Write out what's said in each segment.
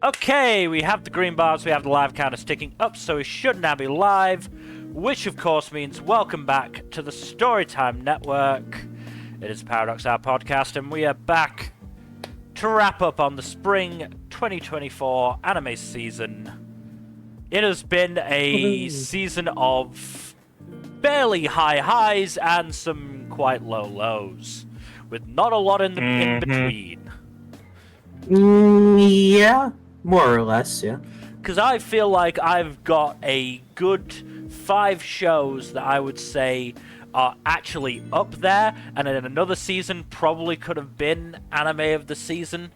Okay, we have the green bars, we have the live counter sticking up, so we should now be live, which of course means welcome back to the Storytime Network. It is Paradox Hour Podcast, and we are back to wrap up on the spring 2024 anime season. It has been a season of fairly high highs and some quite low lows, with not a lot in between. Yeah, more or less, yeah. Because I feel like I've got a good 5 shows that I would say are actually up there, and in another season probably could have been anime of the season.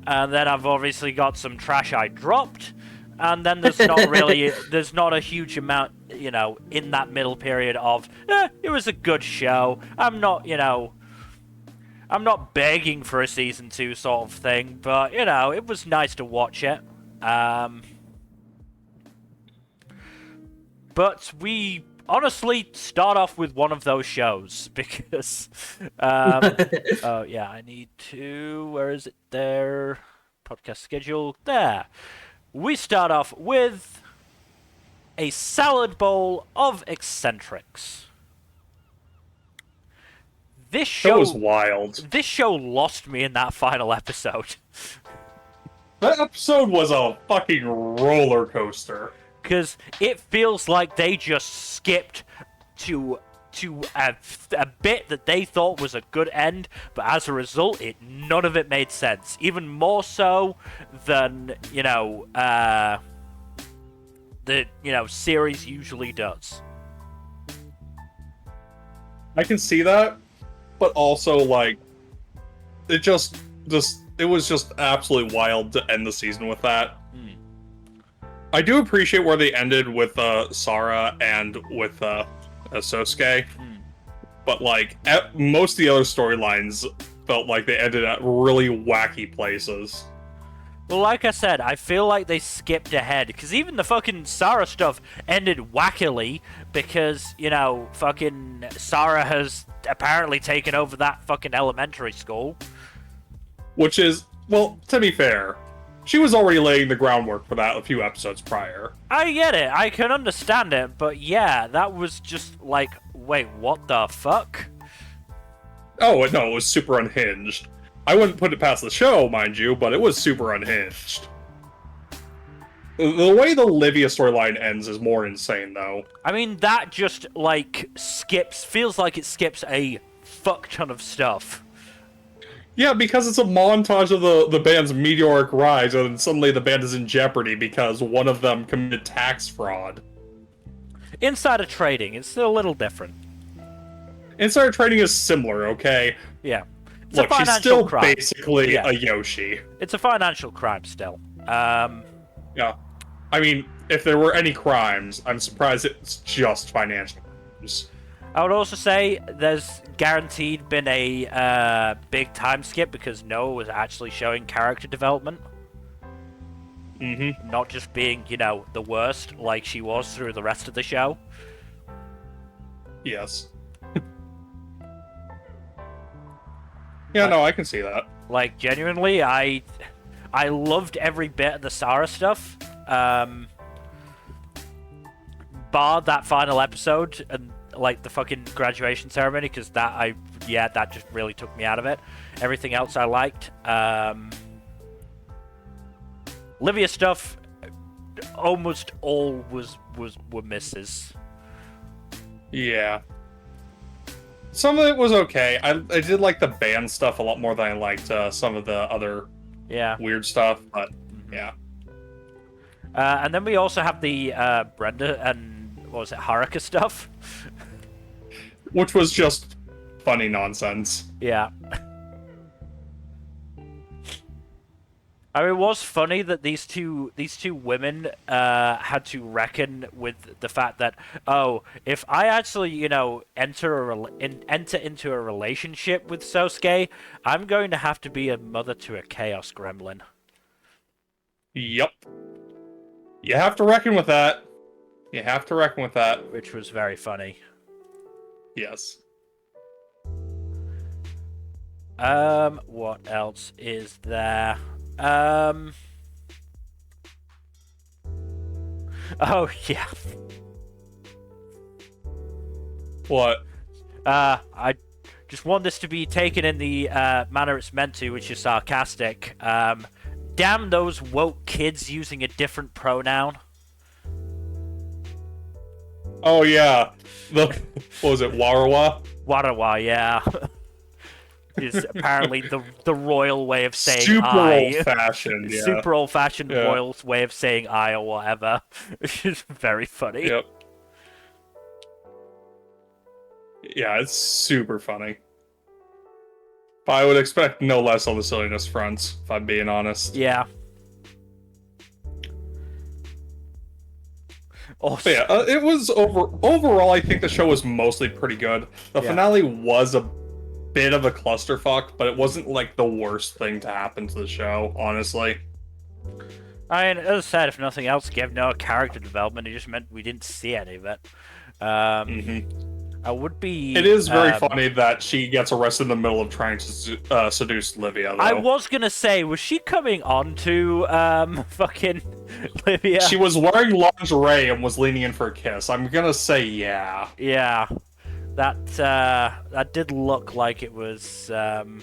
And then I've obviously got some trash I dropped, and then there's not a huge amount, in that middle period of, it was a good show. I'm not begging for a season 2 sort of thing, but, it was nice to watch it. But we honestly start off with one of those shows, because, oh yeah, I need to, where is it there? Podcast schedule, there. We start off with a salad bowl of Eccentrics. This show was wild. This show lost me in that final episode. That episode was a fucking roller coaster. Because it feels like they just skipped to a bit that they thought was a good end, but as a result, none of it made sense. Even more so than, the series usually does. I can see that. But also, like, it was just absolutely wild to end the season with that. I do appreciate where they ended with Sarah and with Sosuke, but like most of the other storylines felt like they ended at really wacky places. Well, like I said, I feel like they skipped ahead, because even the fucking Sarah stuff ended wackily, because, fucking Sarah has apparently taken over that fucking elementary school. Which is, well, to be fair, she was already laying the groundwork for that a few episodes prior. I get it, I can understand it, but yeah, that was just like, wait, what the fuck? Oh, no, it was super unhinged. I wouldn't put it past the show, mind you, but it was super unhinged. The way the Livia storyline ends is more insane, though. I mean, that just, feels like it skips a fuck ton of stuff. Yeah, because it's a montage of the band's meteoric rise, and then suddenly the band is in jeopardy because one of them committed tax fraud. Insider trading, it's still a little different. Insider trading is similar, okay? Yeah. Look, she's still basically a Yoshi. It's a financial crime still. Yeah. I mean, if there were any crimes, I'm surprised it's just financial crimes. I would also say there's guaranteed been a big time skip, because Noah was actually showing character development. Mm-hmm. Not just being, the worst like she was through the rest of the show. Yes. Yeah, no, I can see that. Like, genuinely, I loved every bit of the Sarah stuff. Bar that final episode and, the fucking graduation ceremony, because that just really took me out of it. Everything else I liked. Livia stuff, almost all were misses. Yeah. Some of it was okay. I did like the band stuff a lot more than I liked some of the other weird stuff, but yeah. And then we also have the Brenda and, what was it, Haruka stuff? Which was just funny nonsense. Yeah. I mean, it was funny that these two women had to reckon with the fact that, oh, if I actually, enter into a relationship with Sosuke, I'm going to have to be a mother to a chaos gremlin. Yep. You have to reckon with that. Which was very funny. Yes. What else is there? Oh, yeah. What? I just want this to be taken in the manner it's meant to, which is sarcastic. Damn those woke kids using a different pronoun. Oh yeah, what was it, Warawa? Warawa, yeah. Is apparently the royal way of saying Super I. old-fashioned, yeah. Super old-fashioned Yeah. royal way of saying I or whatever. Which is very funny. Yep. Yeah, it's super funny. But I would expect no less on the silliness front, if I'm being honest. Yeah. But yeah, it was overall, I think the show was mostly pretty good. The finale was a bit of a clusterfuck, but it wasn't like the worst thing to happen to the show, honestly. I mean, as I said, if nothing else, gave no character development. It just meant we didn't see any of it. I would be... It is very funny that she gets arrested in the middle of trying to seduce Livia, though. I was gonna say, was she coming on to, fucking Livia? She was wearing lingerie and was leaning in for a kiss. I'm gonna say yeah. Yeah. That did look like it was, gonna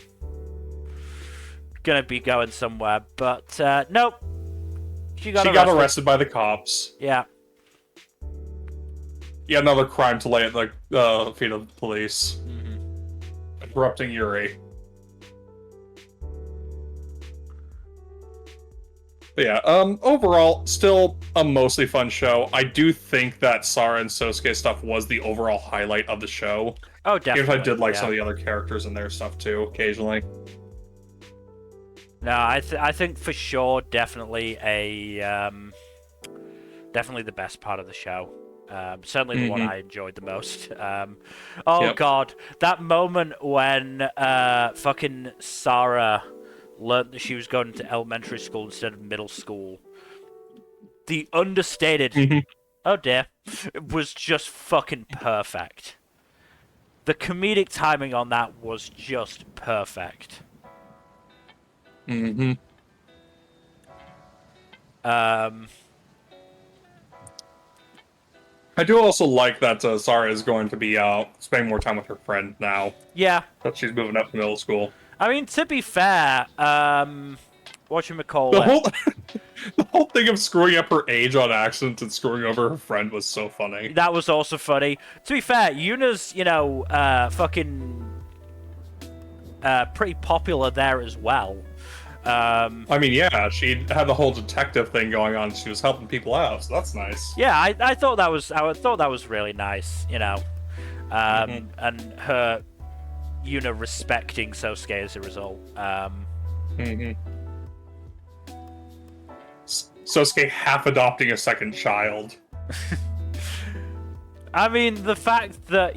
be going somewhere, but, nope. She got arrested by the cops. Yeah. Yet another crime to lay at the feet of the police. Corrupting Yuri. But yeah, overall, still a mostly fun show. I do think that Sara and Sosuke stuff was the overall highlight of the show. Oh, definitely. Even if I did like some of the other characters and their stuff too, occasionally. No, I think for sure, definitely definitely the best part of the show. Certainly the one I enjoyed the most. God, that moment when fucking Sara learned that she was going to elementary school instead of middle school. The understated, oh dear, was just fucking perfect. The comedic timing on that was just perfect. I do also like that Sara is going to be spending more time with her friend now. Yeah. That she's moving up to middle school. I mean, to be fair, whatchamacallit? The whole thing of screwing up her age on accident and screwing over her friend was so funny. That was also funny. To be fair, Yuna's, fucking pretty popular there as well. I mean, yeah, she had the whole detective thing going on. She was helping people out, so that's nice. Yeah, I thought that was really nice, and her Yuna respecting Sosuke as a result. Sosuke half adopting a second child. I mean, the fact that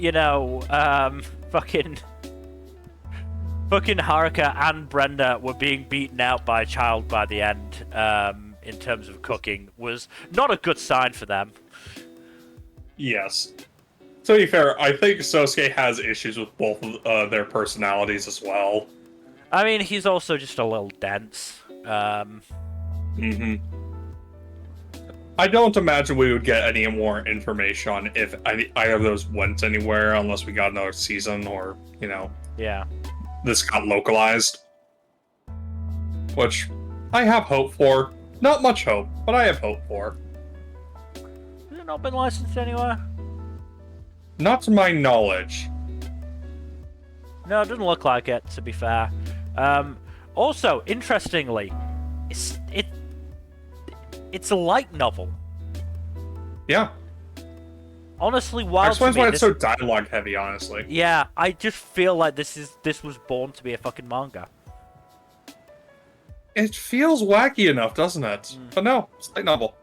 fucking Haruka and Brenda were being beaten out by a child by the end, in terms of cooking, was not a good sign for them. Yes. To be fair, I think Sosuke has issues with both of their personalities as well. I mean, he's also just a little dense. I don't imagine we would get any more information on if either of those went anywhere unless we got another season or, Yeah. this got localized. Which I have hope for. Not much hope, but I have hope for. Has it not been licensed anywhere? Not to my knowledge. No, it doesn't look like it, to be fair. Also, interestingly, it's a light novel. Yeah. Honestly, wild Explains to me. why it's so dialogue heavy, honestly. Yeah, I just feel like this was born to be a fucking manga. It feels wacky enough, doesn't it? But no, it's a light novel.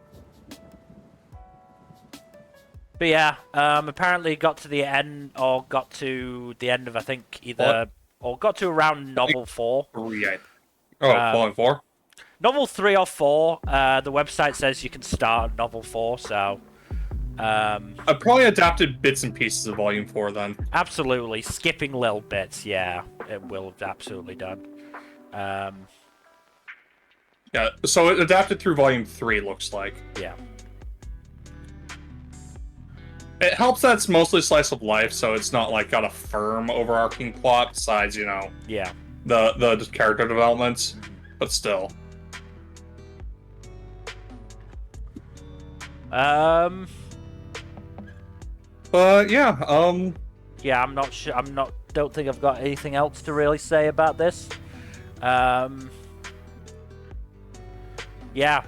But yeah, apparently got to the end of, I think, or got to around novel 4. 3, volume 4? Novel 3 or 4, the website says you can start at novel 4, so... I probably adapted bits and pieces of volume 4 then. Absolutely, skipping little bits, yeah, it will have absolutely done. Yeah, so it adapted through volume 3, looks like. Yeah. It helps that it's mostly slice of life, so it's not like got a firm overarching plot besides, Yeah. the character developments, but still. But yeah, Yeah, I'm not sure. Don't think I've got anything else to really say about this. Yeah.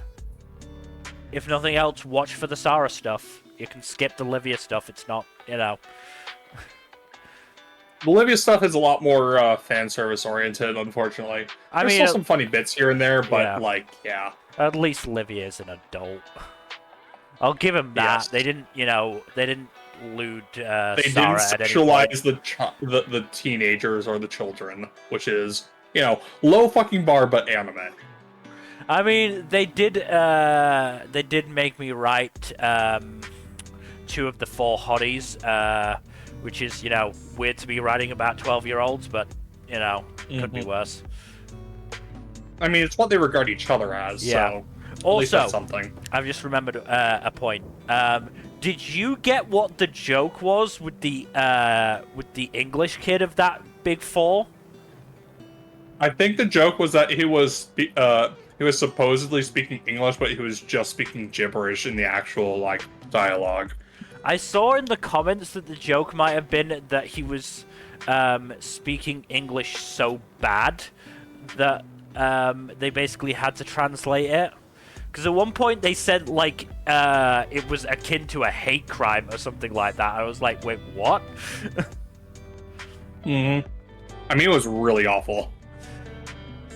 If nothing else, watch for the Sarah stuff. You can skip the Livia stuff. It's not, the Livia stuff is a lot more fan service oriented, unfortunately. There's still some funny bits here and there, but yeah. At least Livia is an adult. I'll give him that. Yes. They didn't lewd They Sarah didn't at any point. sexualize the teenagers or the children, which is, low fucking bar, but anime. I mean, they did make me write 2 of the 4 hotties, which is, weird to be writing about 12-year-olds, but, could be worse. I mean, it's what they regard each other as, so at least that's something. I've just remembered a point. Did you get what the joke was with the English kid of that big 4? I think the joke was that he was supposedly speaking English, but he was just speaking gibberish in the actual dialogue. I saw in the comments that the joke might have been that he was speaking English so bad that they basically had to translate it. Because at one point they said it was akin to a hate crime or something like that. I was like, wait, what? I mean, it was really awful.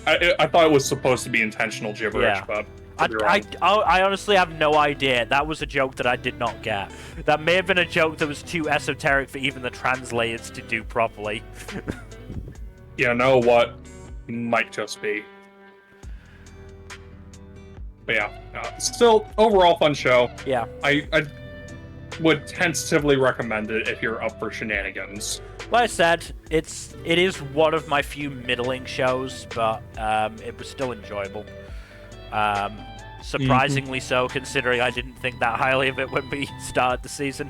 I thought it was supposed to be intentional gibberish, but I honestly have no idea. That was a joke that I did not get. That may have been a joke that was too esoteric for even the translators to do properly. You know what? Might just be. But yeah, still, overall fun show. Yeah. I would tentatively recommend it if you're up for shenanigans. Like I said, it is one of my few middling shows, but it was still enjoyable. Surprisingly so, considering I didn't think that highly of it when we started the season.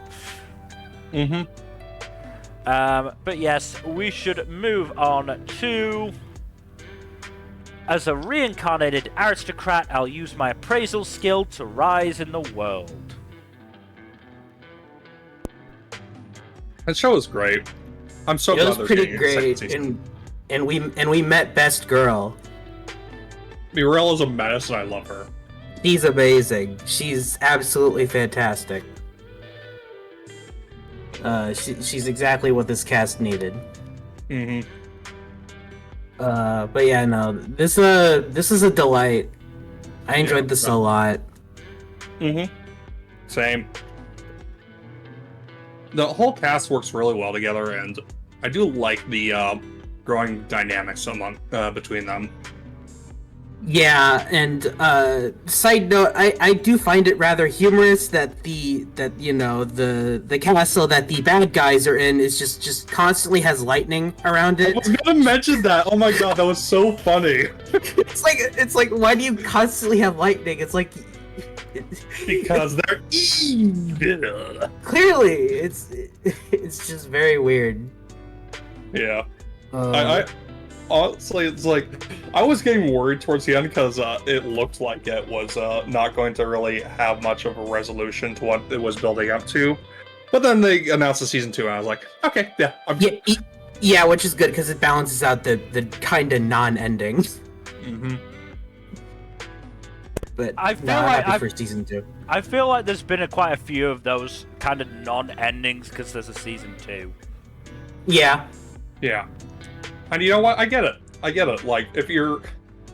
But yes, we should move on to... As a reincarnated aristocrat, I'll use my appraisal skill to rise in the world. That show was great. I'm so glad it was they're pretty getting a second great, season. and we met Best Girl. Mirelle is a menace, and I love her. She's amazing. She's absolutely fantastic. She's exactly what this cast needed. But yeah, no, this is a delight. I enjoyed this a lot. Same. The whole cast works really well together, and I do like the growing dynamics between them. Yeah, and side note, I do find it rather humorous that the castle that the bad guys are in is just constantly has lightning around it. I was gonna mention that. Oh my god, that was so funny. It's like why do you constantly have lightning? It's like because they're evil. Clearly, it's just very weird. Yeah. I honestly, it's like I was getting worried towards the end because it looked like it was not going to really have much of a resolution to what it was building up to. But then they announced the season 2, and I was like, okay, yeah, I'm good. Yeah, which is good because it balances out the kind of non-ending. But I feel happy for season 2. I feel like there's been quite a few of those kind of non-endings because there's a season 2. Yeah. Yeah. And you know what? I get it. Like, if you're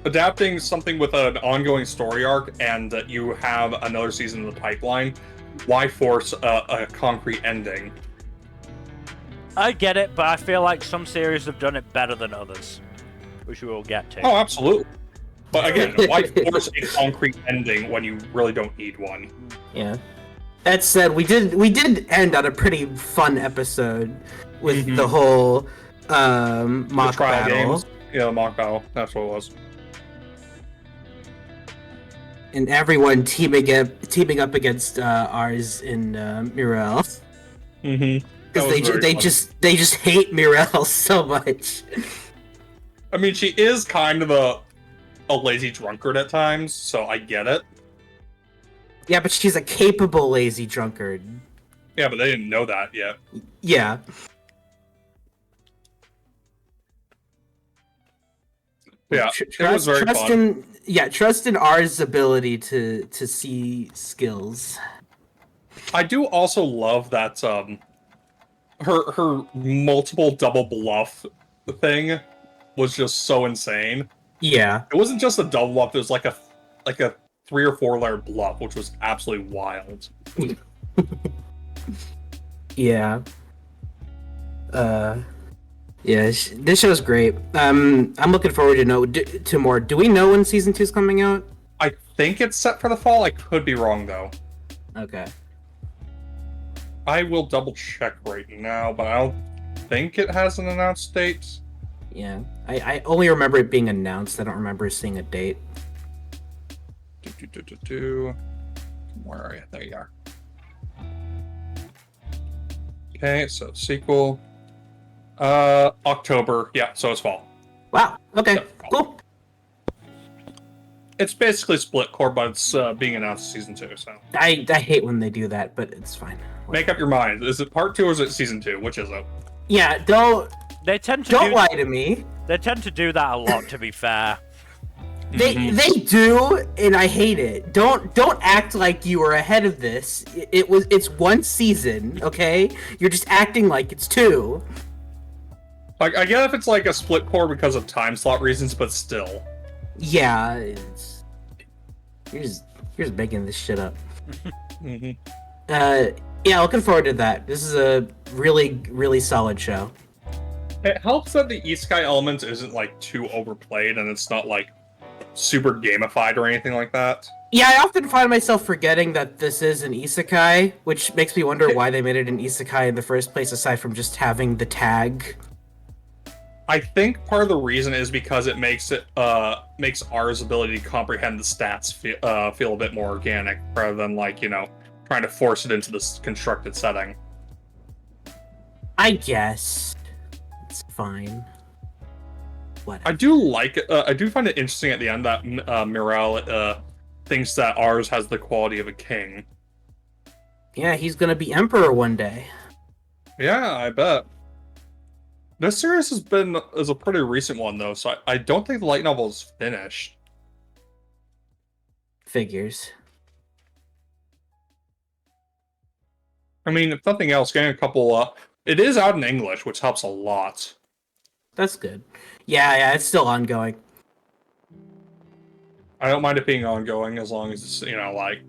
adapting something with an ongoing story arc and you have another season in the pipeline, why force a concrete ending? I get it, but I feel like some series have done it better than others, which we will get to. Oh, absolutely. But again, why force a concrete ending when you really don't need one? Yeah. That said, we did end on a pretty fun episode with the whole mock battle. Games. Yeah, mock battle. That's what it was. And everyone teaming up against ours in Mirelle. Mm-hmm. Because they just hate Mirelle so much. I mean, she is kind of a lazy drunkard at times, so I get it. Yeah, but she's a capable lazy drunkard. Yeah, but they didn't know that yet. Yeah. Yeah, it was very fun. Trust in R's ability to see skills. I do also love that her multiple double bluff thing was just so insane. Yeah. It wasn't just a double bluff, it was like a 3 or 4 layer bluff, which was absolutely wild. Yeah. Yeah, this show's great. I'm looking forward to more. Do we know when season 2 is coming out? I think it's set for the fall. I could be wrong though. Okay. I will double check right now, but I don't think it has an announced date. Yeah, I only remember it being announced. I don't remember seeing a date. Where are you? There you are. Okay, so sequel. October. Yeah, so it's fall. Wow. Okay. Yeah, cool. It's basically split core, but it's being announced season 2. So I hate when they do that, but it's fine. Make up your mind. Is it part 2 or is it season 2? Which is it? Yeah. Don't lie to me. They tend to do that a lot, to be fair. They do, and I hate it. Don't act like you were ahead of this. It's 1 season, okay? You're just acting like it's 2. Like, I get if it's like a split core because of time slot reasons, but still. Yeah, you're just making this shit up. Yeah, looking forward to that. This is a really, really solid show. It helps that the isekai element isn't like too overplayed, and it's not like super gamified or anything like that. Yeah, I often find myself forgetting that this is an isekai, which makes me wonder why they made it an isekai in the first place, aside from just having the tag. I think part of the reason is because it makes R's ability to comprehend the stats feel a bit more organic, rather than like, you know, trying to force it into this constructed setting. I guess it's fine. What? I do like it. I do find it interesting at the end that Mirelle thinks that R's has the quality of a king. Yeah, he's gonna be emperor one day. Yeah, I bet. This series is a pretty recent one though, so I don't think the light novel is finished. Figures. I mean, if nothing else, getting a couple. It is out in English, which helps a lot. That's good. Yeah, it's still ongoing. I don't mind it being ongoing as long as it's, you know, like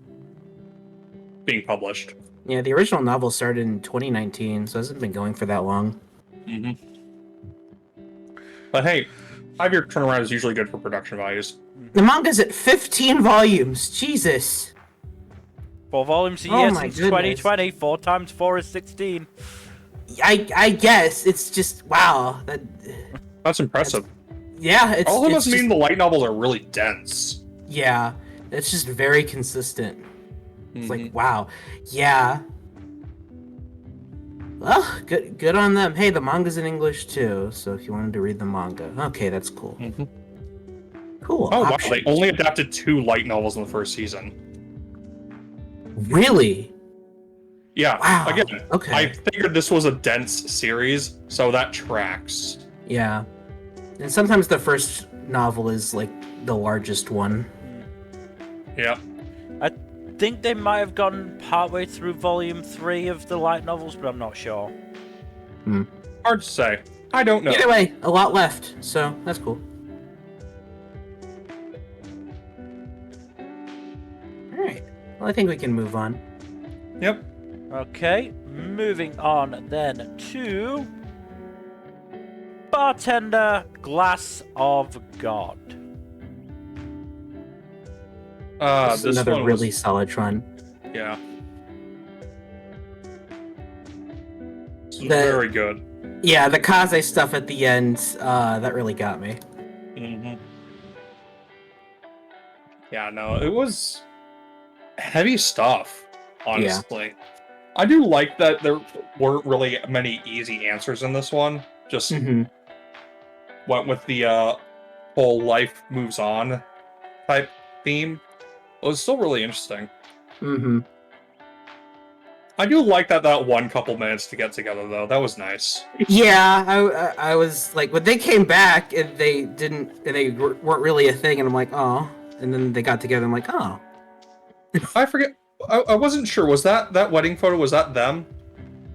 being published. Yeah, the original novel started in 2019, so it hasn't been going for that long. But hey, 5-year turnaround is usually good for production values. The manga's at 15 volumes. Jesus. 4 volumes a year since 2020. 4 times 4 is 16. I guess it's just wow. That's impressive. It's also must just, mean the light novels are really dense. Yeah, it's just very consistent. It's like wow, yeah. Well, good on them. Hey, the manga's in English too, so if you wanted to read the manga, okay, that's cool. Cool. Oh wow, they only adapted 2 light novels in the first season. Really? Yeah. Wow. Again, Okay. I figured this was a dense series, so that tracks. Yeah. And sometimes the first novel is like the largest one. Yeah. I think they might have gone partway through volume 3 of the light novels, but I'm not sure. Hard to say. I don't know. Either way, a lot left, so that's cool. Alright. Well, I think we can move on. Yep. Okay, moving on then to Bartender, Glass of God. This is This another one really was, solid run. yeah. This was very good. Yeah, the Kaze stuff at the end, that really got me. Yeah, no, it was heavy stuff, honestly. I do like that there weren't really many easy answers in this one. Just went with the whole life moves on type theme. It was still really interesting. I do like that one couple minutes to get together though. That was nice. Yeah, I was like, when they came back and they weren't really a thing, and I'm like, oh, and then they got together. I'm like, oh. I forget. I wasn't sure. Was that wedding photo? Was that them?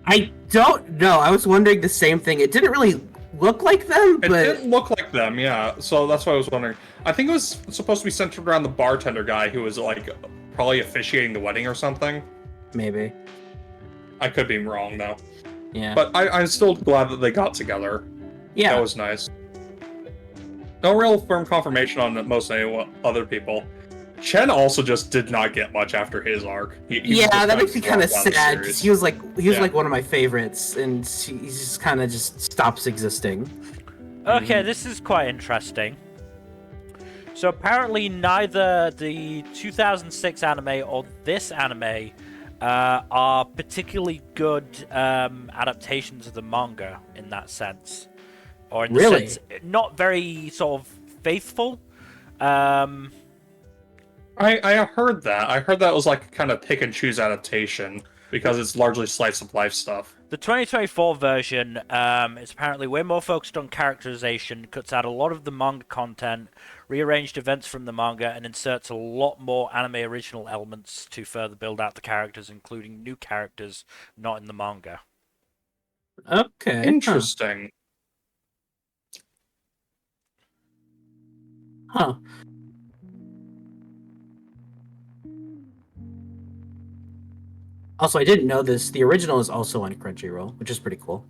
I don't know. I was wondering the same thing. It didn't really look like them, It but didn't look like them. Yeah. So that's why I was wondering. I think it was supposed to be centered around the bartender guy who was like probably officiating the wedding or something. maybe. I could be wrong though. Yeah. But I'm still glad that they got together. Yeah. That was nice. No real firm confirmation on most other people. Chen also just did not get much after his arc. Yeah, that makes me kind of sad because he was like Yeah. like one of my favorites, and he just kind of just stops existing. Okay, this is quite interesting. So apparently neither the 2006 anime or this anime are particularly good adaptations of the manga in that sense. Or in the Really? sense, not very sort of faithful. I heard that. I heard that was like kind of pick and choose adaptation because it's largely slice of life stuff. The 2024 version is apparently way more focused on characterization, cuts out a lot of the manga content, rearranged events from the manga, and inserts a lot more anime original elements to further build out the characters, including new characters not in the manga. Okay. Interesting. Huh. Also, I didn't know this. The original is also on Crunchyroll, which is pretty cool.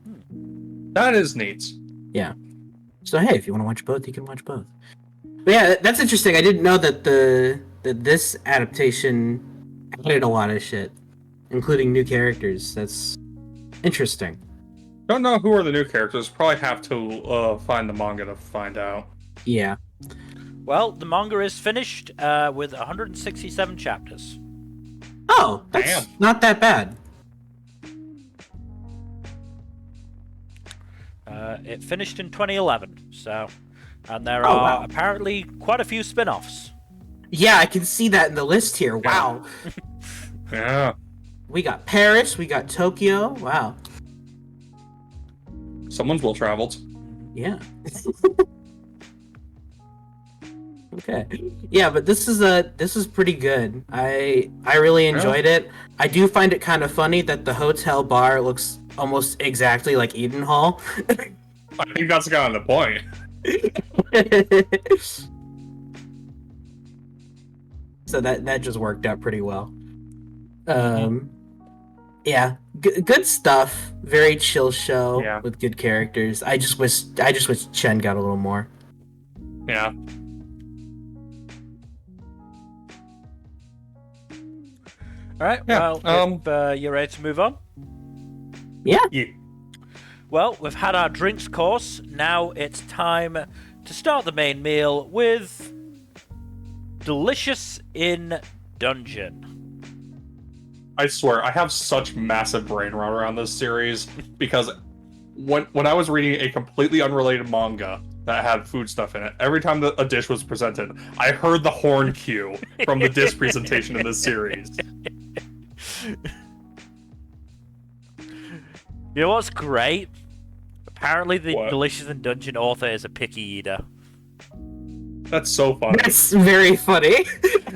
That is neat. Yeah. So hey, if you want to watch both, you can watch both. But yeah, that's interesting. I didn't know that this adaptation added a lot of shit, including new characters. That's interesting. Don't know who are the new characters. Probably have to find the manga to find out. Yeah. Well, the manga is finished with 167 chapters. Oh, that's Damn. not that bad. It finished in 2011, so... And there Oh, are wow. apparently quite a few spin-offs. Yeah, I can see that in the list here. Wow. Yeah. We got Paris, we got Tokyo. Wow. Someone's well traveled. Yeah. Okay. Yeah, but this is pretty good. I really enjoyed it. I do find it kind of funny that the hotel bar looks almost exactly like Eden Hall. I think that's kind of the point. So that just worked out pretty well. Yeah, good stuff. Very chill show with good characters. I just wish Chen got a little more. Yeah. All right, Yeah, well, if you're ready to move on. Yeah. Well, we've had our drinks course. Now it's time to start the main meal with Delicious in Dungeon. I swear, I have such massive brain rot around this series because when I was reading a completely unrelated manga that had food stuff in it, every time that a dish was presented, I heard the horn cue from the dish presentation in this series. You know what's great? Apparently the What? Delicious in Dungeon author is a picky eater. That's so funny. That's very funny.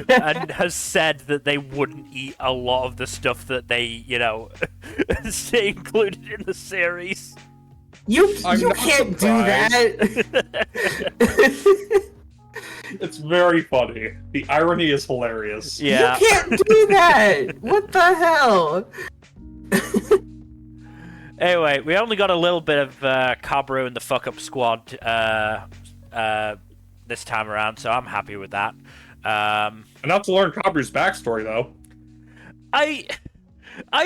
And has said that they wouldn't eat a lot of the stuff that they, say included in the series. You I'm not can't do surprised. that. It's very funny. The irony is hilarious. Yeah. You can't do that. What the hell? Anyway, we only got a little bit of Kabru and the Fuck Up Squad this time around, so I'm happy with that. Enough to learn Kabru's backstory, though. I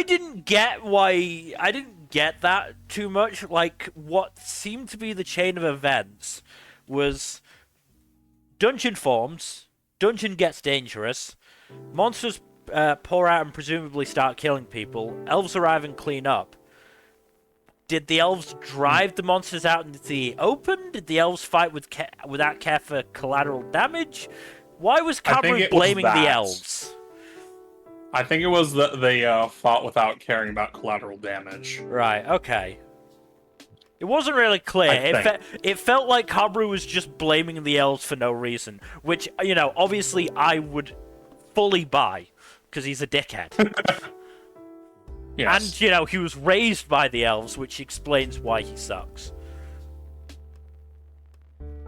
didn't get that too much. Like, what seemed to be the chain of events was dungeon forms, dungeon gets dangerous, monsters pour out and presumably start killing people. Elves arrive and clean up. Did the elves drive the monsters out into the open? Did the elves fight without care for collateral damage? Why was Kamui blaming the elves? I think it was that they fought without caring about collateral damage. Right, okay. It wasn't really clear. It felt like Kamui was just blaming the elves for no reason. Which, you know, obviously I would fully buy. Because he's a dickhead. Yes. And, you know, he was raised by the elves, which explains why he sucks.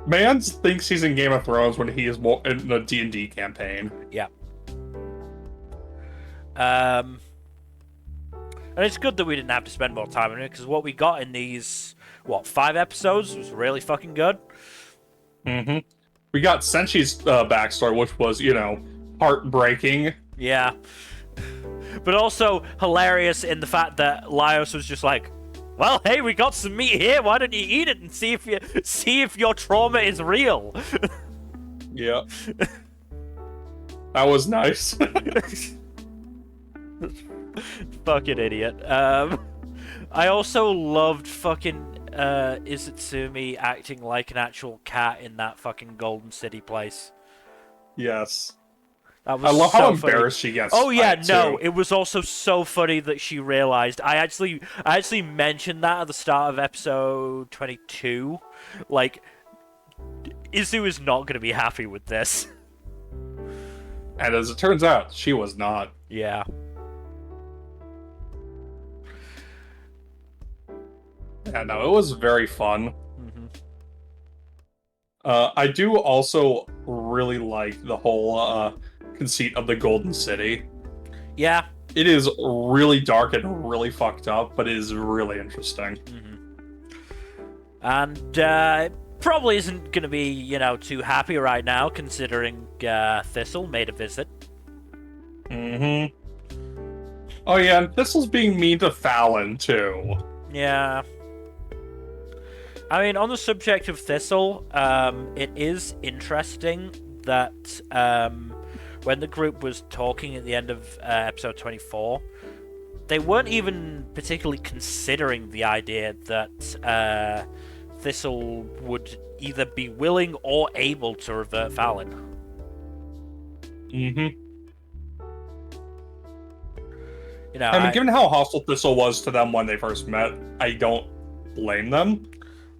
Man thinks he's in Game of Thrones when he is more in the D&D campaign. Yeah. And it's good that we didn't have to spend more time on it, because what we got in these, 5 episodes was really fucking good. Mm-hmm. We got Senshi's backstory, which was, you know, heartbreaking. Yeah. But also hilarious in the fact that Laios was just like, well, hey, we got some meat here. Why don't you eat it and see if your trauma is real? Yeah. That was nice. Fucking idiot. I also loved fucking Izutsumi acting like an actual cat in that fucking Golden City place. Yes. That was I love so how funny. embarrassed she gets. Oh yeah, no, too. it was also so funny that she realized. I actually mentioned that at the start of episode 22. Like, Izu is not going to be happy with this. And as it turns out, she was not. Yeah. Yeah, no, it was very fun. Mm-hmm. I do also really like the whole conceit of the Golden City. Yeah. It is really dark and really fucked up, but it is really interesting. Mm-hmm. And it probably isn't going to be, you know, too happy right now, considering Thistle made a visit. Mm-hmm. Oh yeah, and Thistle's being mean to Fallon, too. Yeah. I mean, on the subject of Thistle, it is interesting that when the group was talking at the end of episode 24, they weren't even particularly considering the idea that Thistle would either be willing or able to revert Fallon. Mm-hmm. You know, I mean, given how hostile Thistle was to them when they first met, I don't blame them.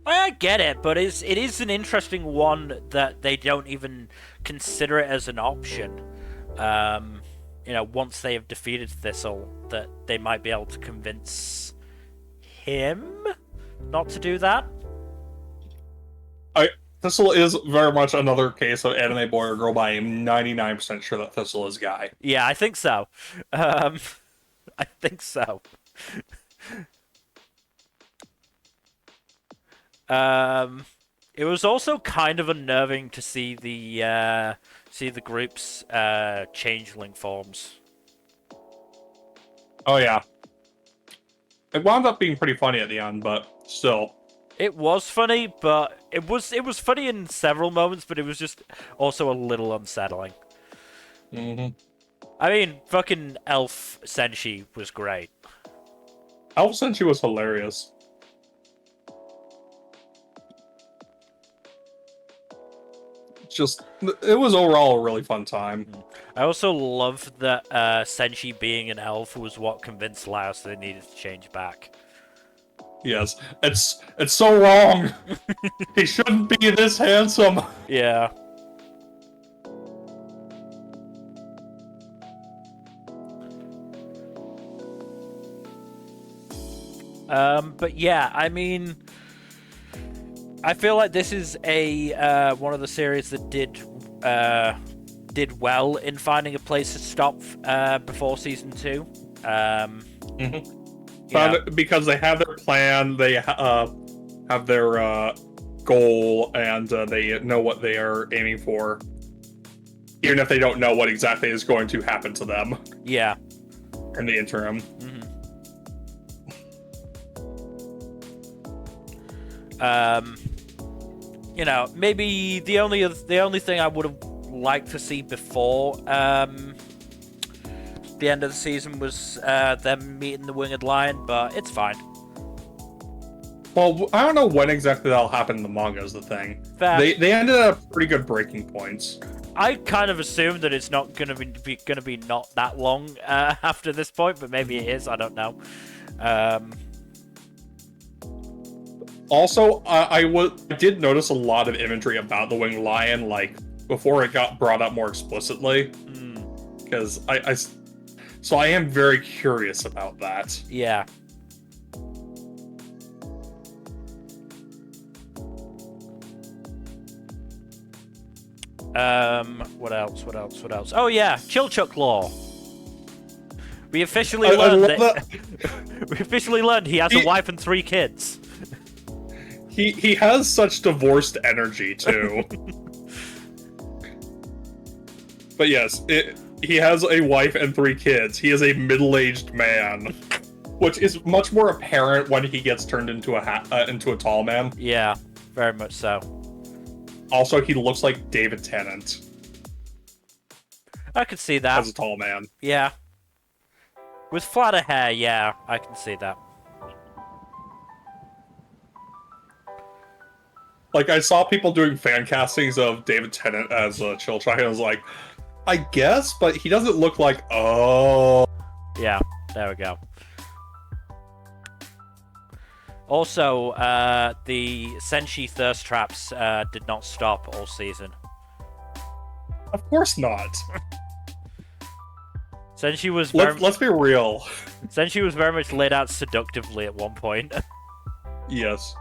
I get it, but it is an interesting one that they don't even consider it as an option. You know, once they have defeated Thistle, that they might be able to convince him not to do that. Thistle is very much another case of anime boy or girl, but I am 99% sure that Thistle is guy. Yeah, I think so. I think so. It was also kind of unnerving to see the group's changeling forms. Oh yeah. It wound up being pretty funny at the end, but still. It was funny, but it was funny in several moments, but it was just also a little unsettling. Mm-hmm. I mean, fucking Elf Senshi was great. Elf Senshi was hilarious. Just, it was overall a really fun time. I also love that Senshi being an elf was what convinced Laios they needed to change back. Yes, it's so wrong. He shouldn't be this handsome. Yeah. But yeah, I mean, I feel like this is a one of the series that did well in finding a place to stop before season 2. Because they have their plan, they have their goal, and they know what they are aiming for, even if they don't know what exactly is going to happen to them. Yeah. In the interim. You know, maybe the only thing I would have liked to see before the end of the season was them meeting the winged lion, but it's fine. Well, I don't know when exactly that'll happen in the manga is the thing. Fair. They ended at pretty good breaking points. I kind of assumed that it's not gonna be not that long after this point, but maybe it is. I don't know. Also, I did notice a lot of imagery about the winged lion, like before it got brought up more explicitly. Because so I am very curious about that. Yeah. What else? Oh yeah, Chilchuk Law. We officially learned that. We officially learned he has a wife and 3 kids. He has such divorced energy too. But yes, he has a wife and 3 kids. He is a middle-aged man, which is much more apparent when he gets turned into a tall man. Yeah, very much so. Also, he looks like David Tennant. I could see that. As a tall man. Yeah. With flatter hair, yeah, I can see that. Like, I saw people doing fan castings of David Tennant as Chilchuk, and I was like, I guess, but he doesn't look like, oh. Yeah, there we go. Also, the Senshi thirst traps did not stop all season. Of course not. Senshi was let's be real. Senshi was very much laid out seductively at one point. Yes.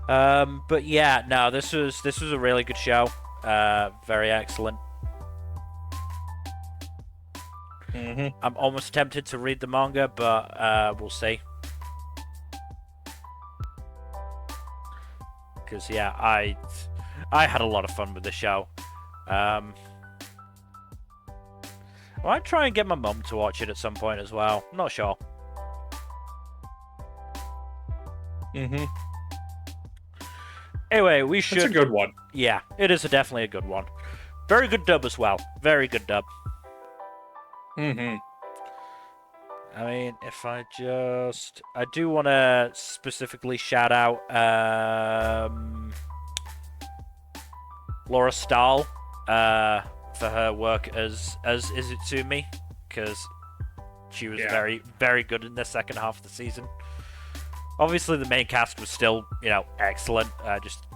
But yeah, no, this was a really good show. Very excellent. I'm almost tempted to read the manga, but we'll see. Because yeah, I had a lot of fun with the show. I might try and get my mum to watch it at some point as well. I'm not sure. Anyway, we should. It's a good one. Yeah, it is definitely a good one. Very good dub as well. Very good dub. I mean, if I do want to specifically shout out Laura Stahl for her work as Izitsumi, because she was very, very good in the second half of the season. Obviously, the main cast was still, excellent. Just,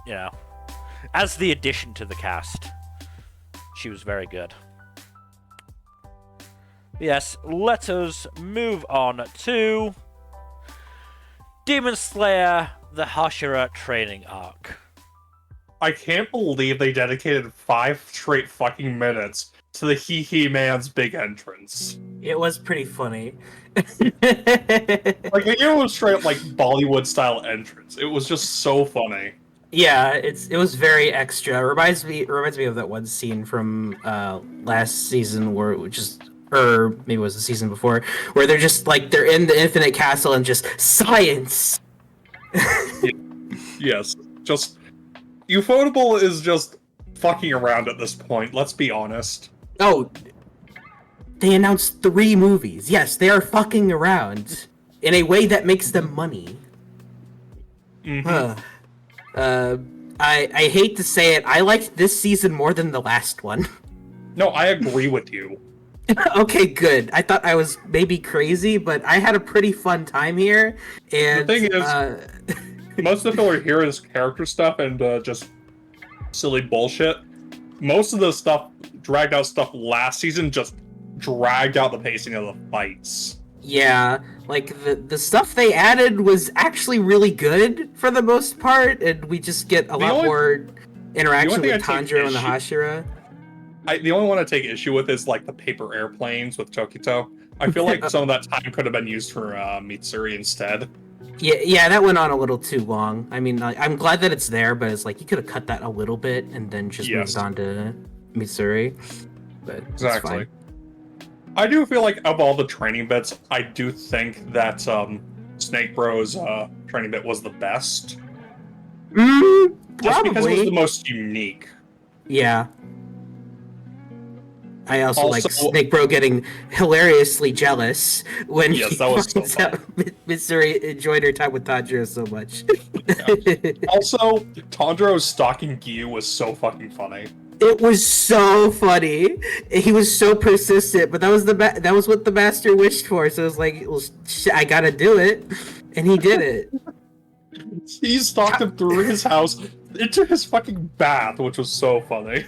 as the addition to the cast, she was very good. Yes, let us move on to Demon Slayer, the Hashira training arc. I can't believe they dedicated 5 straight fucking minutes to the Hee Man's big entrance. It was pretty funny. Like, it was straight, like, Bollywood-style entrance. It was just so funny. Yeah, it was very extra. It reminds me of that one scene from last season or maybe it was the season before, where they're just like they're in the Infinite Castle and just science. Yes, just Ufotable is just fucking around at this point. Let's be honest. Oh, they announced 3 movies. Yes, they are fucking around in a way that makes them money. I hate to say it, I liked this season more than the last one. No, I agree with you. Okay, good. I thought I was maybe crazy, but I had a pretty fun time here. And the thing is, most of the filler here is character stuff and just silly bullshit. Most of the dragged out stuff last season just dragged out the pacing of the fights. Yeah, like the stuff they added was actually really good for the most part, and we just get a lot more interaction with Tanjiro and the Hashira. The only one I take issue with is like the paper airplanes with Tokito. I feel like some of that time could have been used for Mitsuri instead. Yeah, that went on a little too long. I mean, I'm glad that it's there, but it's like you could have cut that a little bit and then just moved on to Mitsuri. But exactly. Fine. I do feel like of all the training bits, I do think that Snake Bros training bit was the best. Just because it was the Probably. most unique. Yeah. I also like Also- Snake Bro getting hilariously jealous when Yes, he that was so finds out Mitsuri enjoyed her time with Tanjiro so much. Also, Tanjiro's stalking Gyu was so fucking funny. It was so funny. He was so persistent, but that was what the master wished for. So it was like, well, I gotta do it, and he did it. He stalked him through his house into his fucking bath, which was so funny.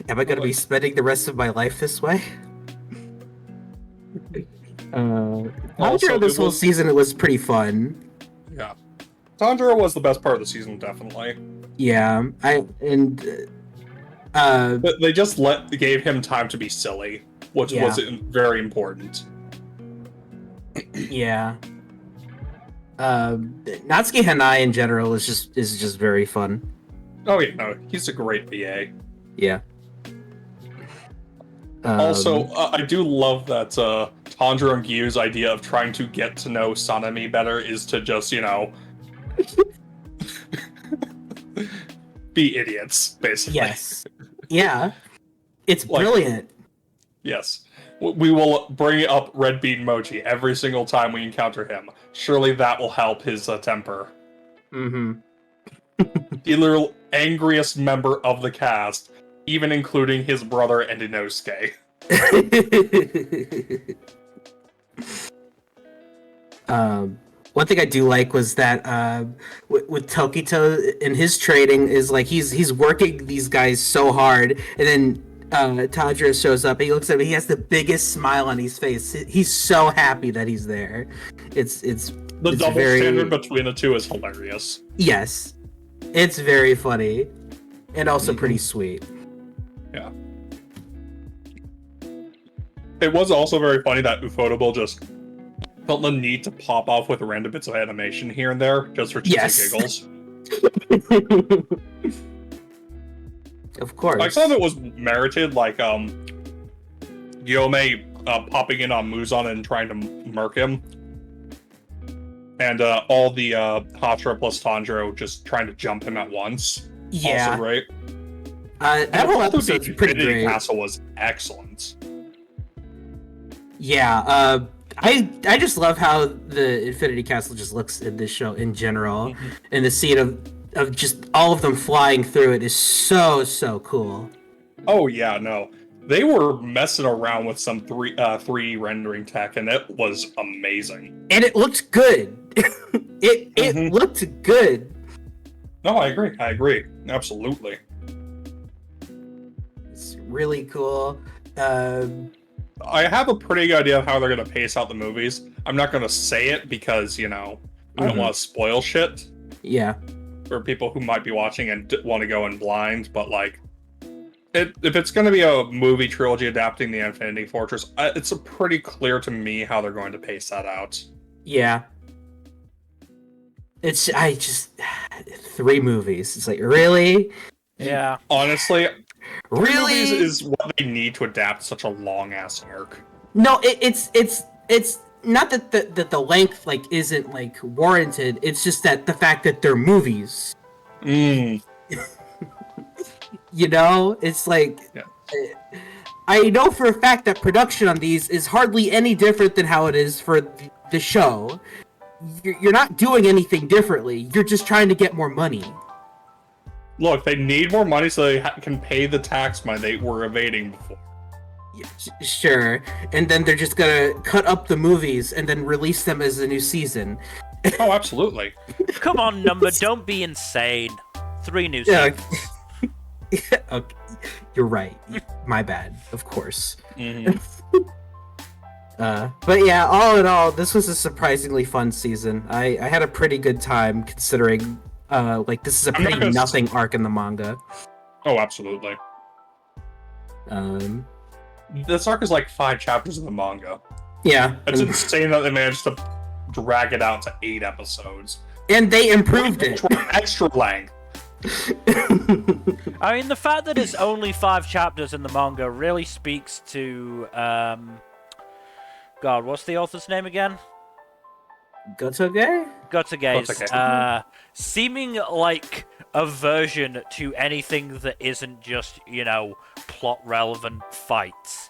Am I gonna be spending the rest of my life this way? Also, This it whole was- season it was pretty fun. Yeah. Tanjiro was the best part of the season, definitely. Yeah, but But they just gave him time to be silly, which Yeah. was very important. yeah. Natsuki Hanai in general is just very fun. Oh yeah, no, he's a great VA. Yeah. Also, I do love that Tanjiro and Gyu's idea of trying to get to know Sanemi better is to just, be idiots, basically. yes, yeah, it's Like- brilliant. Yes. We will bring up red bean emoji every single time we encounter him. Surely that will help his temper. Mm-hmm. The literal angriest member of the cast, even including his brother and Inosuke. One thing I do like was that with Tokito in his trading is like he's working these guys so hard, and then Tanjiro shows up. And he looks at me. He has the biggest smile on his face. He's so happy that he's there. It's The it's double very- standard between the two is hilarious. Yes, it's very funny, and also pretty sweet. Yeah. It was also very funny that Ufotable just felt the need to pop off with random bits of animation here and there, just for shits and giggles. Of course. Like, some of it was merited, like, Yome popping in on Muzan and trying to murk him. And all the Hashira plus Tanjiro just trying to jump him at once. Yeah. Also great. That whole Also, the episode's pretty Infinity great. Castle was excellent. Yeah, I just love how the Infinity Castle just looks in this show in general, and the scene of just all of them flying through it is so cool. Oh yeah, no. They were messing around with some 3D rendering tech, and it was amazing. And it looked good. it Mhm. looked good. No, I agree. Absolutely. It's really cool. I have a pretty good idea of how they're going to pace out the movies. I'm not going to say it because, I don't Mhm. want to spoil shit Yeah. for people who might be watching and want to go in blind, but, like, if it's going to be a movie trilogy adapting the Infinity Fortress, it's pretty clear to me how they're going to pace that out. Yeah. I just 3 movies. It's like, really? Yeah. Honestly, Really? movies is what they need to adapt such a long-ass arc. No, it's not that the length like isn't like warranted. It's just that the fact that they're movies. It's like Yeah. I know for a fact that production on these is hardly any different than how it is for the show. You're not doing anything differently. You're just trying to get more money. Look, they need more money so they can pay the tax money they were evading before. Yeah, sure, and then they're just gonna cut up the movies and then release them as a new season. Oh, absolutely. Come on, Nmbr, don't be insane. 3 new Yeah. seasons. Okay, you're right. My bad, of course. Mhm. But yeah, all in all, this was a surprisingly fun season. I had a pretty good time considering, this is a I'm not pretty gonna nothing arc in the manga. Oh, absolutely. This arc is like 5 chapters in the manga. Yeah, It's insane that they managed to drag it out to 8 episodes. and they improved it. Extra length. I mean, the fact that it's only 5 chapters in the manga really speaks to, God, what's the author's name again? Gotoge? Gotsuge's Gotsuge. seeming like aversion to anything that isn't just, plot-relevant fights.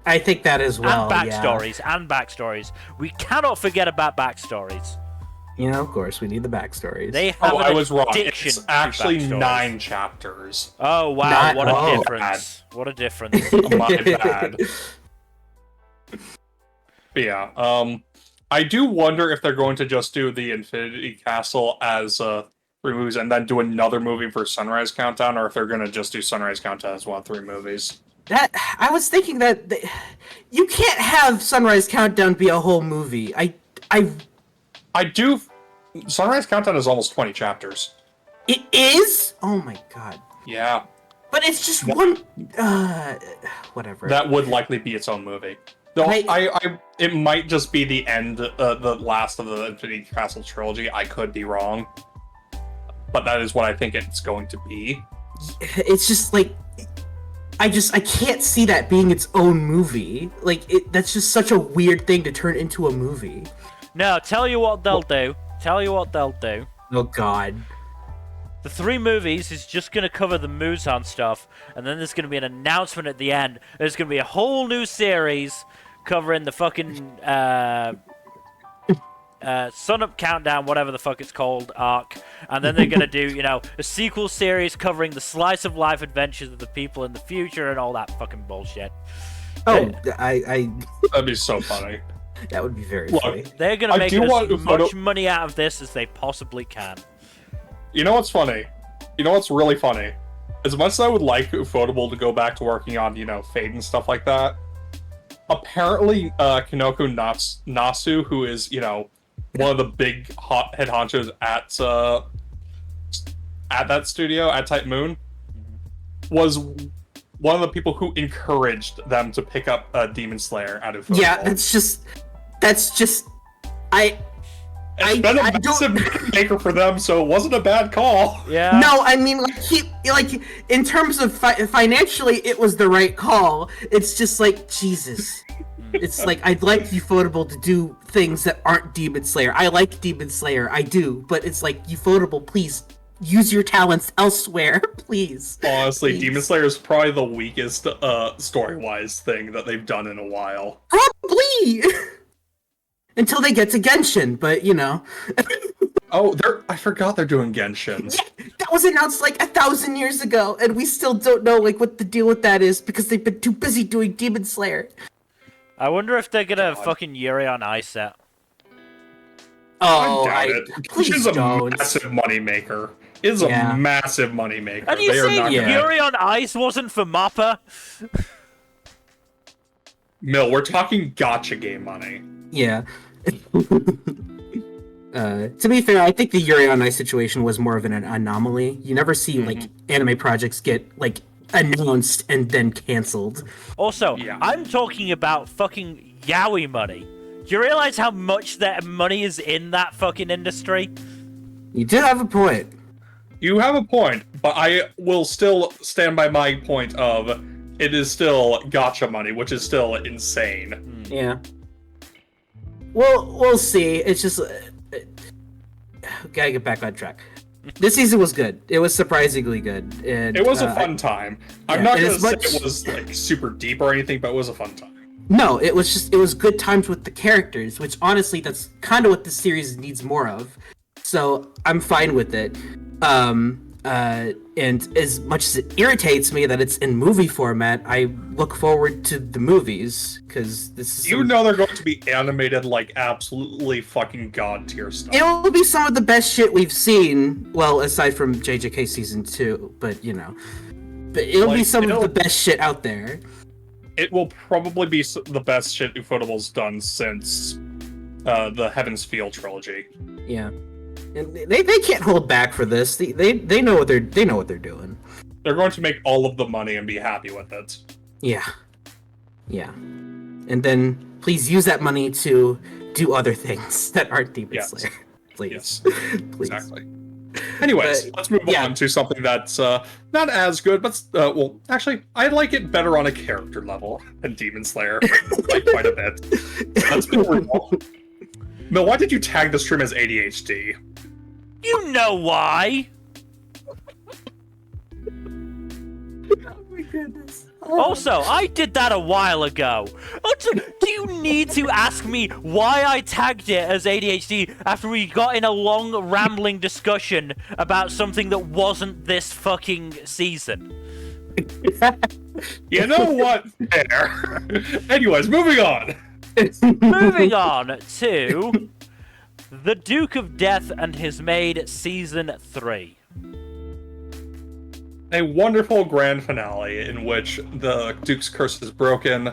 I think that as well. And backstories. We cannot forget about backstories. Of course, we need the backstories. They have I was wrong. addiction It's actually to backstories. 9 chapters. Oh, wow, what a oh, difference. What a difference. My bad. But yeah, I do wonder if they're going to just do the Infinity Castle as 3 movies and then do another movie for Sunrise Countdown, or if they're going to just do Sunrise Countdown as 3 movies. I was thinking that you can't have Sunrise Countdown be a whole movie. I do. Sunrise Countdown is almost 20 chapters. It is? Oh my god. Yeah. But it's just one. Whatever. That would likely be its own movie. Though it might just be the end, the last of the Infinity Castle trilogy. I could be wrong, but that is what I think it's going to be. It's just like. I can't see that being its own movie. That's just such a weird thing to turn into a movie. No, tell you what they'll do. Oh god. The 3 movies is just going to cover the Muzan stuff, and then there's going to be an announcement at the end. There's going to be a whole new series covering the fucking Sun Up Countdown, whatever the fuck it's called, arc. And then they're going to do, a sequel series covering the slice of life adventures of the people in the future and all that fucking bullshit. Oh, That'd be so funny. That would be very funny. They're going to make as much money out of this as they possibly can. You know what's funny? You know what's really funny? As much as I would like Ufotable to go back to working on, Fate and stuff like that, apparently Kinoko Nasu, who is, one of the big head honchos at that studio, at Type Moon, was one of the people who encouraged them to pick up Demon Slayer out of Ufotable. Yeah, that's just It's been a massive maker for them, so it wasn't a bad call. Yeah. No, I mean, in terms of financially, it was the right call. It's just like, Jesus. It's like, I'd like Ufotable to do things that aren't Demon Slayer. I like Demon Slayer, I do, but it's like, Ufotable, please, use your talents elsewhere, please. Honestly, please. Demon Slayer is probably the weakest story-wise thing that they've done in a while. Probably! Until they get to Genshin, but Oh, I forgot they're doing Genshin. Yeah, that was announced 1,000 years ago, and we still don't know what the deal with that is because they've been too busy doing Demon Slayer. I wonder if they're gonna fucking Yuri on Ice set. Oh, I doubt it. Genshin's a massive moneymaker. It is a massive moneymaker. And you saying Yuri on Ice wasn't for Mappa? Mill, we're talking gacha game money. Yeah. To be fair, I think the Yuri on Ice situation was more of an anomaly. You never see anime projects get announced and then canceled. Also, I'm talking about fucking yaoi money. Do you realize how much that money is in that fucking industry? You do have a point. You have a point, but I will still stand by my point of it is still gacha money, which is still insane. Yeah. We'll see. It's just gotta get back on track. This season was good. It was surprisingly good. And, it was a fun time. I'm not gonna say it was super deep or anything, but it was a fun time. No, it was good times with the characters, which honestly, that's kind of what the series needs more of. So I'm fine with it. And as much as it irritates me that it's in movie format, I look forward to the movies because this is. They're going to be animated like absolutely fucking god tier stuff. It will be some of the best shit we've seen. Well, aside from JJK season 2, but but it'll be some of the best shit out there. It will probably be the best shit Ufotable's done since the Heaven's Feel trilogy. Yeah. And they can't hold back for this. They know what they're doing. They're going to make all of the money and be happy with it. Yeah. And then please use that money to do other things that aren't Demon Slayer. Please. Yes. Please. Exactly. Anyways, let's move on to something that's not as good, but well, actually, I like it better on a character level than Demon Slayer, like quite a bit. Let's be real. Mil, why did you tag the stream as ADHD? You know why? Oh my goodness. Also, I did that a while ago. Do you need to ask me why I tagged it as ADHD after we got in a long, rambling discussion about something that wasn't this fucking season? You know what? Fair. Anyways, moving on. Moving on to The Duke of Death and His Maid Season 3. A wonderful grand finale in which the Duke's curse is broken.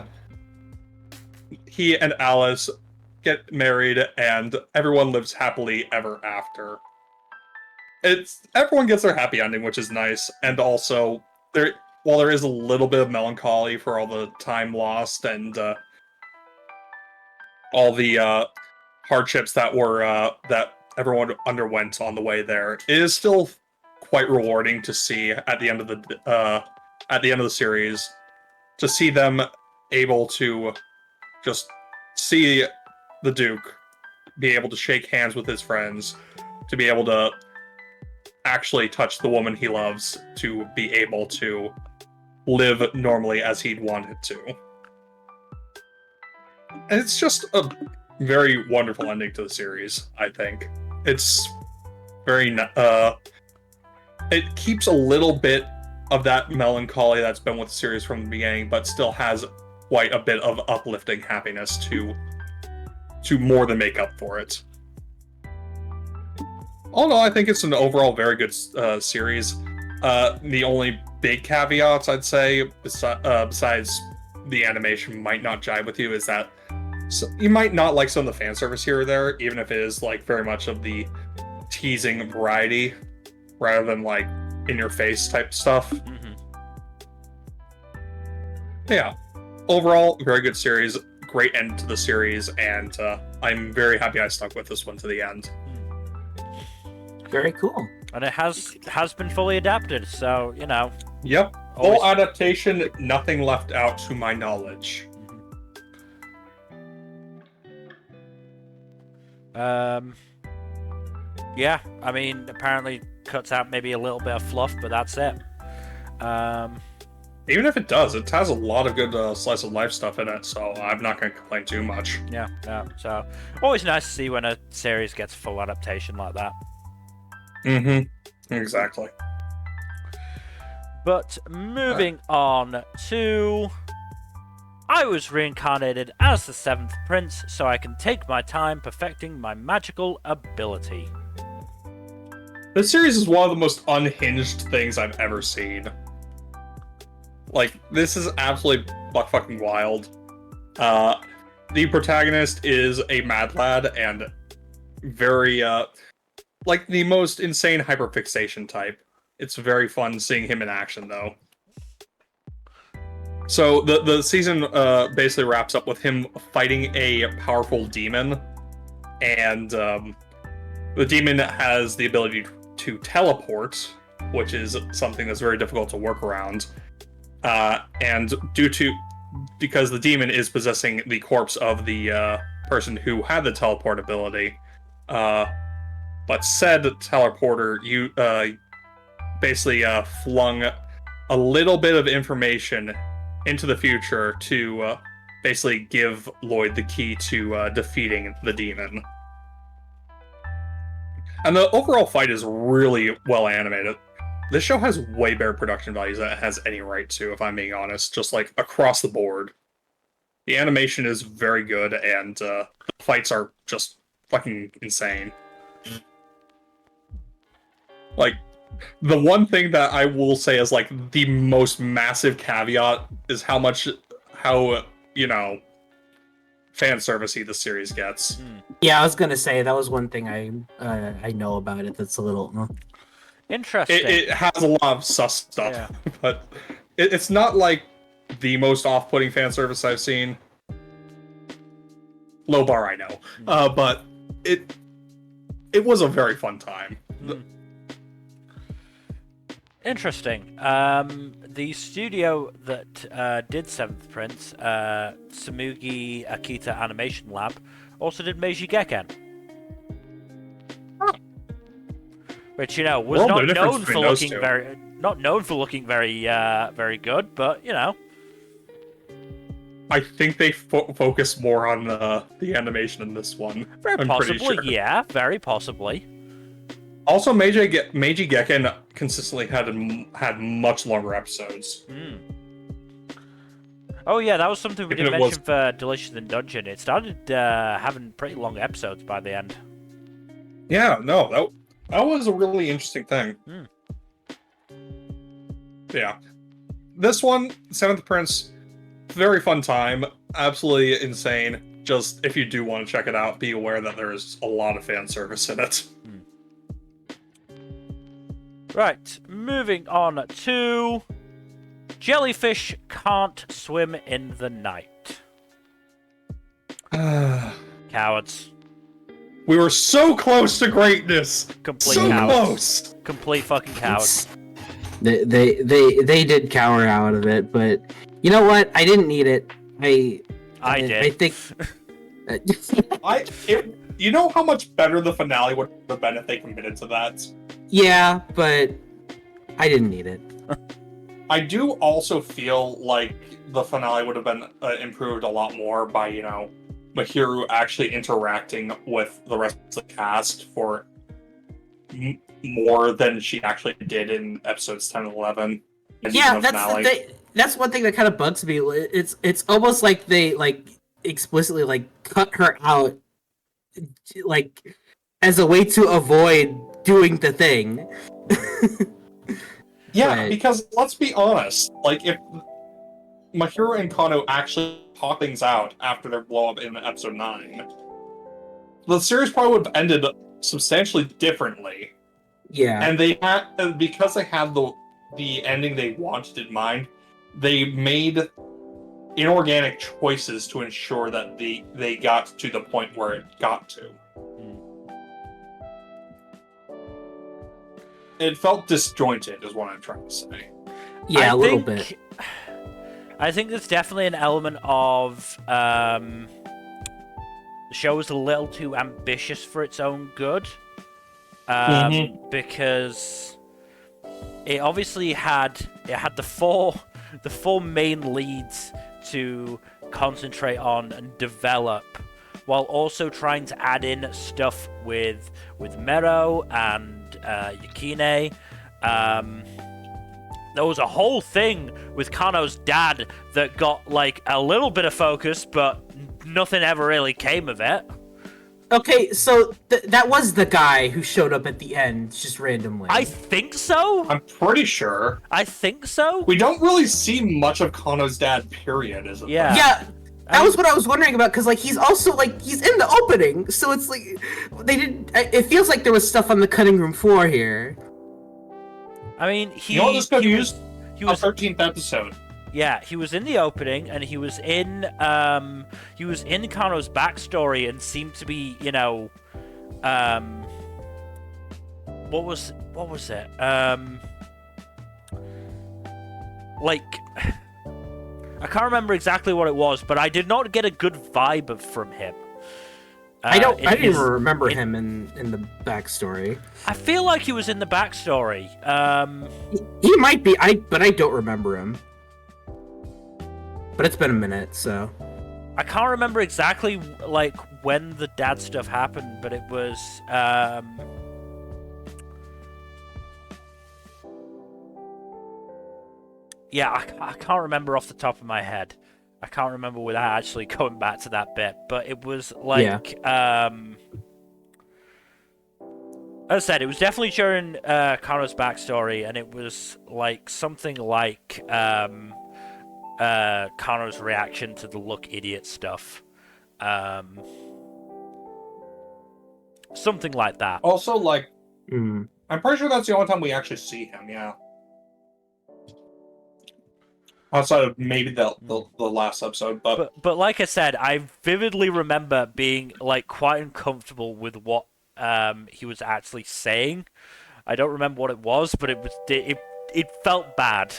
He and Alice get married, and everyone lives happily ever after. Everyone gets their happy ending, which is nice, and also while there is a little bit of melancholy for all the time lost and all the hardships that everyone underwent on the way there, it is still quite rewarding to see at the end of the series, to see them able to just see the Duke be able to shake hands with his friends, to be able to actually touch the woman he loves, to be able to live normally as he'd wanted to. And it's just a very wonderful ending to the series, I think. It's very it keeps a little bit of that melancholy that's been with the series from the beginning, but still has quite a bit of uplifting happiness to more than make up for it. All in all, I think it's an overall very good series. The only big caveats I'd say, besides the animation might not jive with you, is that you might not like some of the fan service here or there, even if it is like very much of the teasing variety, rather than like in your face type stuff. Mm-hmm. Yeah, overall, very good series, great end to the series, and I'm very happy I stuck with this one to the end. Very cool. And it has been fully adapted, so, you know. Yep, always... full adaptation, nothing left out to my knowledge. Yeah, I mean, apparently cuts out maybe a little bit of fluff, but that's it. Even if it does, it has a lot of good slice of life stuff in it, so I'm not going to complain too much. Yeah, so always nice to see when a series gets full adaptation like that. Mm-hmm, exactly. But moving on to... I was reincarnated as the 7th Prince, so I can take my time perfecting my magical ability. This series is one of the most unhinged things I've ever seen. Like, this is absolutely buck-fucking wild. The protagonist is a mad lad and very, like, the most insane hyperfixation type. It's very fun seeing him in action, though. So, the season basically wraps up with him fighting a powerful demon, and the demon has the ability to teleport, which is something that's very difficult to work around. And because the demon is possessing the corpse of the person who had the teleport ability, but said teleporter basically flung a little bit of information into the future to basically give Lloyd the key to defeating the demon. And the overall fight is really well animated. This show has way better production values than it has any right to, if I'm being honest, just like across the board. The animation is very good, and the fights are just fucking insane. Like, the one thing that I will say is like the most massive caveat is how fan servicey the series gets. Yeah, I was gonna say that was one thing I know about it that's a little interesting. It has a lot of sus stuff, yeah. But it's not like the most off-putting fan service I've seen. Low bar, I know, but it was a very fun time. Interesting. The studio that did 7th Prince, Tsumugi Akita Animation Lab, also did Meiji Gekken. which was Well, not the difference known for between those looking two. very good, but I think they focus more on the animation in this one. very I'm possibly, pretty sure. yeah, very possibly. Also, Meiji Gekken consistently had much longer episodes. Oh yeah, that was something we Even did it mention for Delicious in Dungeon. It started having pretty long episodes by the end. Yeah, no, that was a really interesting thing. Yeah. This one, Seventh Prince, very fun time, absolutely insane. Just, if you do want to check it out, be aware that there is a lot of fan service in it. Right, moving on to Jellyfish Can't Swim in the Night. Cowards. We were so close to greatness. Complete so cowards. close. Complete fucking cowards. They did cower out of it, but you know what? I didn't need it. I did. I think. You know how much better the finale would have been if they committed to that? Yeah, but I didn't need it. I do also feel like the finale would have been improved a lot more by, Mahiru actually interacting with the rest of the cast for more than she actually did in episodes 10 and 11. Yeah, that's one thing that kind of bugs me. It's almost like they explicitly cut her out as a way to avoid doing the thing. Yeah, because let's be honest, if Mahiru and Kano actually talk things out after their blow up in episode 9, the series probably would have ended substantially differently. Yeah. And because they had the ending they wanted in mind, they made inorganic choices to ensure that they got to the point where it got to. It felt disjointed, is what I'm trying to say. Yeah, a little bit. I think there's definitely an element of the show was a little too ambitious for its own good, because it obviously had the four main leads to concentrate on and develop, while also trying to add in stuff with Mero and Yukine. There was a whole thing with Kano's dad that got a little bit of focus, but nothing ever really came of it. Okay, so that was the guy who showed up at the end, just randomly. I think so. I'm pretty sure. I think so. We don't really see much of Kano's dad, period, is it? Yeah. Yeah, that was what I was wondering about, because he's also he's in the opening, so it's they didn't. It feels like there was stuff on the cutting room floor here. I mean, he was a 13th episode. Yeah, he was in the opening, and he was in Kano's backstory, and seemed to be, what was it? I can't remember exactly what it was, but I did not get a good vibe from him. I didn't even remember him in the backstory. I feel like he was in the backstory. He might be, but I don't remember him. But it's been a minute, so I can't remember exactly when the dad stuff happened, but it was yeah, I can't remember off the top of my head. I can't remember without actually going back to that bit, but it was as I said, it was definitely during Kano's backstory, and it was something like Kano's reaction to the look idiot stuff. Something like that. Also, I'm pretty sure that's the only time we actually see him, yeah. Outside of maybe the last episode, but like I said, I vividly remember being quite uncomfortable with what he was actually saying. I don't remember what it was, but it felt bad.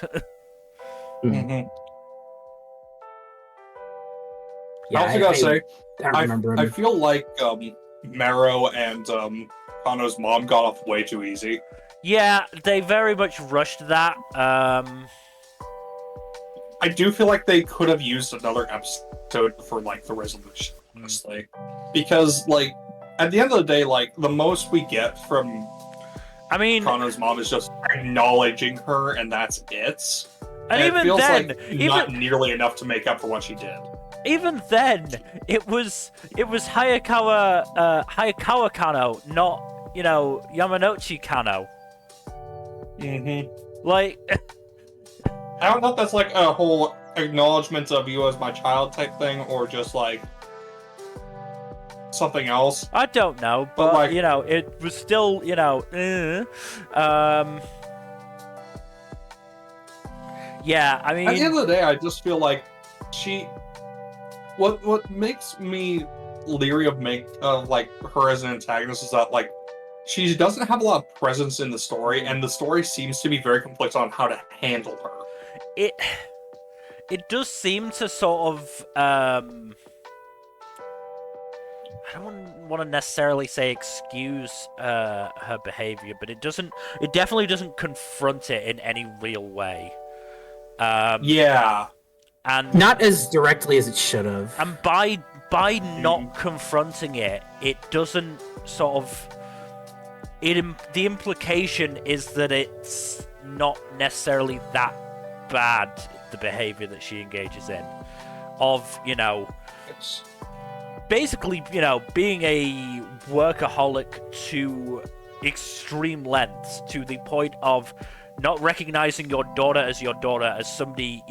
Mm-hmm. Yeah, I also gotta say, I remember him. I feel like Mero and Kano's mom got off way too easy. Yeah, they very much rushed that. I do feel like they could have used another episode for like the resolution, honestly, because like at the end of the day, like the most we get from Kano's mom is just acknowledging her, and that's it. And even it feels then, like not nearly enough to make up for what she did. Even then, it was Hayakawa Kano, not Yamanouchi Kano. Like, I don't know if that's like a whole acknowledgement of you as my child type thing, or just like something else. I don't know, but like, it was still, yeah, I mean, at the end of the day, I just feel like what makes me leery of like her as an antagonist is that like she doesn't have a lot of presence in the story, and the story seems to be very complex on how to handle her. It does seem to sort of I don't want to necessarily say excuse her behavior, but it definitely doesn't confront it in any real way. Yeah. And not as directly as it should have. And by not confronting it, it doesn't sort of the implication is that it's not necessarily that bad, the behavior that she engages in, of basically being a workaholic to extreme lengths, to the point of not recognizing your daughter as somebody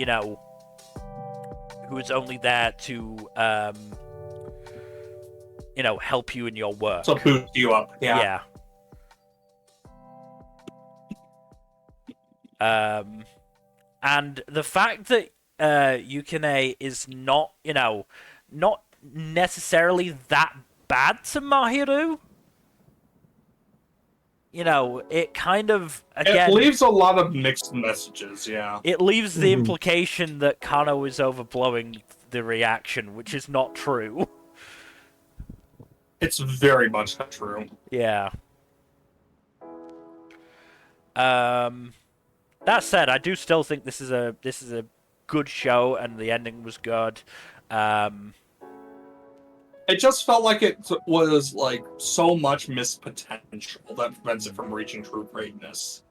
who is only there to help you in your work, to boost you up. Yeah. And the fact that Yukine is not necessarily that bad to Mahiru, it kind of, again, it leaves a lot of mixed messages. Yeah, it leaves the implication that Kano is overblowing the reaction, which is not true. It's very much not true. Yeah. That said, I do still think this is a good show, and the ending was good. It just felt like it was like so much missed potential that prevents it from reaching true greatness.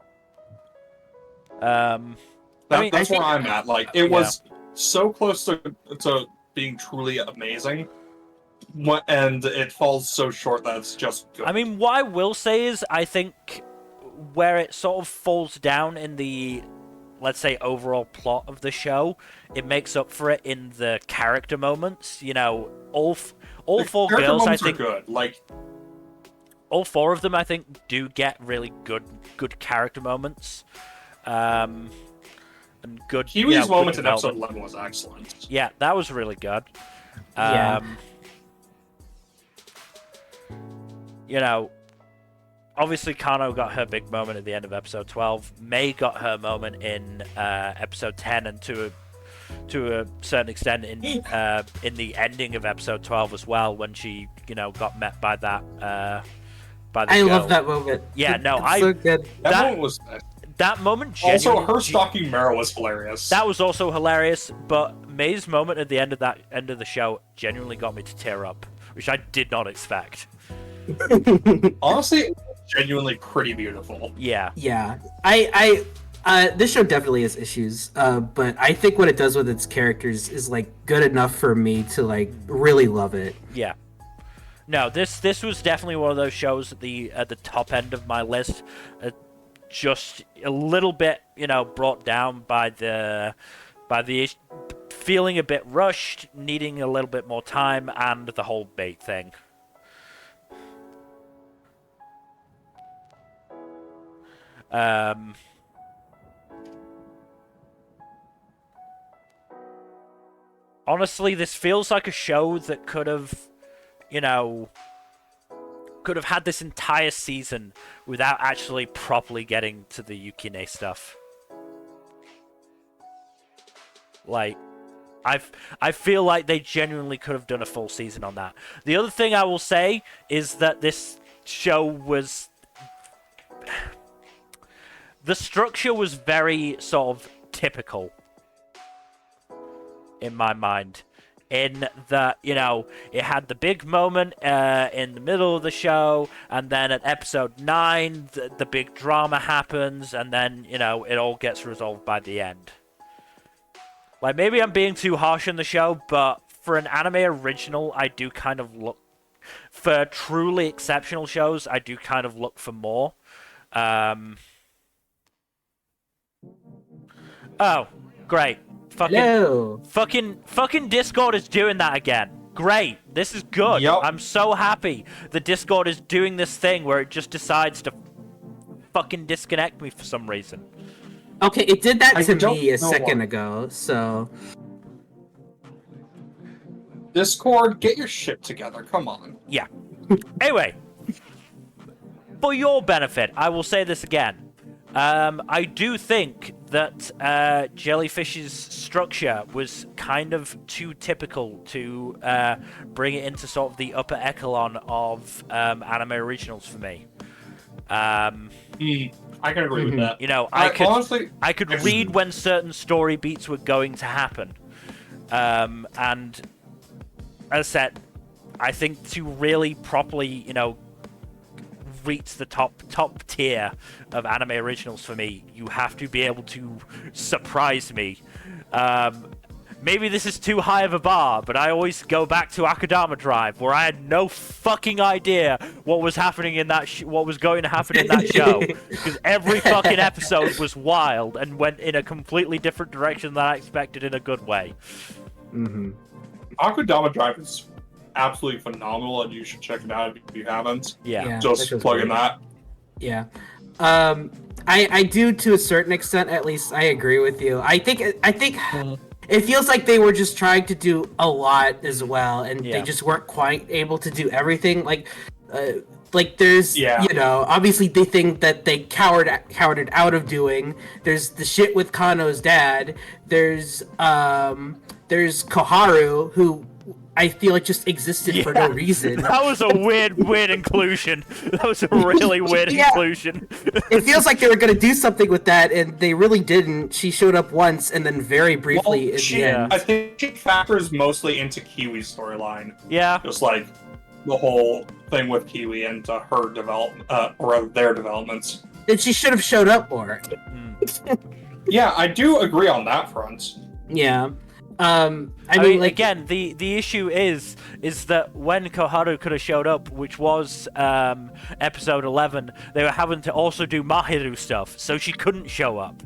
That's where I'm at. Like it was so close to being truly amazing, and it falls so short that it's just good. I mean, what I will say is, I think where it sort of falls down in the, let's say, overall plot of the show, it makes up for it in the character moments. All four girls, I think, are good. Like all four of them, I think, do get really good character moments. And good. Kiwi's moment in episode 11 was excellent. Yeah, that was really good. Obviously, Kano got her big moment at the end of episode 12. Maid got her moment in episode 10, and to a certain extent in the ending of episode 12 as well, when she got met by that by the I girl. love that moment. Yeah, no, so good. That moment was. That moment. Also, her stalking Mero was hilarious. That was also hilarious, but May's moment at the end of the show genuinely got me to tear up, which I did not expect. Honestly, genuinely pretty beautiful. Yeah. Yeah. This show definitely has issues, but I think what it does with its characters is like good enough for me to like really love it. Yeah. No, this was definitely one of those shows at the top end of my list. Just a little bit, brought down by the feeling a bit rushed, needing a little bit more time, and the whole bait thing. Honestly, this feels like a show that could have had this entire season without actually properly getting to the Yukine stuff. Like, I feel like they genuinely could have done a full season on that. The other thing I will say is that this show was... The structure was very sort of typical in my mind. In that, you know, it had the big moment in the middle of the show, and then at episode 9, the big drama happens, and then, you know, it all gets resolved by the end. Like, maybe I'm being too harsh on the show, but for an anime original, I do kind of look... For truly exceptional shows, I do kind of look for more. Oh, great. Fucking Discord is doing that again. Great. This is good. Yep. I'm so happy the Discord is doing this thing where it just decides to fucking disconnect me for some reason. Okay, it did that to me a second ago, so... Discord, get your shit together, come on. Yeah. Anyway, for your benefit, I will say this again. I do think that Jellyfish's structure was kind of too typical to bring it into sort of the upper echelon of anime originals for me. I can agree with that. You know, I could read when certain story beats were going to happen. And as I said, I think to really properly, you know, reach the top tier of anime originals for me, you have to be able to surprise me. Maybe this is too high of a bar, but I always go back to Akudama Drive, where I had no fucking idea what was happening in that what was going to happen in that show, because every fucking episode was wild and went in a completely different direction than I expected in a good way. Mm-hmm. Akudama Drive is absolutely phenomenal, and you should check it out if you haven't. Yeah. Just plugging that. Yeah. I do to a certain extent, at least I agree with you. I think it feels like they were just trying to do a lot as well, and they just weren't quite able to do everything. Like there's, you know, obviously the thing that they cowered out of doing. There's the shit with Kano's dad. There's Koharu, who I feel like just existed for no reason. That was a weird inclusion. That was a really weird inclusion. It feels like they were going to do something with that, and they really didn't. She showed up once, and then very briefly at the end. I think she factors mostly into Kiwi's storyline. Yeah. Just like the whole thing with Kiwi and her development, or their developments. And she should have showed up more. Yeah, I do agree on that front. Yeah. I mean, like, again, the issue is that when Koharu could have showed up, which was episode 11, they were having to also do Mahiru stuff, so she couldn't show up.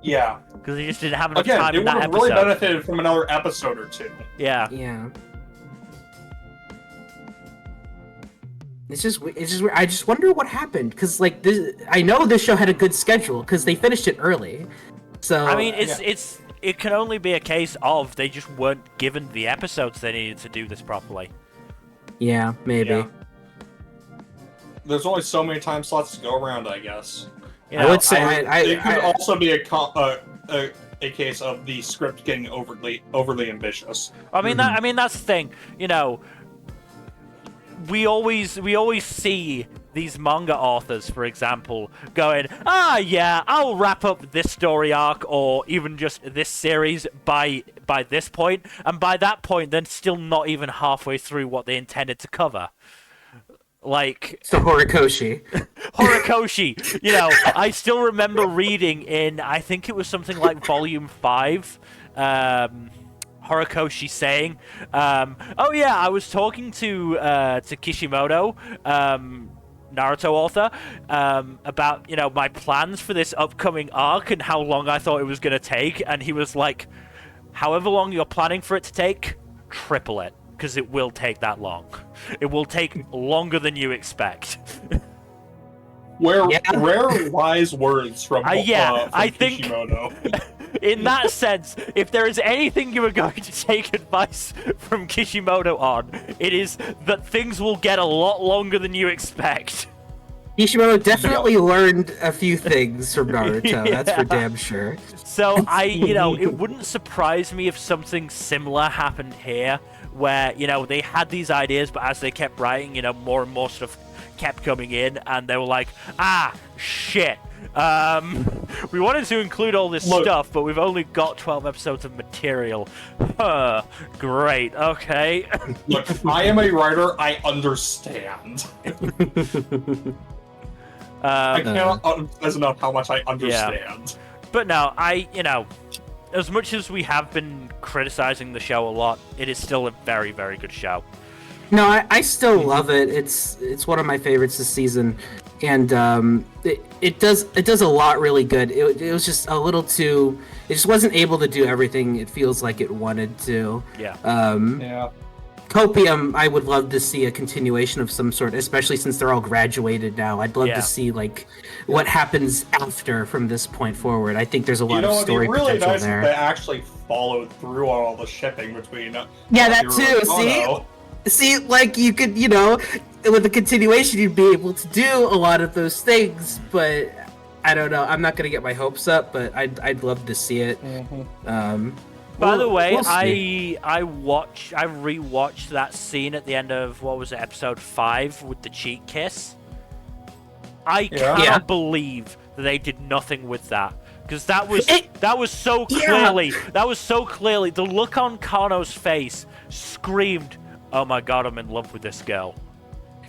Yeah. Because they just didn't have enough time in that episode. It would have really benefited from another episode or two. Yeah. Yeah. It's just weird. I just wonder what happened, because like I know this show had a good schedule because they finished it early. So I mean, it can only be a case of they just weren't given the episodes they needed to do this properly. Yeah, maybe. Yeah. There's only so many time slots to go around, I guess. You know, I would say it could also be a case of the script getting overly ambitious. I mean, that's the thing. You know, we always see these manga authors, for example, going, yeah, I'll wrap up this story arc or even just this series by this point, and by that point, then still not even halfway through what they intended to cover. Like... So Horikoshi. Horikoshi! You know, I still remember reading in, I think it was something like Volume 5, Horikoshi saying, oh yeah, I was talking to Kishimoto, Naruto author, about, you know, my plans for this upcoming arc and how long I thought it was going to take, and he was like, however long you're planning for it to take, triple it, because it will take that long. It will take longer than you expect. Rare wise words from I think Kishimoto. In that sense, if there is anything you are going to take advice from Kishimoto on, it is that things will get a lot longer than you expect. Kishimoto definitely learned a few things from Naruto. That's for damn sure. So it wouldn't surprise me if something similar happened here, where, they had these ideas, but as they kept writing, more and more stuff kept coming in, and they were like, shit. We wanted to include all this stuff, but we've only got 12 episodes of material. Great, okay. Look, I am a writer, I understand. I cannot emphasize enough how much I understand. Yeah. But no, as much as we have been criticizing the show a lot, it is still a very, very good show. No, I still love it. It's one of my favorites this season, and it does a lot really good. It was just a little too. It just wasn't able to do everything it feels like it wanted to. Yeah. Yeah. Copium, I would love to see a continuation of some sort, especially since they're all graduated now. I'd love to see what happens after from this point forward. I think there's a lot of story potential there. It'd be really nice if they actually followed through on all the shipping between. That too. See, you could, with the continuation, you'd be able to do a lot of those things, but I don't know. I'm not gonna get my hopes up, but I'd love to see it. Mm-hmm. By the way, I rewatched that scene at the end of, what was it, episode 5 with the cheek kiss. I cannot believe that they did nothing with that, because that was so clearly the look on Kano's face screamed, "Oh my god, I'm in love with this girl."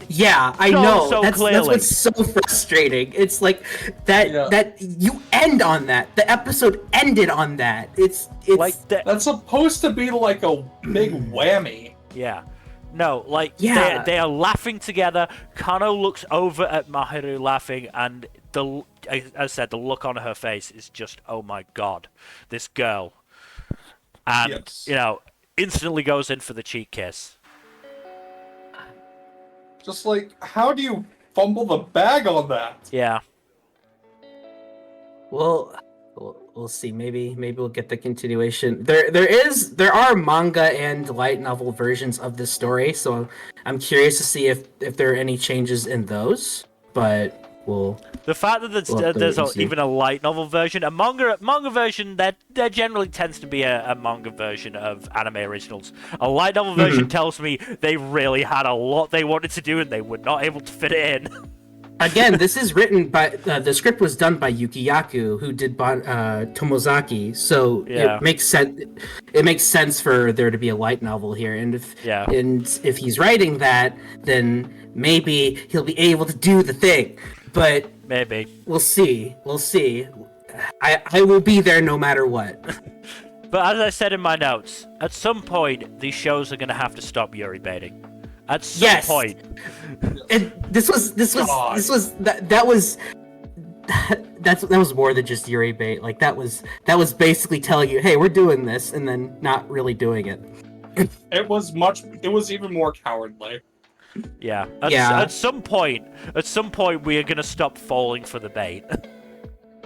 Yeah, I know. That's what's so frustrating. It's like that you end on that. The episode ended on that. It's like that's supposed to be like a big whammy. Yeah. No, they are laughing together. Kano looks over at Mahiru laughing, and as I said, the look on her face is just, oh my god, this girl. And instantly goes in for the cheek kiss. Just how do you fumble the bag on that? Yeah. Well, we'll see. Maybe we'll get the continuation. There are manga and light novel versions of this story, so I'm curious to see if there are any changes in those. But the fact that there's even a light novel version, a manga version, there generally tends to be a manga version of anime originals. A light novel version tells me they really had a lot they wanted to do and they were not able to fit it in. Again, this is written by the script was done by Yuki Yaku, who did Tomozaki. So it makes sense. It makes sense for there to be a light novel here, and if he's writing that, then maybe he'll be able to do the thing. But maybe we'll see. I will be there no matter what. But as I said in my notes, at some point these shows are going to have to stop Yuri baiting. At some point. And that was more than just Yuri bait. Like that was basically telling you, hey, we're doing this, and then not really doing it. It was even more cowardly. Yeah. At some point we are gonna stop falling for the bait.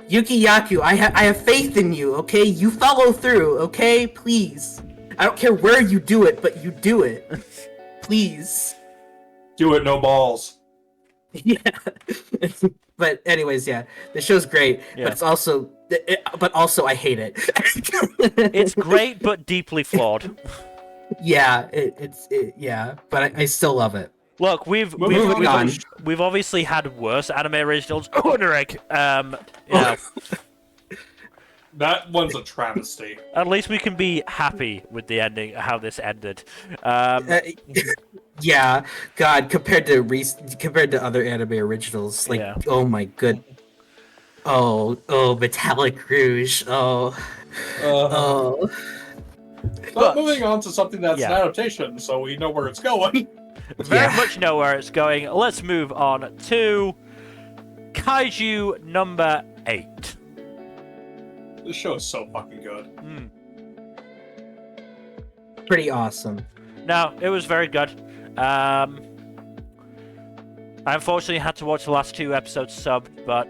Yuki Yaku, I have faith in you. Okay, you follow through. Okay, please. I don't care where you do it, but you do it. Please. Do it, no balls. Yeah. But anyways, the show's great, but it's also, I hate it. It's great, but deeply flawed. Yeah, but I still love it. Look, we've obviously had worse anime originals. That one's a travesty. At least we can be happy with the ending, how this ended. Yeah, God, compared to other anime originals, oh my good. Oh, Metallic Rouge. Oh. But moving on to something that's an adaptation, so we know where it's going. Very much know where it's going. Let's move on to Kaiju number 8. This show is so fucking good. Pretty awesome. No, it was very good. I unfortunately had to watch the last 2 episodes subbed, but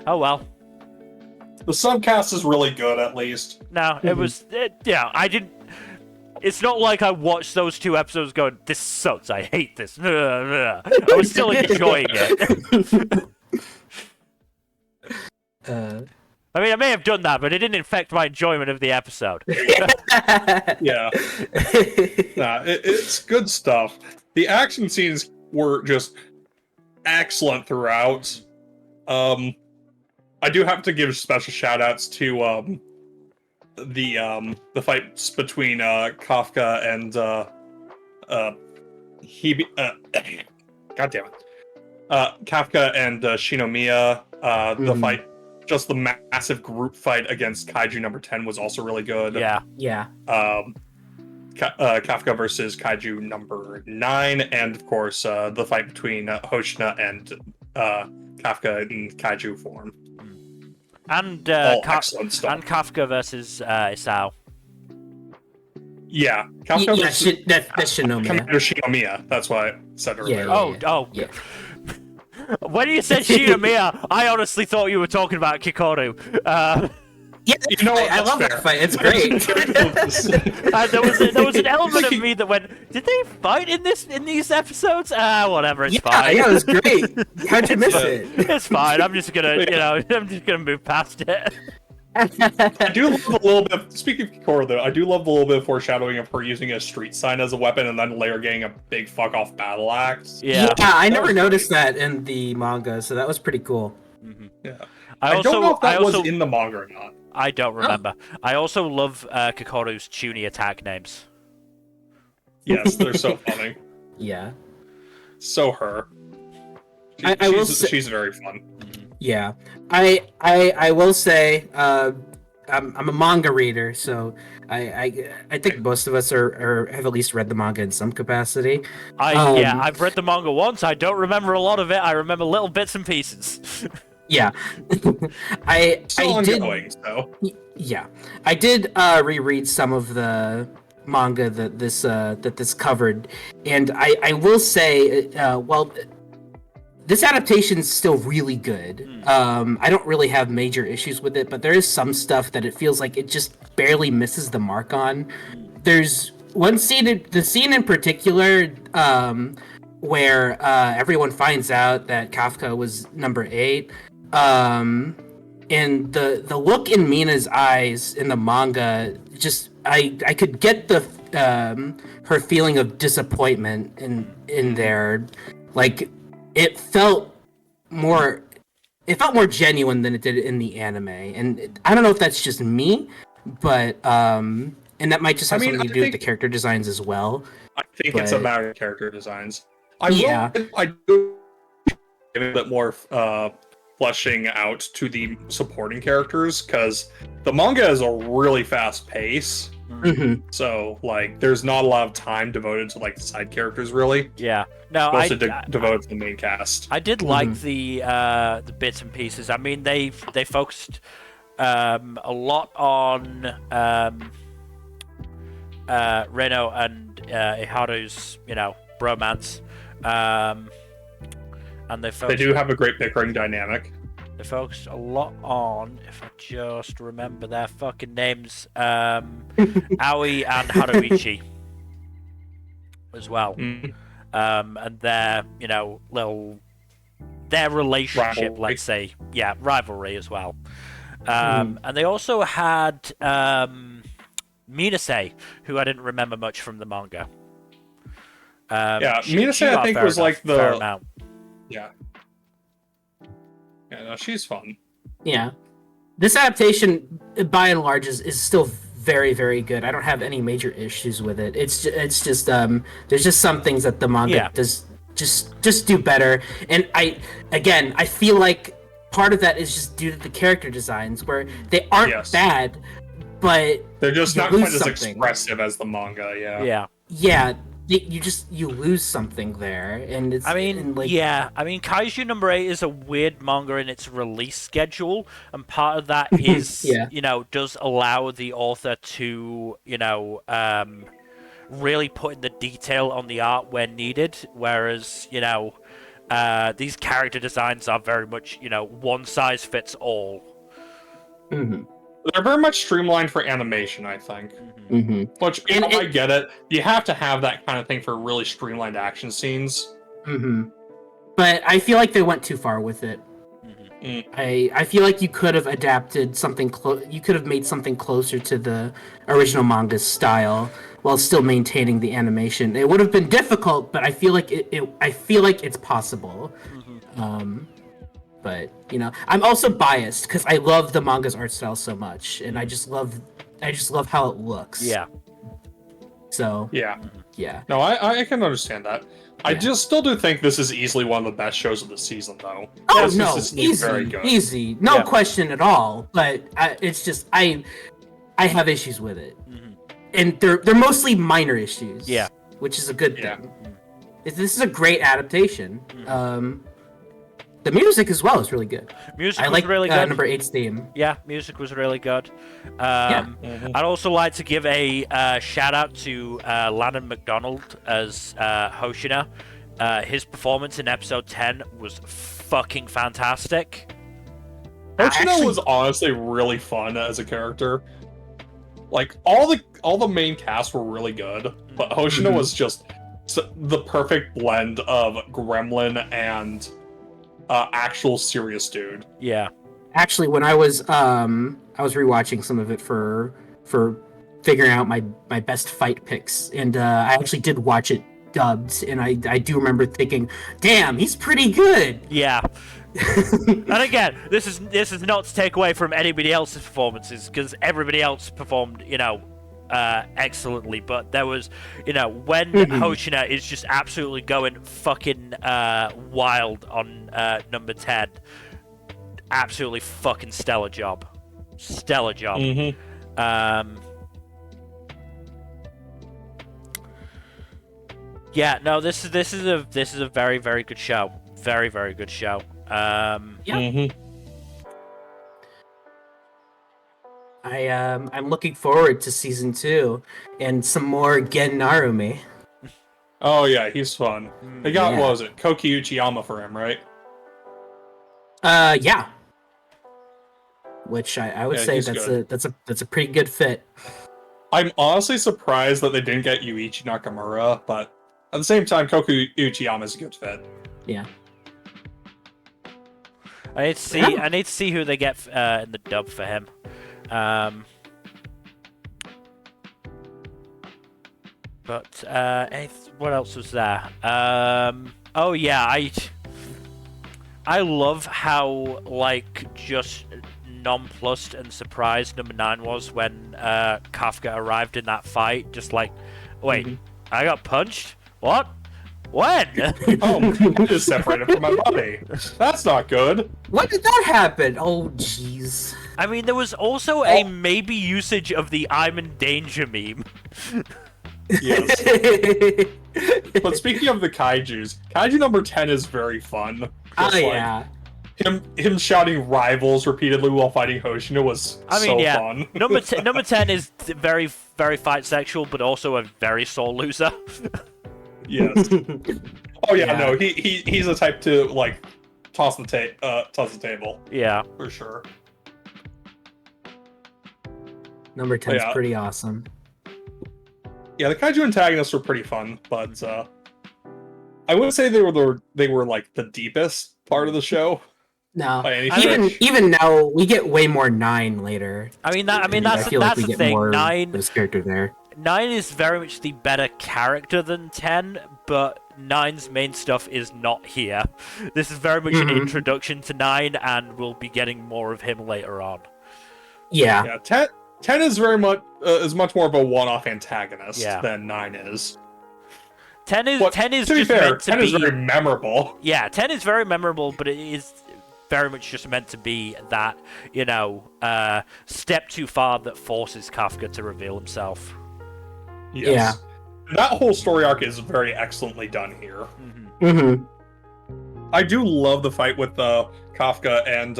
oh well. The subcast is really good, at least. No, it was... I didn't... it's not like I watched those 2 episodes going, this sucks, I hate this. I was still enjoying it. I mean, I may have done that, but it didn't affect my enjoyment of the episode. Yeah. Nah, it's good stuff. The action scenes were just excellent throughout. I do have to give special shout-outs to the fights between Kafka and God damn it. Kafka and Shinomiya. The fight, just the massive group fight against Kaiju number 10 was also really good. Yeah. Kafka versus Kaiju number 9, and of course the fight between Hoshina and Kafka in Kaiju form. And excellent stuff. And Kafka versus Isao. Yeah, Kafka versus that's Shinomiya. Commander Shinomiya. That's what I said earlier. Yeah. When you said Shinomiya, I honestly thought you were talking about Kikoru. Yeah, you know what? I love that fight. It's great. There was an element of me that went, did they fight in these episodes? Whatever, it's fine. Yeah, it was great. How'd you miss it? It's fine. I'm just gonna move past it. I do love a little bit of, speaking of Kikoru though, I do love a little bit of foreshadowing of her using a street sign as a weapon and then later getting a big fuck off battle axe. Yeah, I never noticed that in the manga, so that was pretty cool. Mm-hmm. Yeah. I don't know if that was in the manga or not. I don't remember. I also love Kikoru's tuny attack names. Yes, they're so funny. Yeah. So her. She's very fun. Yeah. I will say I'm a manga reader, so I think most of us have at least read the manga in some capacity. I've read the manga once. I don't remember a lot of it. I remember little bits and pieces. Yeah. I did reread some of the manga that this covered, and I will say this adaptation's still really good. I don't really have major issues with it, but there is some stuff that it feels like it just barely misses the mark on. There's one scene, the scene in particular, where everyone finds out that Kafka was number 8. And the look in Mina's eyes in the manga, just I could get the her feeling of disappointment in there. Like it felt more genuine than it did in the anime, and I don't know if that's just me, but and that might just have something to do with the character designs as well. I think it's a matter of character designs. I do give it a bit more fleshing out to the supporting characters, because the manga is a really fast pace. Mm-hmm. So like there's not a lot of time devoted to like the side characters really. Yeah. No, mostly devoted to the main cast. I did like the bits and pieces. I mean, they focused a lot on Reno and Iharu's bromance. And they do have a great bickering dynamic. They focused a lot on, if I just remember their fucking names, Aoi and Haruichi as well. And their, their relationship, rivalry. Let's say. Yeah, rivalry as well. And they also had Minase, who I didn't remember much from the manga. Minase I think was like the... Yeah. Yeah, no, she's fun. Yeah. This adaptation, by and large, is still very, very good. I don't have any major issues with it. It's just there's just some things that the manga does just do better. And I feel like part of that is just due to the character designs, where they aren't bad, but they're just not quite as expressive as the manga. Yeah. You lose something there, and it's. Kaiju No.8 is a weird manga in its release schedule, and part of that is, does allow the author to, really put in the detail on the art where needed, whereas, these character designs are very much, one size fits all. Mm-hmm. They're very much streamlined for animation, I think. Mm-hmm. Which, I get it. You have to have that kind of thing for really streamlined action scenes. Mm-hmm. But I feel like they went too far with it. I feel like you could have adapted something you could have made something closer to the original manga's style while still maintaining the animation. It would have been difficult, but I feel like I feel like it's possible. But I'm also biased because I love the manga's art style so much, and I just love how it looks. Yeah. So yeah. No, I can understand that. I just still do think this is easily one of the best shows of the season, though. Oh This no, is easy, very good. easy, no question at all. But it's just I have issues with it, and they're mostly minor issues. Yeah, which is a good thing. This is a great adaptation. The music as well is really good. Music I was like really good. Nmbr 8's theme. Yeah, music was really good. I'd also like to give a shout out to Lannon McDonald as Hoshina. His performance in episode 10 was fucking fantastic. Hoshina was honestly really fun as a character. Like all the main cast were really good, but Hoshina was just the perfect blend of gremlin and actual serious dude. Yeah. Actually, when I was rewatching some of it for figuring out my best fight picks, and I actually did watch it dubbed, and I do remember thinking, damn, he's pretty good. Yeah. And again, this is not to take away from anybody else's performances, because everybody else performed, excellently, but there was, when Hoshina is just absolutely going fucking wild on number 10, absolutely fucking stellar job. Yeah, no, this is a very, very good show. Very, very good show. I'm looking forward to season 2 and some more Gen Narumi. Oh yeah, he's fun. They got what was it, Koki Uchiyama for him, right? Yeah. Which I would say that's a pretty good fit. I'm honestly surprised that they didn't get Yuichi Nakamura, but at the same time, Koki Uchiyama is a good fit. Yeah. I need to see who they get in the dub for him. But what else was there? Oh yeah, I love how just nonplussed and surprised number 9 was when Kafka arrived in that fight. Just like, wait, I got punched? What? When? Oh, I just separated from my body. That's not good. When did that happen? Oh, jeez. I mean, there was also a maybe usage of the "I'm in danger" meme. Yes. But speaking of the kaijus, kaiju number 10 is very fun. Yeah. Him shouting rivals repeatedly while fighting Hoshina was fun. Number 10 is very, very fight sexual, but also a very soul loser. Yes. Oh yeah, no, he's the type to toss the table. Yeah, for sure. Number 10 is pretty awesome. Yeah, the kaiju antagonists were pretty fun, but I wouldn't say they were the deepest part of the show. No, even now we get way more 9 later. I feel like that's we the get thing. more 9 this character there. 9 is very much the better character than 10, but 9's main stuff is not here. This is very much an introduction to 9, and we'll be getting more of him later on. Yeah. 10 is very much much more of a one-off antagonist than 9 is. 10 is to be just fair, meant to 10 be is very memorable. Yeah, 10 is very memorable, but it is very much just meant to be that, step too far that forces Kafka to reveal himself. Yes. Yeah. That whole story arc is very excellently done here. I do love the fight with Kafka and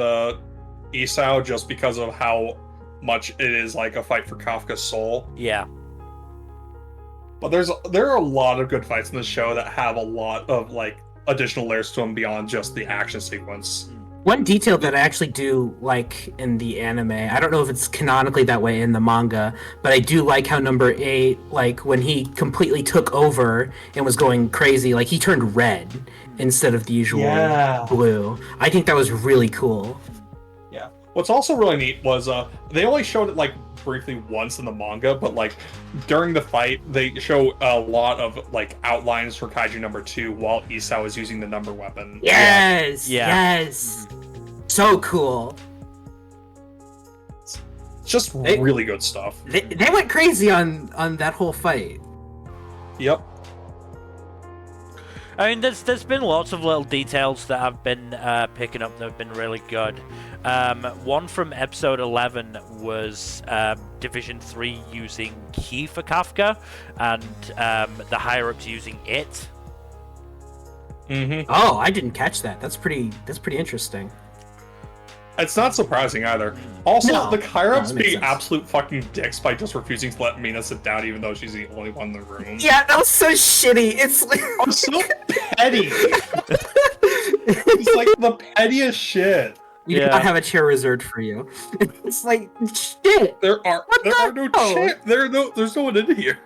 Isao just because of how much it is like a fight for Kafka's soul. Yeah. But there are a lot of good fights in this show that have a lot of additional layers to them beyond just the action sequence. One detail that I actually do like in the anime, I don't know if it's canonically that way in the manga, but I do like how Nmbr 8, like when he completely took over and was going crazy, like he turned red instead of the usual blue. I think that was really cool. Yeah. What's also really neat was they only showed it like briefly once in the manga, but like during the fight they show a lot of like outlines for Kaiju number 2 while Isao is using the Nmbr weapon. Yes, yes, so cool. It's just really good stuff. They went crazy on that whole fight. Yep. I mean, there's been lots of little details that I've been picking up that have been really good. One from episode 11 was Division 3 using Key for Kafka, and the higher-ups using it. Mm-hmm. Oh, I didn't catch that. That's pretty interesting. It's not surprising either. Also, No. the higher-ups makes being sense. absolute fucking dicks by just refusing to let Mina sit down even though she's the only one in the room. Yeah, that was so shitty. It's like I'm so petty. It's like the pettiest shit. we do not have a chair reserved for you. It's like shit. There are no shit. There's no one in here.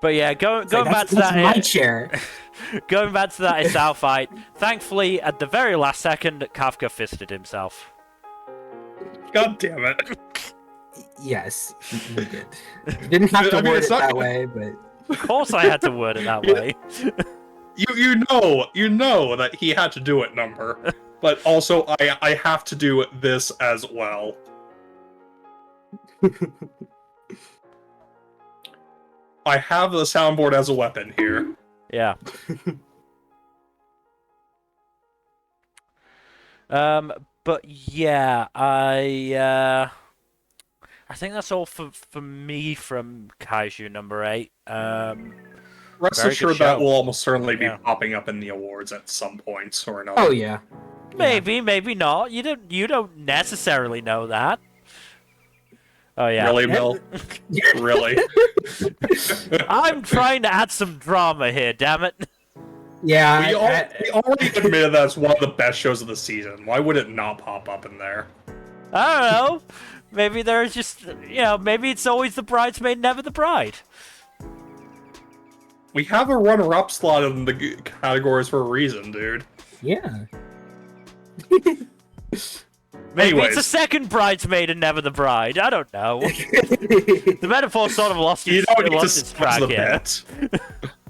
But yeah, going It's like, back to that's that my chair. going back to that Isao fight. Thankfully, at the very last second, Kafka fisted himself. God damn it. Yes, he did. You didn't have to I mean, word it's it not that gonna- way, but Of course, I had to word it that way. You know that he had to do it, Nmbr. But also, I have to do this as well. I have the soundboard as a weapon here. Yeah. But yeah, I think that's all for me from Kaiju number 8. Rest Very good assured show. that will almost certainly be Yeah. popping up in the awards at some point or another. oh yeah. Maybe, maybe not. You don't necessarily know that. Oh yeah. Really, Bill? Really? I'm trying to add some drama here, damn it. Yeah, We already admitted that's one of the best shows of the season. Why would it not pop up in there? I don't know. Maybe there's just, maybe it's always the bridesmaid, never the bride. We have a runner-up slot in the categories for a reason, dude. yeah. Maybe Anyways. it's a second bridesmaid and never the bride. I don't know. The metaphor sort of lost You its, don't need to lost its track salvage the here. bit.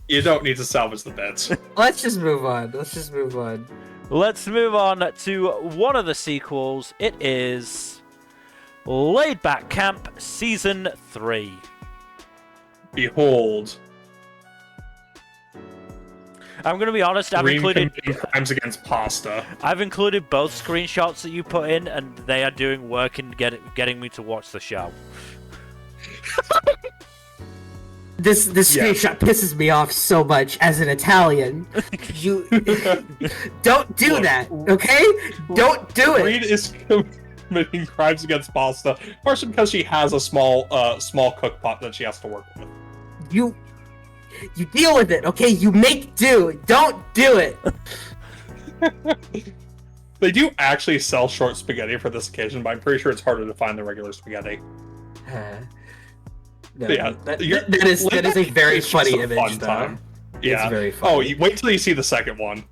You don't need to salvage the bits. Let's just move on. Let's move on to one of the sequels. It is Laid Back Camp Season 3. Behold, I'm going to be honest, I've included crimes against pasta. both screenshots that you put in, and they are doing work in getting me to watch the show. This screenshot pisses me off so much as an Italian. You don't do Look, that, okay? Don't do it. Reed is committing crimes against pasta, partially because she has a small cook pot that she has to work with. You deal with it, okay? You make do. Don't do it. They do actually sell short spaghetti for this occasion, but I'm pretty sure it's harder to find the regular spaghetti. No, Yeah, that is a very It's just funny a image, fun though. time. Yeah. It's very funny. Oh, you wait till you see the second one.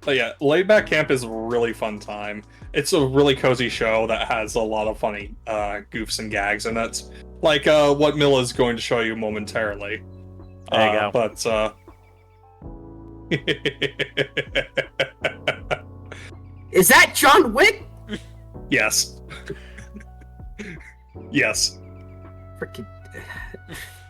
But yeah, Laid Back Camp is a really fun time. It's a really cozy show that has a lot of funny goofs and gags in it. Like what Mila is going to show you momentarily. There you go. But Is that John Wick? yes. Yes. Freaking.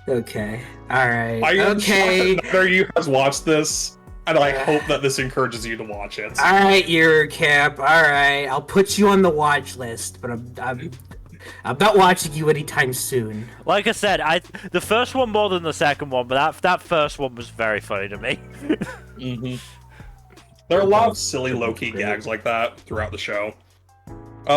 Okay. All right. I am okay. shocked that neither of you has watched this, and I hope that this encourages you to watch it. All right, Eurocap. All right, I'll put you on the watch list, but I'm not watching you anytime soon. Like I said, the first one more than the second one, but that first one was very funny to me. Mm-hmm. There are a lot of silly low-key gags like that throughout the show.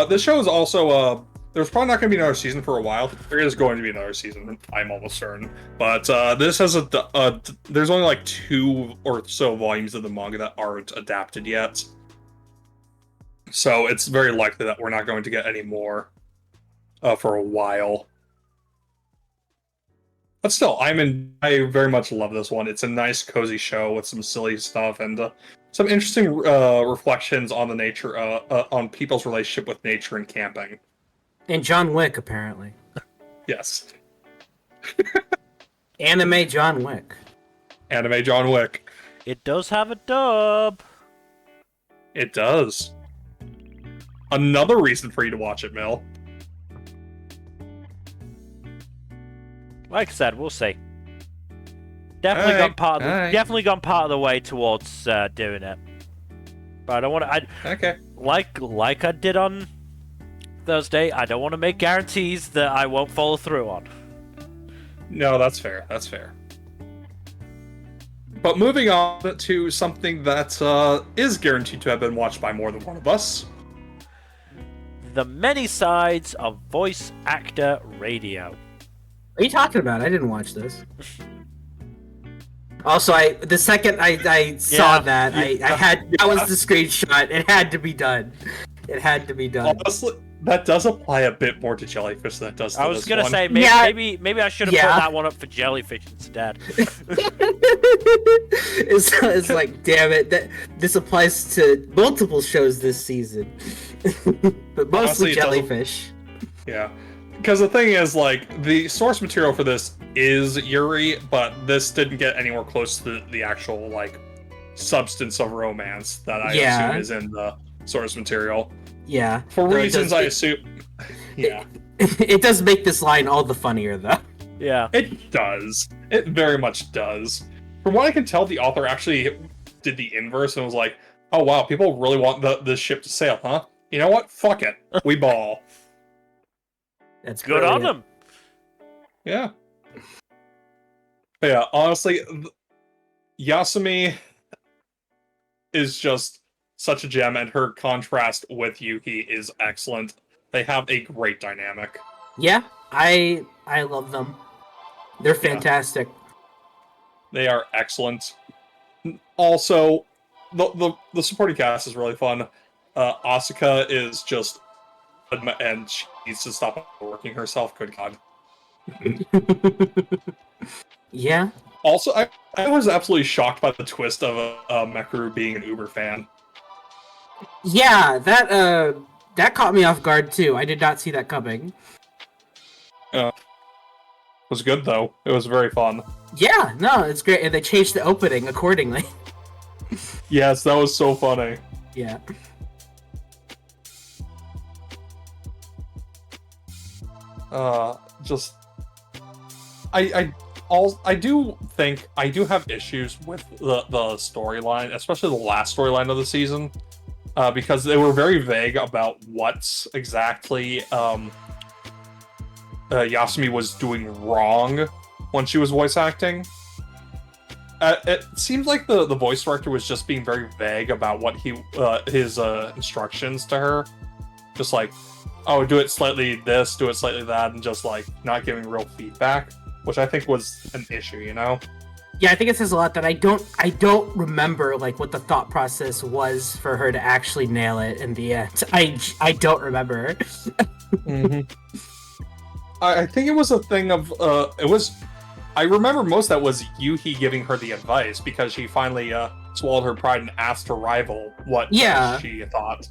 This show is also there's probably not going to be another season for a while. There is going to be another season, I'm almost certain. But this has there's only like 2 or so volumes of the manga that aren't adapted yet. So it's very likely that we're not going to get any more for a while. But still, I very much love this one. It's a nice, cozy show with some silly stuff and some interesting reflections on the nature, on people's relationship with nature and camping. And John Wick, apparently. Yes. Anime John Wick. Anime John Wick. It does have a dub. It does. Another reason for you to watch it, Mil. Like I said, we'll see. Definitely gone part of the way towards doing it. But I don't want to. Okay. Like I did on Thursday, I don't want to make guarantees that I won't follow through on. No, that's fair. That's fair. But moving on to something that is guaranteed to have been watched by more than one of us. The many sides of voice actor radio. What are you talking about? I didn't watch this. Also, the second I saw that, I had that was the screenshot. It had to be done. It had to be done. Honestly, that does apply a bit more to Jellyfish than it does to I was this gonna one. say maybe I should have put that one up for Jellyfish instead. it's like, damn it, this applies to multiple shows this season, but mostly Honestly, Jellyfish. Yeah. Because the thing is, like, the source material for this is Yuri, but this didn't get anywhere close to the actual, like, substance of romance that I assume is in the source material. Yeah. For reasons I assume... Yeah. It does make this line all the funnier, though. Yeah. It does. It very much does. From what I can tell, the author actually did the inverse and was like, oh wow, people really want the ship to sail, huh? You know what? Fuck it. We ball. That's good brilliant. on them. Yeah. But yeah, honestly, Yasumi is just such a gem, and her contrast with Yuki is excellent. They have a great dynamic. Yeah, I love them. They're fantastic. They are excellent. Also, the supporting cast is really fun. Asuka is just, and she needs to stop working herself. Good God. Yeah. Also, I was absolutely shocked by the twist of Mekaru being an Uber fan. Yeah, that caught me off guard too. I did not see that coming. It was good though. It was very fun. Yeah, no, it's great, and they changed the opening accordingly. Yes, that was so funny. Yeah. Just I do think I do have issues with the storyline, especially the last storyline of the season, because they were very vague about what exactly Yasumi was doing wrong when she was voice acting. It seems like the voice director was just being very vague about what his instructions to her, just like, oh, do it slightly this, do it slightly that, and just like not giving real feedback, which I think was an issue, you know? Yeah, I think it says a lot that I don't remember like what the thought process was for her to actually nail it in the end. I don't remember. Mm-hmm. I think it was a thing of I remember most that was Yuhi giving her the advice because she finally swallowed her pride and asked her rival what she thought.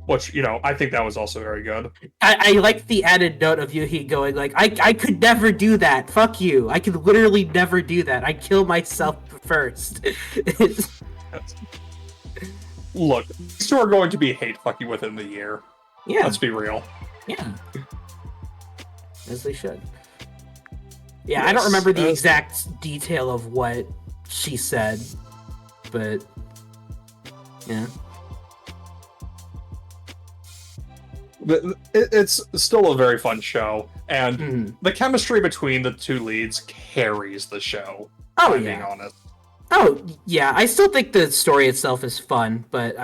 Which, you know, I think that was also very good. I like the added note of Yuhi going like, I could never do that. Fuck you. I could literally never do that. I kill myself first. Look, these two are going to be hate fucking within the year. Yeah. Let's be real. Yeah. As they should. Yeah, yes, I don't remember the exact detail of what she said, but yeah. It's still a very fun show, and the chemistry between the two leads carries the show. Oh, yeah. Being honest. Oh yeah, I still think the story itself is fun, but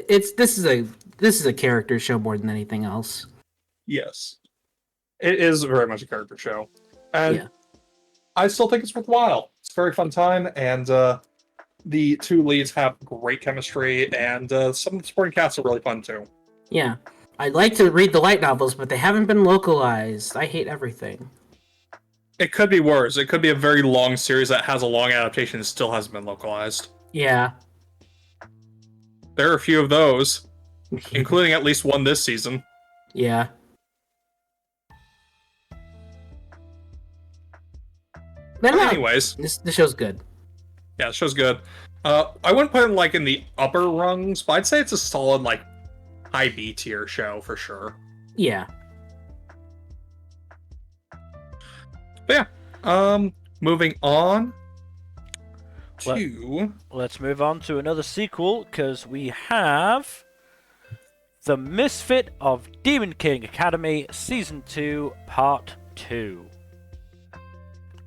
this is a character show more than anything else. Yes. It is very much a character show. And Yeah. I still think it's worthwhile. It's a very fun time, and the two leads have great chemistry, and some of the supporting casts are really fun too. Yeah. I'd like to read the light novels, but they haven't been localized. I hate everything. It could be worse. It could be a very long series that has a long adaptation and still hasn't been localized. Yeah. There are a few of those, including at least one this season. Yeah. But no, Anyways, this show's good. yeah, the show's good. I wouldn't put it like in the upper rungs, but I'd say it's a solid like high B tier show for sure. Yeah. But yeah, moving on to... Let's move on to another sequel, because we have The Misfit of Demon King Academy Season 2, Part 2.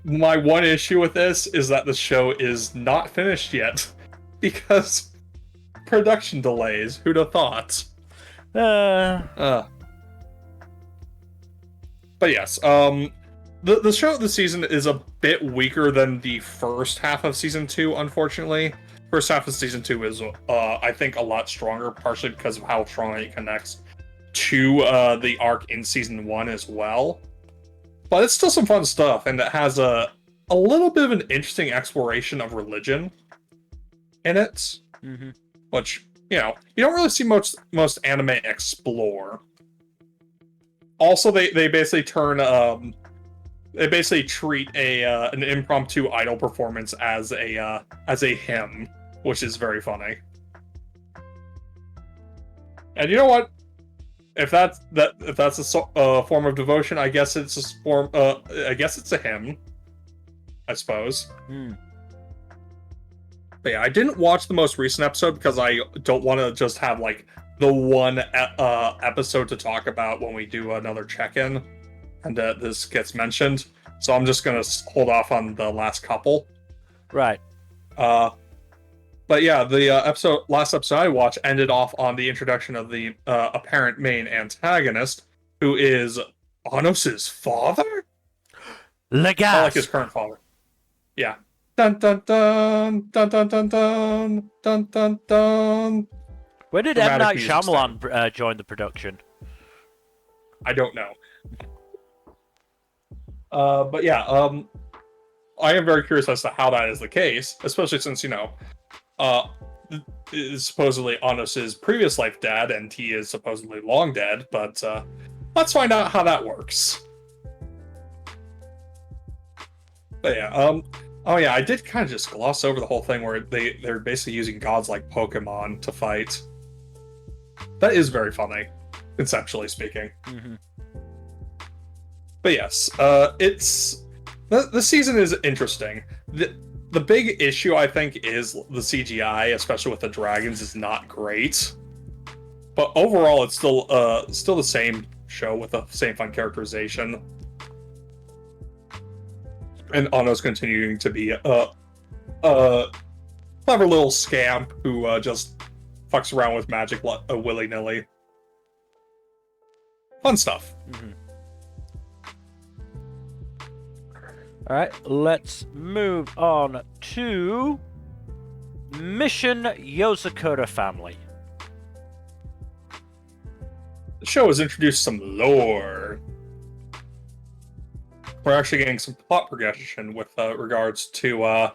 My one issue with this is that the show is not finished yet, because production delays. Who'd have thought? But yes, the show this season is a bit weaker than the first half of season 2, unfortunately. First half of season 2 is, I think, a lot stronger, partially because of how strongly it connects to the arc in season 1 as well. But it's still some fun stuff, and it has a little bit of an interesting exploration of religion in it, which, you know, you don't really see most anime explore. Also, they basically turn they basically treat an impromptu idol performance as a hymn, which is very funny. And you know what? If that's a form of devotion, I guess it's a form. I guess it's a hymn, I suppose. But yeah, I didn't watch the most recent episode because I don't want to just have like the one episode to talk about when we do another check-in, and this gets mentioned. So I'm just gonna hold off on the last couple. Right. But yeah, the last episode I watched ended off on the introduction of the apparent main antagonist, who is Anos's father? Legas! Like his current father. Yeah. Dun dun dun dun dun dun dun dun dun dun. When did M. Night Shyamalan join the production? I don't know. But yeah, I am very curious as to how that is the case, especially since, you know, is supposedly Anos's previous life dad, and he is supposedly long dead, but let's find out how that works. But yeah, oh yeah, I did kind of just gloss over the whole thing where they're basically using gods like Pokemon to fight. That is very funny, conceptually speaking. But yes, it's the season is interesting. The big issue, I think, is the CGI, especially with the dragons, is not great. But overall, it's still the same show with the same fun characterization. And Ano's continuing to be a clever little scamp who just fucks around with magic willy-nilly. Fun stuff. Alright, let's move on to Mission Yozakura Family. The show has introduced some lore. We're actually getting some plot progression with regards to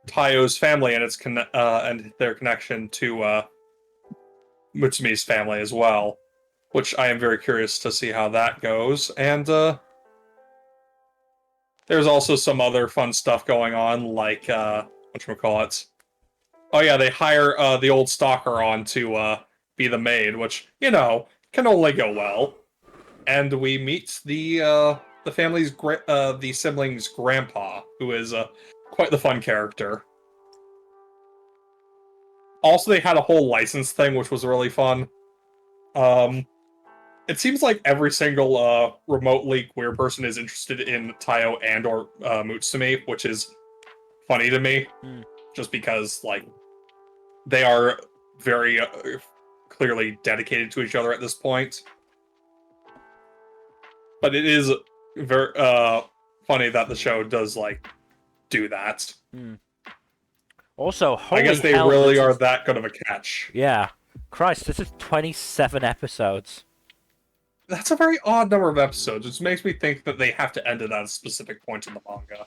Tayo's family and its and their connection to Mutsumi's family as well, which I am very curious to see how that goes. And there's also some other fun stuff going on, like whatchamacallit. Oh yeah, they hire the old stalker on to be the maid, which, you know, can only go well. And we meet the family's the siblings' grandpa, who is quite the fun character. Also, they had a whole license thing, which was really fun. It seems like every single remotely queer person is interested in Tayo and or Mutsumi, which is funny to me, just because like they are very clearly dedicated to each other at this point. but it is very funny that the show does like do that. Also, holy I guess they hell, really this are is- that good of a catch. Yeah. Christ, this is 27 episodes. That's a very odd number of episodes, which makes me think that they have to end it at a specific point in the manga.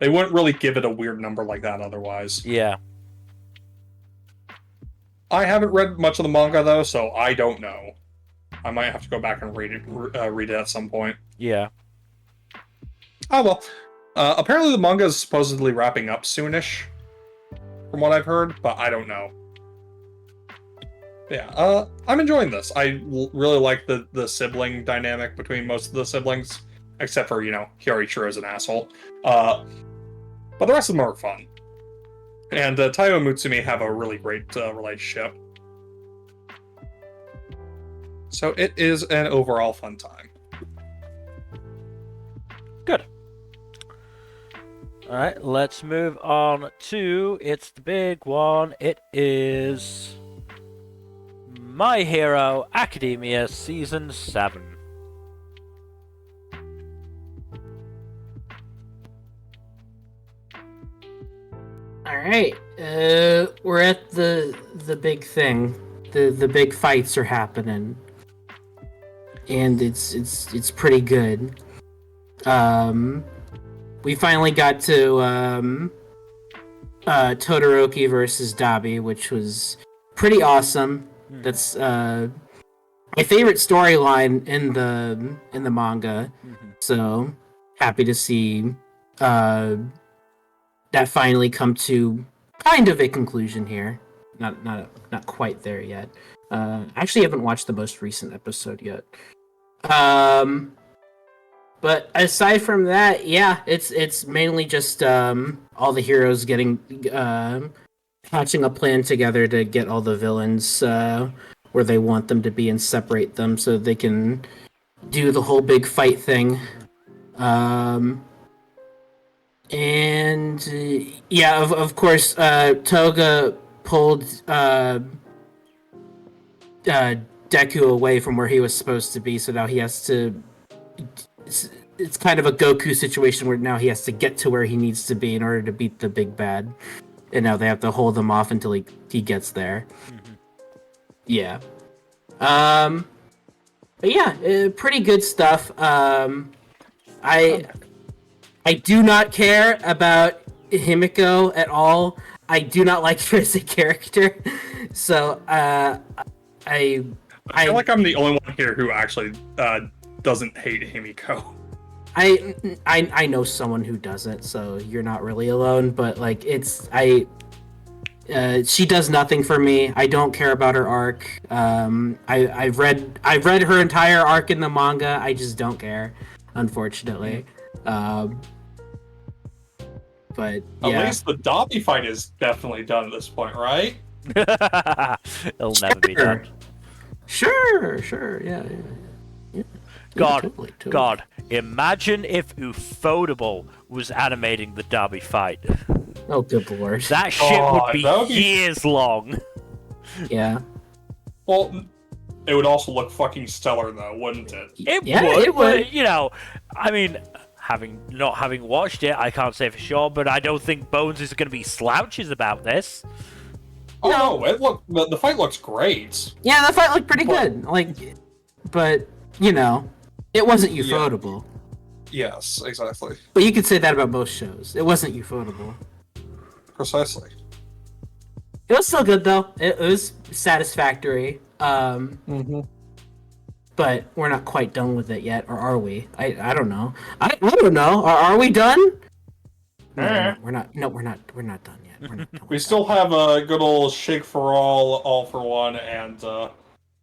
They wouldn't really give it a weird number like that otherwise. Yeah. I haven't read much of the manga though, so I don't know. I might have to go back and read it at some point. Yeah. Oh well. Apparently the manga is supposedly wrapping up soonish, from what I've heard, but I don't know. Yeah, I'm enjoying this. I really like the sibling dynamic between most of the siblings, except for, Hiyori is an asshole. But the rest of them are fun. And Taiyo and Mutsumi have a really great relationship. So it is an overall fun time. Good. Alright, let's move on to it's the big one. It is My Hero Academia Season 7. All right, we're at the big thing. The big fights are happening, and it's pretty good. We finally got to Todoroki versus Dabi, which was pretty awesome. That's my favorite storyline in the manga. So happy to see that finally come to kind of a conclusion here. Not quite there yet. Actually, haven't watched the most recent episode yet. But aside from that, yeah, it's mainly just all the heroes getting hatching a plan together to get all the villains where they want them to be and separate them so they can do the whole big fight thing. And yeah, of course, Toga pulled Deku away from where he was supposed to be, so now he has to. It's kind of a Goku situation where now he has to get to where he needs to be in order to beat the big bad, and now they have to hold him off until he gets there. Yeah. But yeah, pretty good stuff. I do not care about Himiko at all. I do not like her as a character. So, I feel like I'm the only one here who actually doesn't hate Himiko. I know someone who doesn't, so you're not really alone, but like she does nothing for me. I don't care about her arc. I've read her entire arc in the manga. I just don't care, unfortunately. But yeah. At least the Dabi fight is definitely done at this point, right? It'll never be done. Sure, yeah. God, Totally. God, imagine if Ufotable was animating the Dabi fight. Oh, good lord. That shit would be that would be- years long. Yeah. Well, it would also look fucking stellar, though, wouldn't it? It It would. But, I mean, not having watched it, I can't say for sure, but I don't think Bones is going to be slouches about this. Oh, no, the fight looks great. Yeah, that fight looked pretty good. But it wasn't Ufotable. Yes, exactly. But you could say that about most shows. It wasn't Ufotable. Precisely. It was still good though. It was satisfactory. But we're not quite done with it yet, or are we? I don't know. I don't know. Are we done? No, we're not. No, we're not done yet. We're not done. We still have a good old Shake for All for One, and a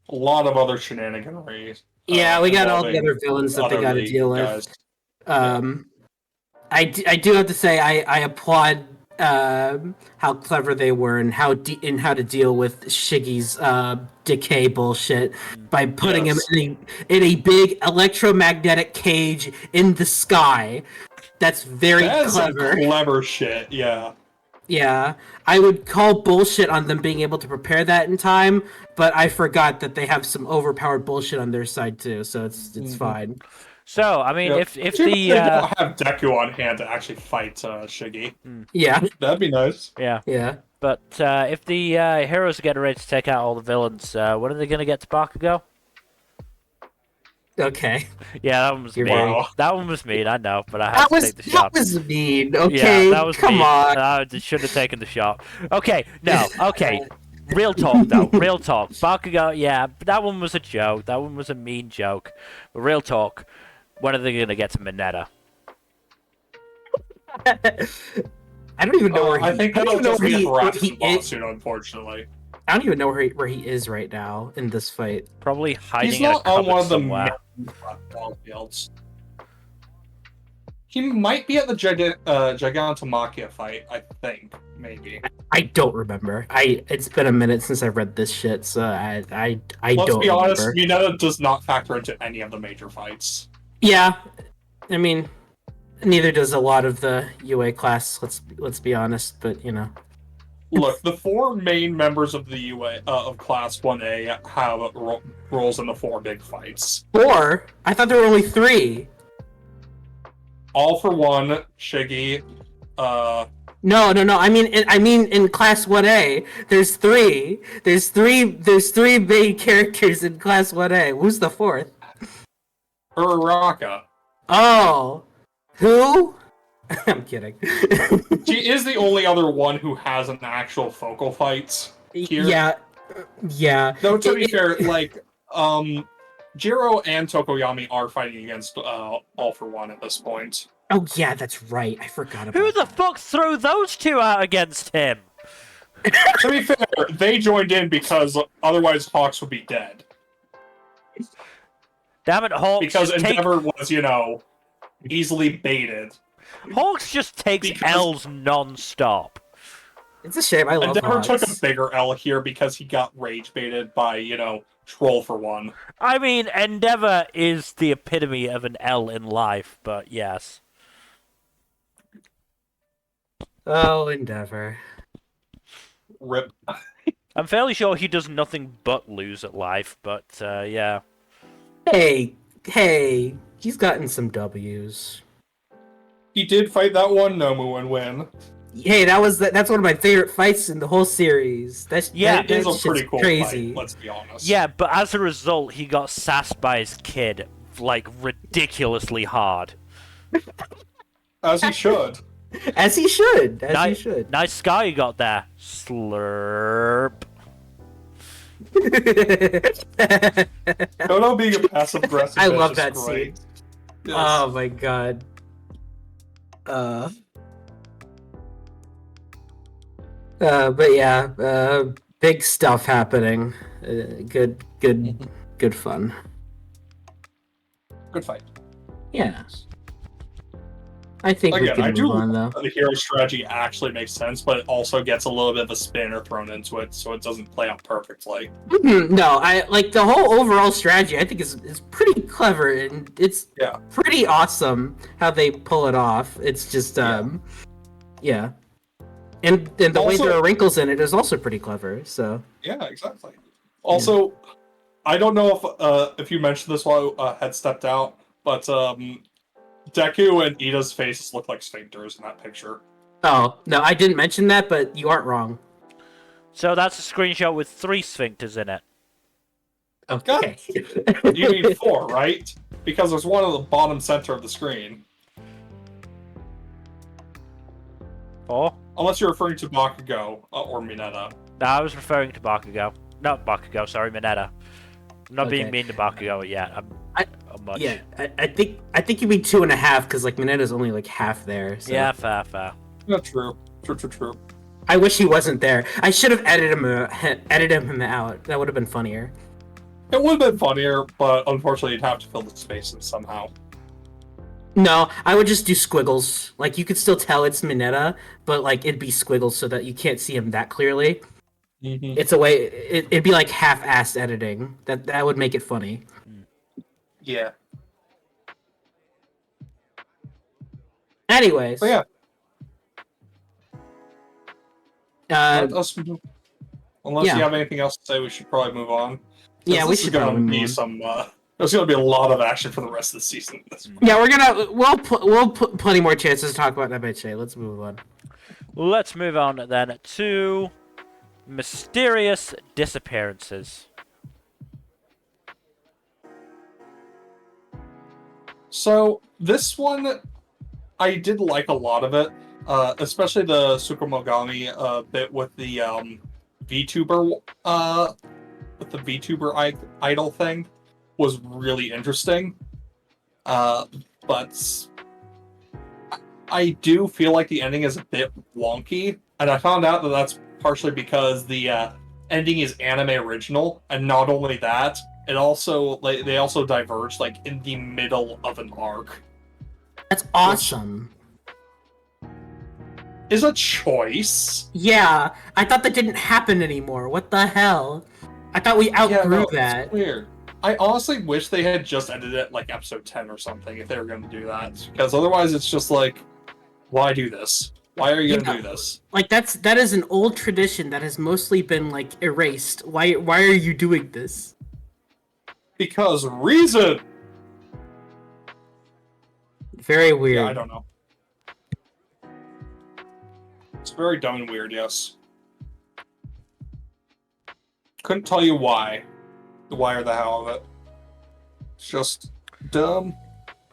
lot of other shenaniganry. Yeah, we got all the other villains that they got to deal with. I do have to say I applaud how clever they were and how to deal with Shiggy's decay bullshit by putting him in a big electromagnetic cage in the sky. That's very That is some clever. clever shit, yeah. Yeah, I would call bullshit on them being able to prepare that in time, but I forgot that they have some overpowered bullshit on their side too, so it's fine. So, I mean, Yep. if Too bad the they don't have Deku on hand to actually fight Shiggy. Yeah, That'd be nice. yeah, yeah. but if the heroes are getting ready to take out all the villains, when are they gonna get to Bakugo? Okay. Yeah, that one was You're mean. right. Wow. That one was mean. I know, but I had to take the That shot. was mean. Yeah, Okay, that was come mean. on. I should have taken the shot. Okay, no, okay. Real talk, though. Real talk. Bakugo, yeah, that one was a joke. That one was a mean joke. But real talk, when are they going to get to Mineta? I don't even know where he. I think I don't that'll even know just where be a he, where harassment he is. lawsuit, unfortunately. I don't even know where he is right now in this fight. Probably hiding He's in a not on cupboard one of the somewhere. battlefields. He might be at the Gigantomachia fight, I think, maybe. I don't remember. It's been a minute since I've read this shit, so I Let's don't be honest, remember. Mineta does not factor into any of the major fights. Yeah, I mean, neither does a lot of the UA class. Let's be honest, but you know. Look, the four main members of the UA of Class 1A have roles in the four big fights. Four? I thought there were only three. All for One, Shiggy, No. I mean, in Class 1A, there's three. There's three main characters in Class 1A. Who's the fourth? Uraraka. Oh, who? I'm kidding. She is the only other one who has an actual focal fight here. Yeah. Though to be fair, like, Jiro and Tokoyami are fighting against All for One at this point. Oh yeah, that's right. I forgot about. Who the fuck threw those two out against him? To be fair, they joined in because otherwise Hawks would be dead. Damn it, Hawks. Because just Endeavor was, easily baited. Hawks just takes Because- L's non-stop. It's a shame. I love Endeavor took a Hawks. bigger L here because he got rage baited by, Troll for One. I mean, Endeavor is the epitome of an L in life, but yes. Oh, Endeavor. Rip. I'm fairly sure he does nothing but lose at life, but yeah. Hey, he's gotten some W's. He did fight that one Nomu and win. Hey, that's one of my favorite fights in the whole series. That It is a shit's pretty cool crazy. fight, let's be honest. Yeah, but as a result, he got sassed by his kid, like, ridiculously hard. As he should. As he should. As he should. Nice scar you got there. Slurp. Dodo being a passive aggressive. I love is that great. scene. Yes. Oh my god. But yeah, big stuff happening. Good fun. Good fight. Yeah. I think we Again, can I do move on though. love that the hero strategy actually makes sense, but it also gets a little bit of a spinner thrown into it, so it doesn't play out perfectly. No, I like the whole overall strategy. I think is pretty clever and it's pretty awesome how they pull it off. It's just yeah. And the way Also- there are wrinkles in it is also pretty clever. So Yeah, exactly. Also, I don't know if you mentioned this while I had stepped out, but Deku and Ida's faces look like sphincters in that picture. oh no, I didn't mention that, but you aren't wrong. So that's a screenshot with 3 sphincters in it. Okay. You mean 4, right? Because there's one at the bottom center of the screen. Or? Unless you're referring to Bakugo or Mineta. No, I was referring to Bakugo. Not Bakugo, sorry, Mineta. I'm not being Okay. mean to Bakugo yet. I'm much. Yeah, I think you mean 2.5 because like Mineta's only like half there. So. Yeah, fair. Yeah, true. True. I wish he wasn't there. I should have edited him out. That would have been funnier. It would have been funnier, but unfortunately you'd have to fill the spaces somehow. No, I would just do squiggles. Like you could still tell it's Mineta, but like it'd be squiggles so that you can't see him that clearly. Mm-hmm. It's a way. It'd be like half-assed editing. That would make it funny. Yeah. Anyways. But yeah. Unless yeah. you have anything else to say, we should probably move on. Yeah, we this should is gonna probably be move on. some. There's gonna be a lot of action for the rest of the season. Yeah, we'll put plenty more chances to talk about MHA. Let's move on. Let's move on then to Mysterious Disappearances. So this one, I did like a lot of it, especially the Tsukumogami bit with the VTuber, with the VTuber idol thing, was really interesting. But I do feel like the ending is a bit wonky, and I found out that that's partially because the ending is anime original, and not only that, it also they also diverge like in the middle of an arc. That's awesome. Is a choice. Yeah, I thought that didn't happen anymore. What the hell? I thought we outgrew that. It's weird. I honestly wish they had just ended it like episode 10 or something if they were going to do that, because otherwise it's just like, why do this? Why are you going to do this? Like that is an old tradition that has mostly been like erased. Why are you doing this? Because reason. Very weird. Yeah, I don't know. It's very dumb and weird, yes. Couldn't tell you why. The why or the how of it. It's just dumb.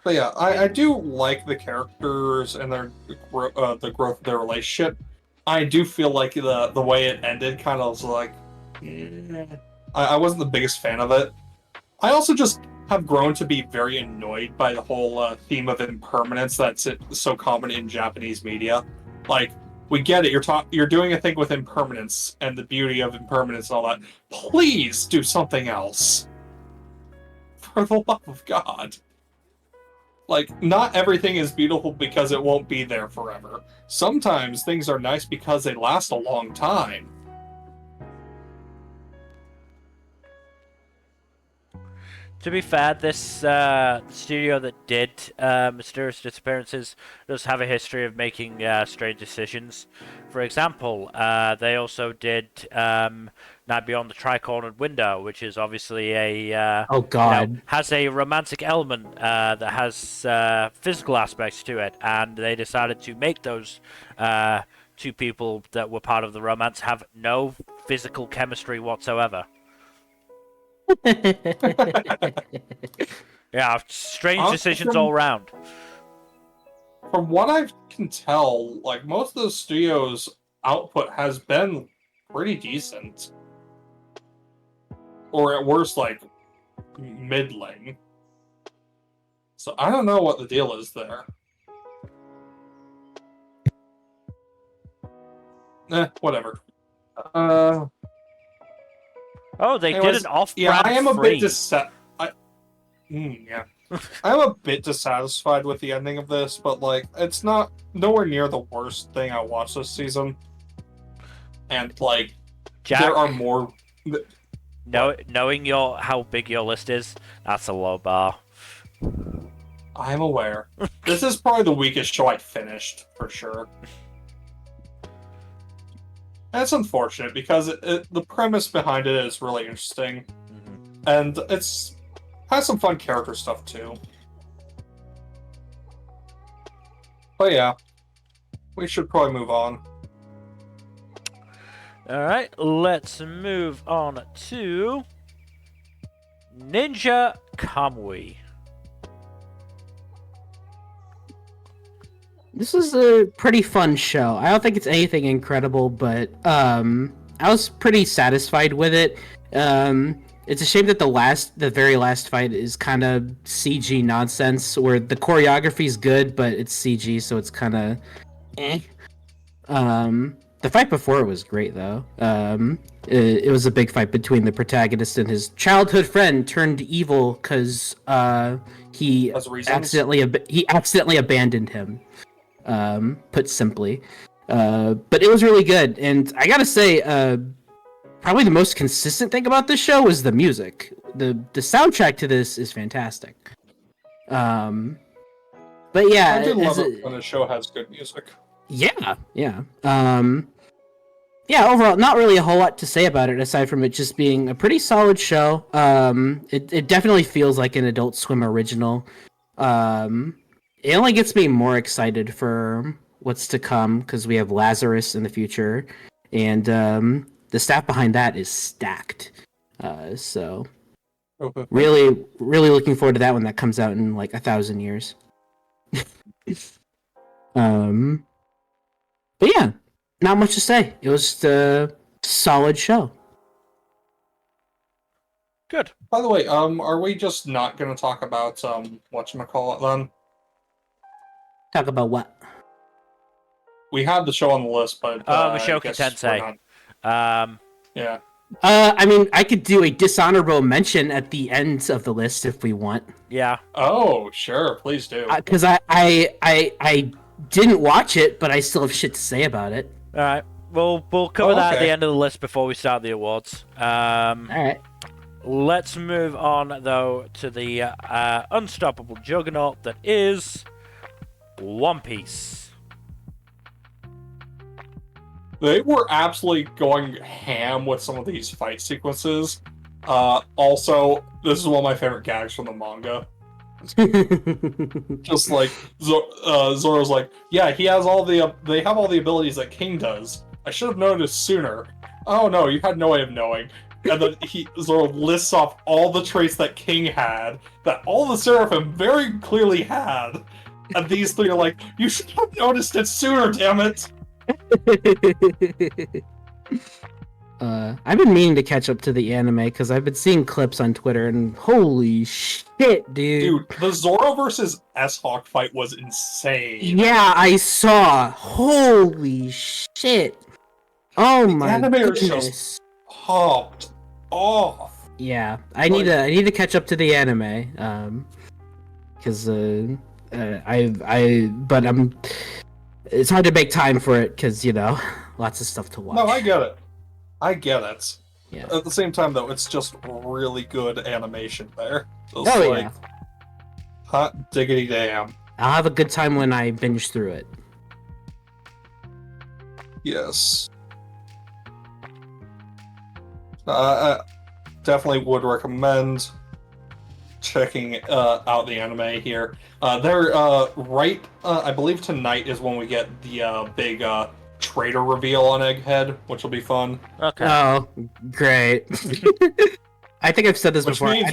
But yeah, I do like the characters and the growth of their relationship. I do feel like the way it ended kind of was like... I wasn't the biggest fan of it. I also just have grown to be very annoyed by the whole theme of impermanence that's so common in Japanese media. Like, we get it, you're doing a thing with impermanence and the beauty of impermanence and all that. Please do something else. For the love of God. Like, not everything is beautiful because it won't be there forever. Sometimes things are nice because they last a long time. To be fair, this studio that did Mysterious Disappearances does have a history of making strange decisions. For example, they also did Night Beyond the Tri-Cornered Window, which is obviously a Oh God, has a romantic element that has physical aspects to it, and they decided to make those two people that were part of the romance have no physical chemistry whatsoever. Yeah, strange decisions all around. From what I can tell, like, most of the studio's output has been pretty decent. Or at worst, like, middling. So I don't know what the deal is there. Whatever. Oh, they Anyways, did an off-brand yeah, I am a free. bit yeah. I'm a bit dissatisfied with the ending of this, but like, it's not nowhere near the worst thing I watched this season. And like, Jack, there are more. Knowing how big your list is, that's a low bar. I'm aware. This is probably the weakest show I finished for sure. That's unfortunate because the premise behind it is really interesting, and it's has some fun character stuff too. But yeah, we should probably move on. Alright, let's move on to Ninja Kamui. This is a pretty fun show. I don't think it's anything incredible, but I was pretty satisfied with it. It's a shame that the very last fight is kind of CG nonsense, where the choreography is good, but it's CG, so it's kind of eh. The fight before it was great, though. It was a big fight between the protagonist and his childhood friend turned evil because he accidentally abandoned him. Put simply. But it was really good, and I gotta say, probably the most consistent thing about this show is the music. The soundtrack to this is fantastic. But yeah, I do love it when a show has good music. Yeah. yeah, overall, not really a whole lot to say about it aside from it just being a pretty solid show. It definitely feels like an Adult Swim original. It only gets me more excited for what's to come because we have Lazarus in the future, and the staff behind that is stacked. So really, really looking forward to that when that comes out in like 1,000 years. But yeah, not much to say. It was just a solid show. Good. By the way, are we just not going to talk about whatchamacallit then? Talk about what? We had the show on the list, but Mushoku guess Tensei. we're not- yeah. I mean, I could do a dishonorable mention at the end of the list if we want. Yeah. Oh, sure, please do. Because I didn't watch it, but I still have shit to say about it. All right. We'll cover that at okay. the end of the list before we start the awards. All right. Let's move on though to the unstoppable juggernaut that is One Piece. They were absolutely going ham with some of these fight sequences. Also, this is one of my favorite gags from the manga. Just like Zoro's like, yeah, he has they have all the abilities that King does. I should have noticed sooner. Oh no, you had no way of knowing. And then Zoro lists off all the traits that King had, that all the Seraphim very clearly had. And these three are like, you should have noticed it sooner, damn it! I've been meaning to catch up to the anime because I've been seeing clips on Twitter and holy shit, dude. Dude, the Zoro versus S-Hawk fight was insane. Yeah, I saw. Holy shit. Oh my anime is goodness. just popped off. Yeah, I need to catch up to the anime. Because it's hard to make time for it because lots of stuff to watch. No, I get it. Yeah. At the same time, though, it's just really good animation there. Just yeah. Hot diggity damn. I'll have a good time when I binge through it. Yes. I definitely would recommend checking out the anime here. They're right. I believe tonight is when we get the big traitor reveal on Egghead, which will be fun. Okay. Oh, great! I think I've said this Which before. means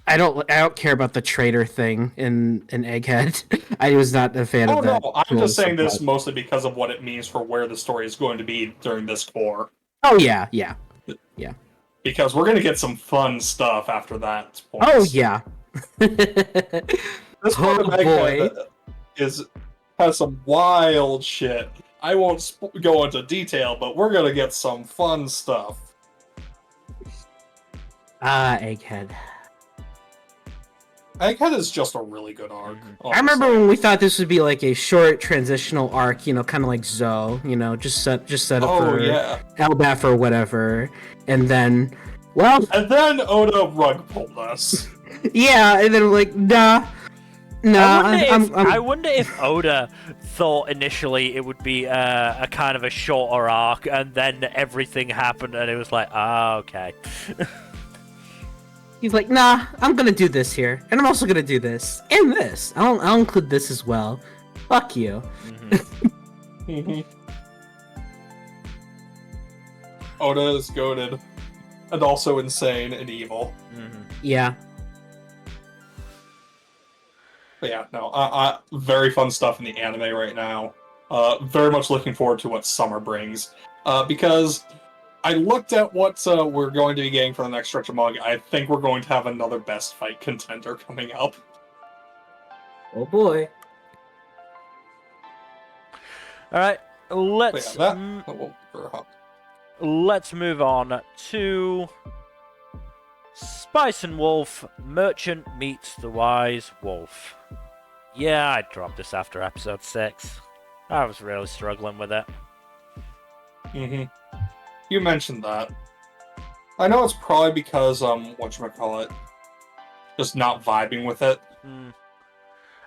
I don't care about the traitor thing in Egghead. I was not a fan of that. Oh no, I'm just saying this mostly because of what it means for where the story is going to be during this core. Oh yeah. Because we're gonna get some fun stuff after that point. Oh yeah. This part of Egghead has some wild shit. I won't go into detail, but we're gonna get some fun stuff. Egghead. Egghead is just a really good arc. I remember when we thought this would be like a short transitional arc, kind of like Zoe, just set up for Elbaf or whatever, and then Oda rug pulled us. Yeah, and then like nah. I wonder if Oda thought initially it would be a kind of a shorter arc, and then everything happened, and it was like, okay. He's like, nah, I'm gonna do this here, and I'm also gonna do this, and this. I'll include this as well. Fuck you. Mm-hmm. Oda is goated, and also insane and evil. Mm-hmm. Yeah. But yeah, no, very fun stuff in the anime right now. Very much looking forward to what summer brings. Because I looked at what we're going to be getting for the next stretch of manga. I think we're going to have another best fight contender coming up. Oh boy. Alright, let's move on to Spice and Wolf, Merchant Meets the Wise Wolf. Yeah, I dropped this after episode 6. I was really struggling with it. Mm-hmm. You mentioned that. I know it's probably because, whatchamacallit, just not vibing with it.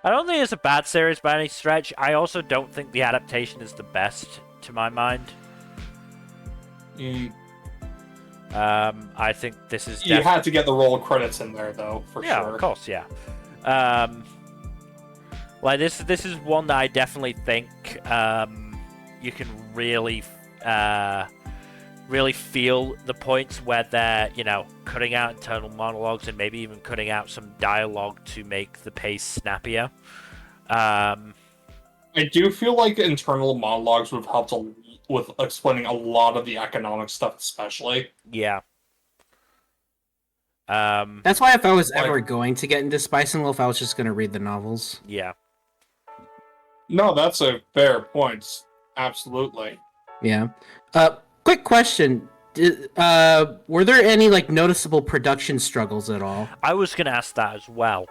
I don't think it's a bad series by any stretch. I also don't think the adaptation is the best, to my mind. I think this is You had to get the roll credits in there, though, for yeah, sure. of course, yeah. Like this is one that I definitely think you can really really feel the points where they're, you know, cutting out internal monologues and maybe even cutting out some dialogue to make the pace snappier. I do feel like internal monologues would have helped with explaining a lot of the economic stuff, especially. Yeah. That's why if I was ever going to get into Spice and Loaf, I was just going to read the novels. Yeah. No, that's a fair point. Absolutely. Yeah. Quick question. Were there any like noticeable production struggles at all? I was going to ask that as well.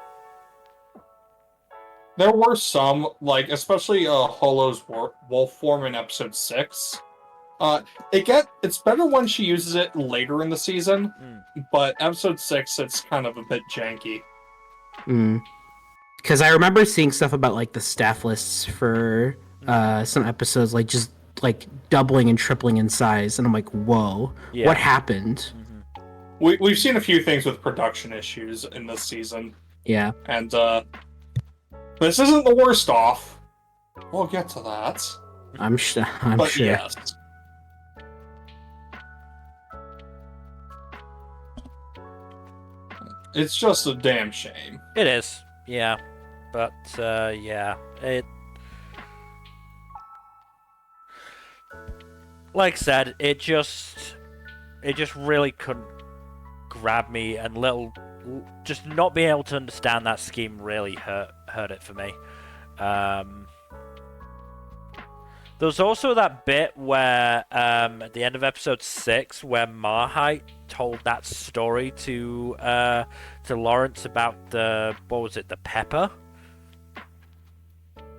There were some, like, especially Holo's wolf form in episode 6. It's better when she uses it later in the season, but episode 6, it's kind of a bit janky. Because I remember seeing stuff about like the staff lists for some episodes, like just like doubling and tripling in size, and I'm like, whoa, what happened? We've seen a few things with production issues in this season. Yeah. And this isn't the worst off. We'll get to that. I'm sure. Yes. It's just a damn shame. It is. Yeah. But yeah, like I said, it just really couldn't grab me, and just not being able to understand that scheme really hurt it for me. There was also that bit where at the end of episode 6 where Marhite told that story to Lawrence about the pepper.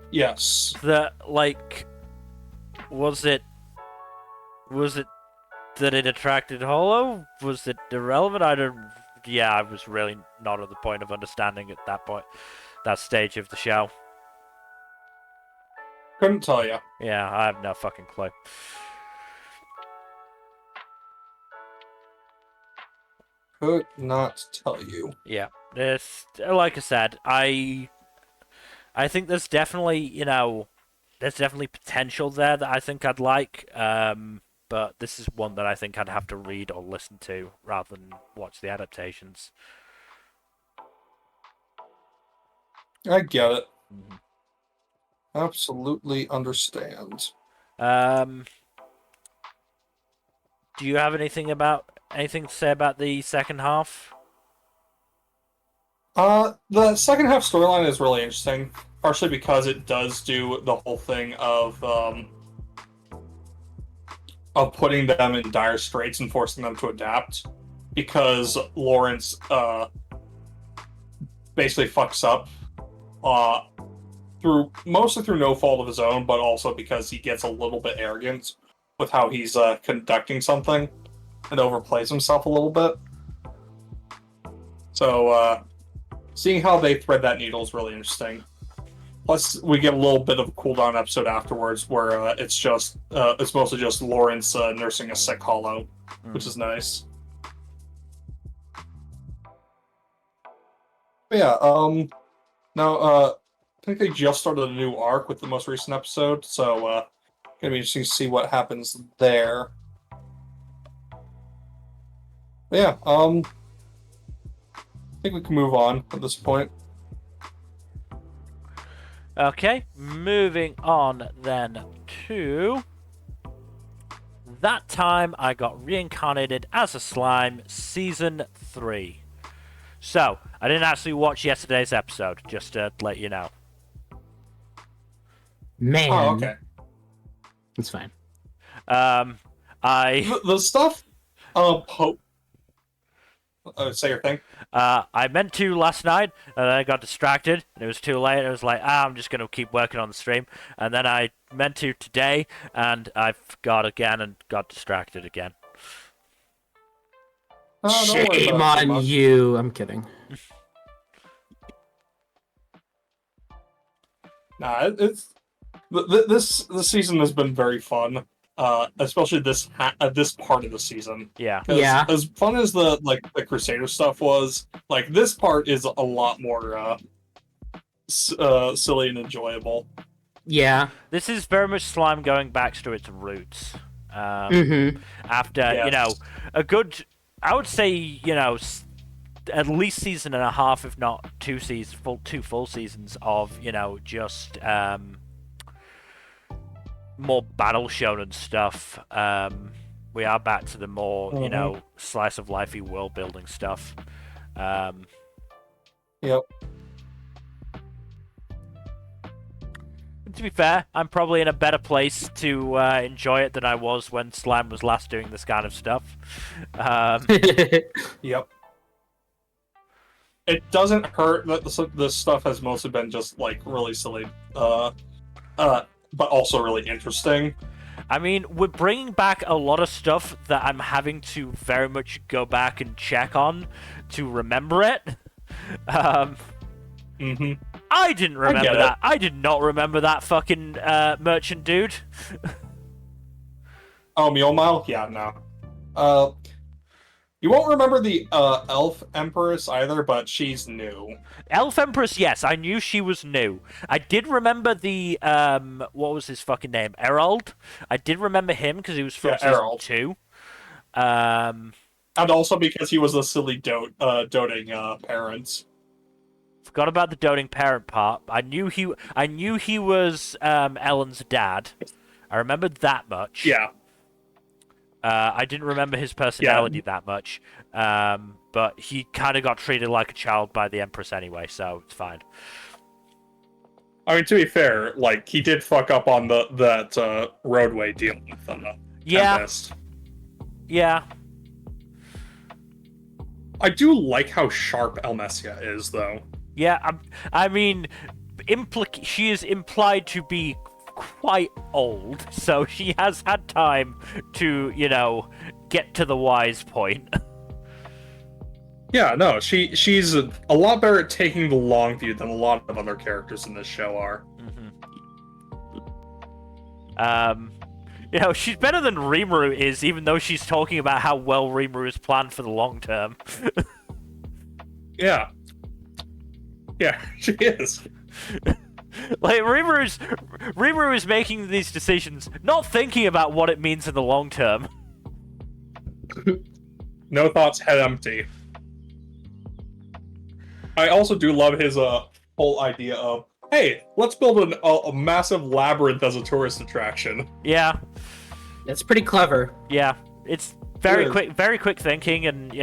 Yes. That, like, was it that it attracted Holo? Was it irrelevant? I was really not at the point of understanding at that stage of the show. Couldn't tell you. Yeah, I have no fucking clue. Could not tell you. Yeah, like I said, I think there's definitely, there's definitely potential there that I think I'd like, but this is one that I think I'd have to read or listen to rather than watch the adaptations. I get it. Absolutely understand. Do you have anything to say about the second half? The second half storyline is really interesting, partially because it does do the whole thing of putting them in dire straits and forcing them to adapt, because Lawrence basically fucks up mostly through no fault of his own, but also because he gets a little bit arrogant with how he's conducting something and overplays himself a little bit. So seeing how they thread that needle is really interesting. Plus, we get a little bit of a cooldown episode afterwards where it's mostly just Lawrence nursing a sick Holo, which is nice. But yeah, now I think they just started a new arc with the most recent episode, so gonna be interesting to see what happens there. But yeah, I think we can move on at this point. Okay, moving on then to That Time I Got Reincarnated as a Slime, Season 3. So, I didn't actually watch yesterday's episode, just to let you know. Man. Oh, okay. It's fine. The stuff... say your thing. I meant to last night, and then I got distracted, and it was too late. I was like, I'm just going to keep working on the stream. And then I meant to today, and I forgot again and got distracted again. Shame on you. I'm kidding. Nah, this season has been very fun. especially this part of the season. Yeah. Yeah. As fun as the Crusader stuff was, like this part is a lot more silly and enjoyable. Yeah. This is very much Slime going back to its roots. After, Yes. a good, I would say, at least season and a half, if not two full seasons of, just more battle shonen stuff. We are back to the more, slice of lifey world building stuff. Yep. To be fair, I'm probably in a better place to enjoy it than I was when Slime was last doing this kind of stuff. Yep. It doesn't hurt that this stuff has mostly been just like really silly, but also really interesting. I mean, we're bringing back a lot of stuff that I'm having to very much go back and check on to remember it. I didn't remember that. I did not remember that fucking merchant dude. Oh, Mule Mile? Yeah, no. You won't remember the Elf Empress either, but she's new. Elf Empress, yes, I knew she was new. I did remember the, what was his fucking name? Erald? I did remember him because he was from season 2. And also because he was a silly doting parent. Forgot about the doting parent part. I knew he was Ellen's dad. I remembered that much. Yeah. I didn't remember his personality that much. But he kind of got treated like a child by the Empress anyway, so it's fine. I mean, to be fair, like he did fuck up on that roadway deal with Tempest. Yeah. I do like how sharp Elmesia is, though. Yeah, I mean, she is implied to be quite old, so she has had time to, get to the wise point. Yeah, no, she's a lot better at taking the long view than a lot of other characters in this show are. She's better than Rimuru is, even though she's talking about how well Rimuru is planned for the long term. Yeah. Yeah, she is. Like, Rimuru is making these decisions, not thinking about what it means in the long term. No thoughts, head empty. I also do love his whole idea of, hey, let's build a massive labyrinth as a tourist attraction. Yeah. That's pretty clever. Yeah. It's very quick thinking and,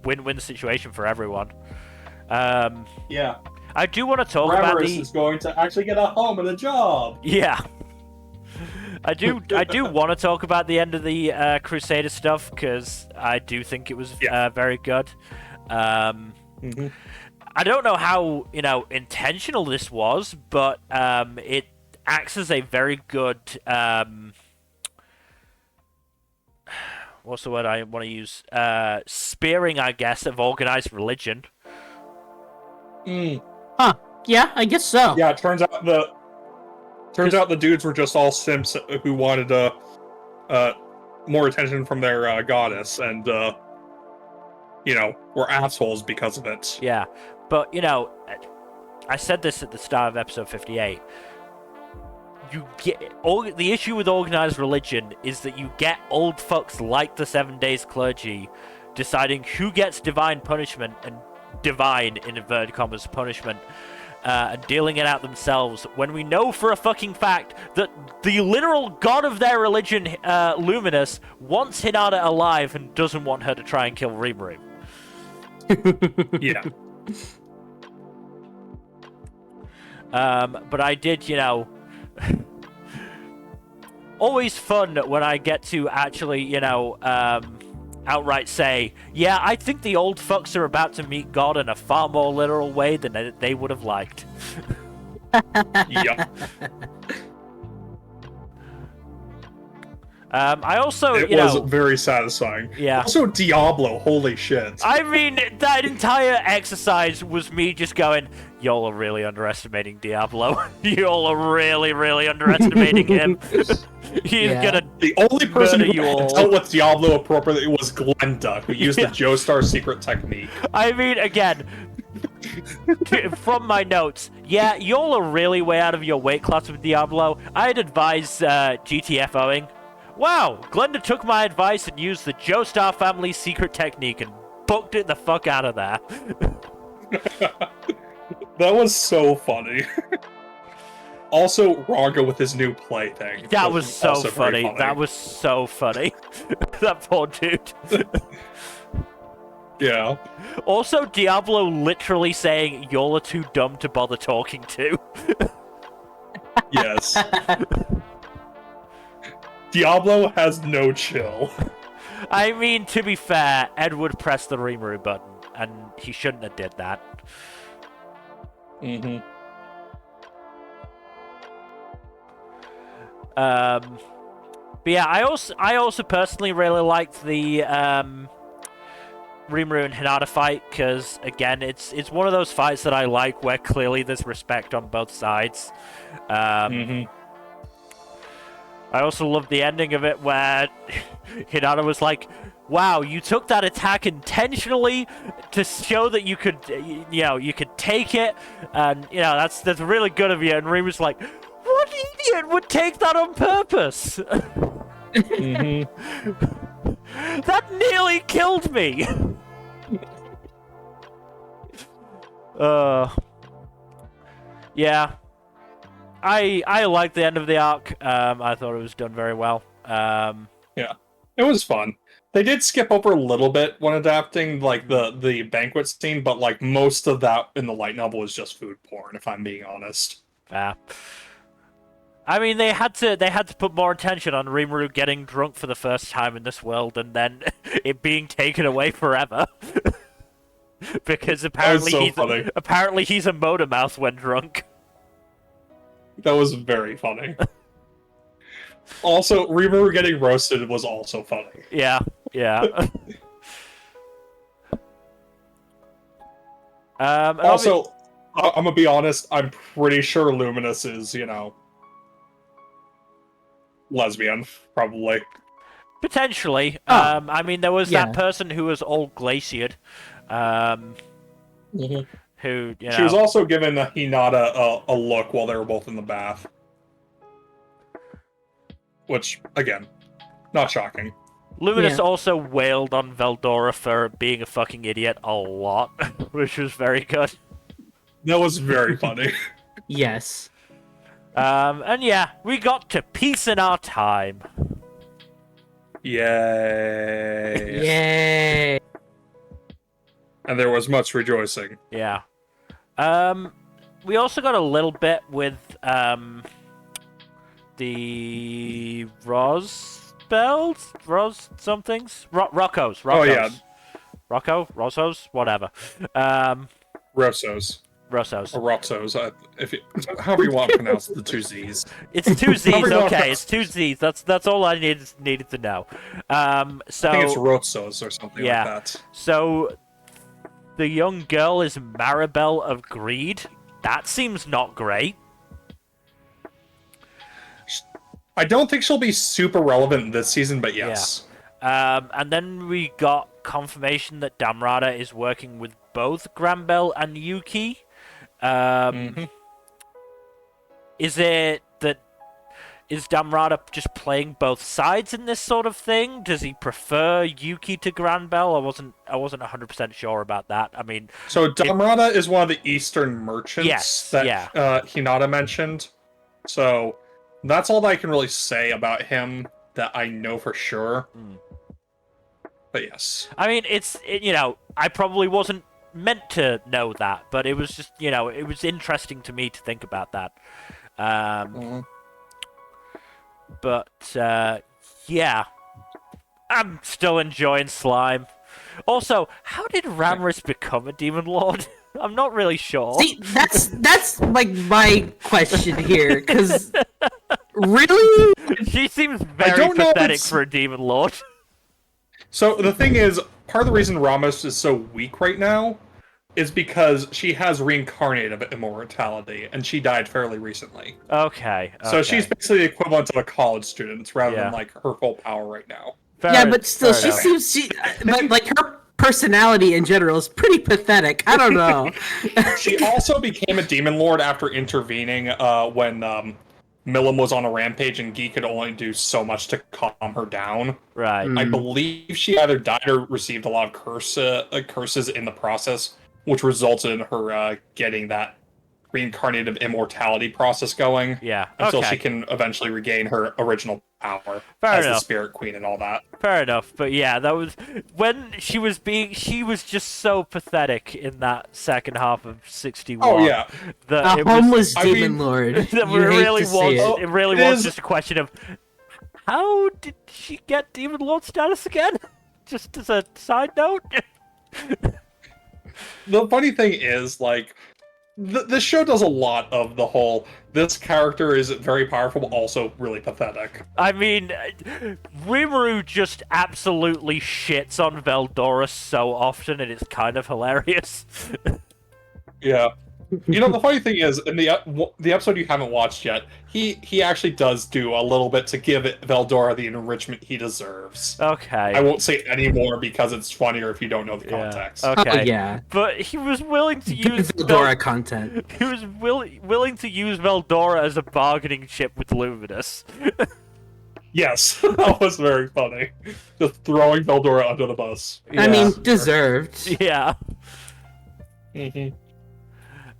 win-win situation for everyone. Yeah. I do want to talk about the... is going to actually get a home and a job. Yeah. I do want to talk about the end of the Crusader stuff, because I do think it was very good. I don't know how, intentional this was, but it acts as a very good... what's the word I want to use? Spearing, I guess, of organized religion. Huh. Yeah, I guess so. Yeah, it turns out the dudes were just all simps who wanted more attention from their goddess, and were assholes because of it. Yeah, but I said this at the start of episode 58. The issue with organized religion is that you get old fucks like the 7 Days clergy deciding who gets divine punishment and divine, in inverted commas, punishment, and dealing it out themselves, when we know for a fucking fact that the literal god of their religion, Luminous, wants Hinata alive and doesn't want her to try and kill Rimuru. Yeah. But I did, always fun when I get to actually, outright say, yeah, I think the old fucks are about to meet God in a far more literal way than they would have liked. Yep. I also, it was very satisfying. Yeah. Also, Diablo, holy shit. I mean, that entire exercise was me just going, y'all are really underestimating Diablo. Y'all are really, really underestimating him. He's gonna The only person Murder who you all. dealt with Diablo appropriately was Glenda, who used the Joestar secret technique. I mean, again, from my notes, yeah, y'all are really way out of your weight class with Diablo. I'd advise GTFOing. Wow, Glenda took my advice and used the Joestar family secret technique and booked it the fuck out of there. That was so funny. Also, Raga with his new play thing. That was so also very funny. That was so funny. That poor dude. Yeah. Also, Diablo literally saying, y'all are too dumb to bother talking to. Yes. Diablo has no chill. I mean, to be fair, Edward pressed the Rimuru button, and he shouldn't have did that. Mm-hmm. But yeah, I also personally really liked the Rimuru and Hinata fight, because again, it's one of those fights that I like where clearly there's respect on both sides. I also love the ending of it where Hinata was like, wow, you took that attack intentionally to show that you could, you could take it, and that's really good of you. And Rimu's like, what idiot would take that on purpose? That nearly killed me. Yeah. I liked the end of the arc. I thought it was done very well. Yeah, it was fun. They did skip over a little bit when adapting like the banquet scene, but like most of that in the light novel was just food porn, if I'm being honest. Yeah. I mean, they had to put more attention on Rimuru getting drunk for the first time in this world, and then it being taken away forever. Because apparently he's a motor mouth when drunk. That was very funny. Also, Rimuru getting roasted was also funny. Yeah. Also, I'm gonna be honest, I'm pretty sure Luminous is, lesbian, probably. Potentially. I mean, there was that person who was all glaciered. Who, She was also given Hinata a look while they were both in the bath. Which, again, not shocking. Luminous also wailed on Veldora for being a fucking idiot a lot, which was very good. That was very funny. Yes. And yeah, we got to peace in our time. Yay. Yay. And there was much rejoicing. Yeah. We also got a little bit with, the somethings? Roccos. Oh, yeah. Rossos? Whatever. Rossos. Or Roxos, however you want to pronounce the two Z's. It's two Z's, okay. It's two Z's. That's all I needed to know. So I think it's Rotsos or something like that. So the young girl is Maribel of Greed. That seems not great. I don't think she'll be super relevant this season, but yes. Yeah. And then we got confirmation that Damrada is working with both Granbell and Yuki. Is Damrada just playing both sides in this sort of thing? Does he prefer Yuki to Granbell? I wasn't 100% sure about that. I mean, so Damrada is one of the Eastern merchants that Hinata mentioned. So that's all that I can really say about him that I know for sure. But yes. I mean, I probably wasn't meant to know that, but it was just, it was interesting to me to think about that. But, yeah. I'm still enjoying Slime. Also, how did Ramrus become a Demon Lord? I'm not really sure. See, that's like my question here, because really? She seems very pathetic for a Demon Lord. So the thing is, part of the reason Ramos is so weak right now is because she has reincarnated immortality, and she died fairly recently. Okay. So she's basically the equivalent of a college student, rather Yeah. than like her full power right now. But still, but like her personality in general is pretty pathetic. I don't know. She also became a demon lord after intervening when Milim was on a rampage and Gi could only do so much to calm her down. Right. I believe she either died or received a lot of curses in the process, which resulted in her getting that reincarnated immortality process going. Yeah. Until okay. she can eventually regain her original power Fair as enough. the Spirit Queen and all that. Fair enough, but yeah, that was when she was just so pathetic in that second half of 61. Oh yeah, that A homeless demon lord. That You it hate really to see was. it. It really It was is- just a question of how did she get demon lord status again? Just as a side note. The funny thing is, like, this show does a lot of the whole, this character is very powerful, but also really pathetic. I mean, Rimuru just absolutely shits on Veldora so often, and it's kind of hilarious. Yeah. You know, the funny thing is, in the episode you haven't watched yet, he actually does do a little bit to give Veldora the enrichment he deserves. Okay. I won't say any more because it's funnier if you don't know the context. Okay. Oh yeah. But he was willing to use Veldora content. He was willing to use Veldora as a bargaining chip with Luminous. Yes, that was very funny. Just throwing Veldora under the bus. I mean, deserved. Yeah. Mm-hmm.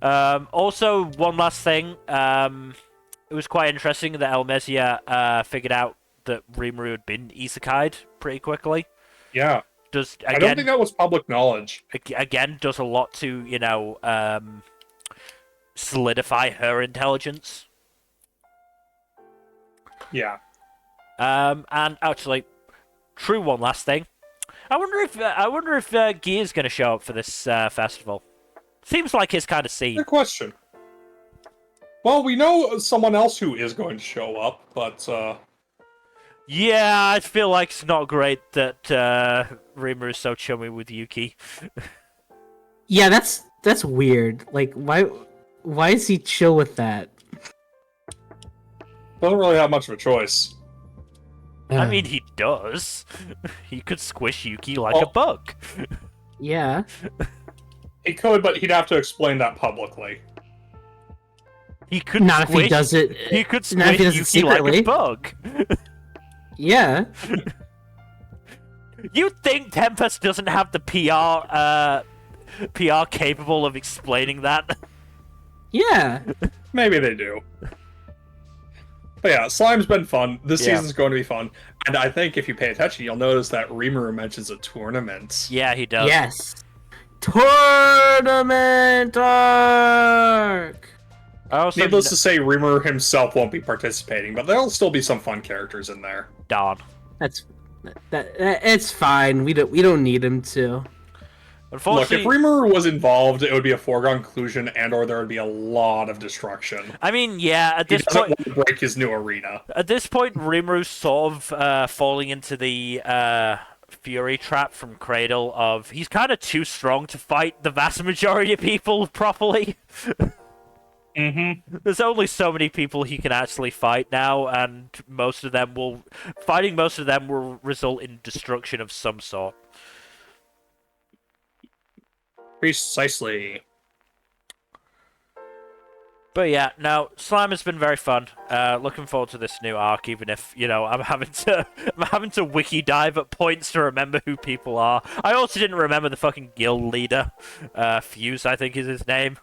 Also, one last thing. It was quite interesting that Elmesia figured out that Rimuru had been isekai'd pretty quickly. Yeah. Does I don't think that was public knowledge. Again, does a lot to, solidify her intelligence. Yeah. And actually, true one last thing. I wonder if Guy is going to show up for this festival. Seems like his kind of scene. Good question. Well, we know someone else who is going to show up, but Yeah, I feel like it's not great that Rimuru is so chummy with Yuki. Yeah, that's weird. Like, why is he chill with that? doesn't really have much of a choice. I mean, he does. He could squish Yuki like a bug. yeah. He could, but he'd have to explain that publicly. He could Not if squish, he does it. He could Not if he squish does it Yuki like a secretly. bug. Yeah. You'd think Tempest doesn't have the PR capable of explaining that. Yeah. Maybe they do. But yeah, Slime's been fun. This Yeah. season's going to be fun. And I think if you pay attention, you'll notice that Rimuru mentions a tournament. Yeah, he does. Yes. Tournament arc. I also Needless to say, Rimuru himself won't be participating, but there'll still be some fun characters in there. Darn. That it's fine. We don't need him to. Look, Unfortunately, if Rimuru was involved, it would be a foregone conclusion, and/or there would be a lot of destruction. I mean, yeah, at He this doesn't point, want to break his new arena. at this point, Rimuru's sort of falling into the Fury trap from Cradle of he's kind of too strong to fight the vast majority of people properly. Mm-hmm. There's only so many people he can actually fight now, and fighting most of them will result in destruction of some sort. Precisely. But yeah, no, Slime has been very fun. Looking forward to this new arc, even if I'm having to wiki dive at points to remember who people are. I also didn't remember the fucking guild leader, Fuse, I think is his name.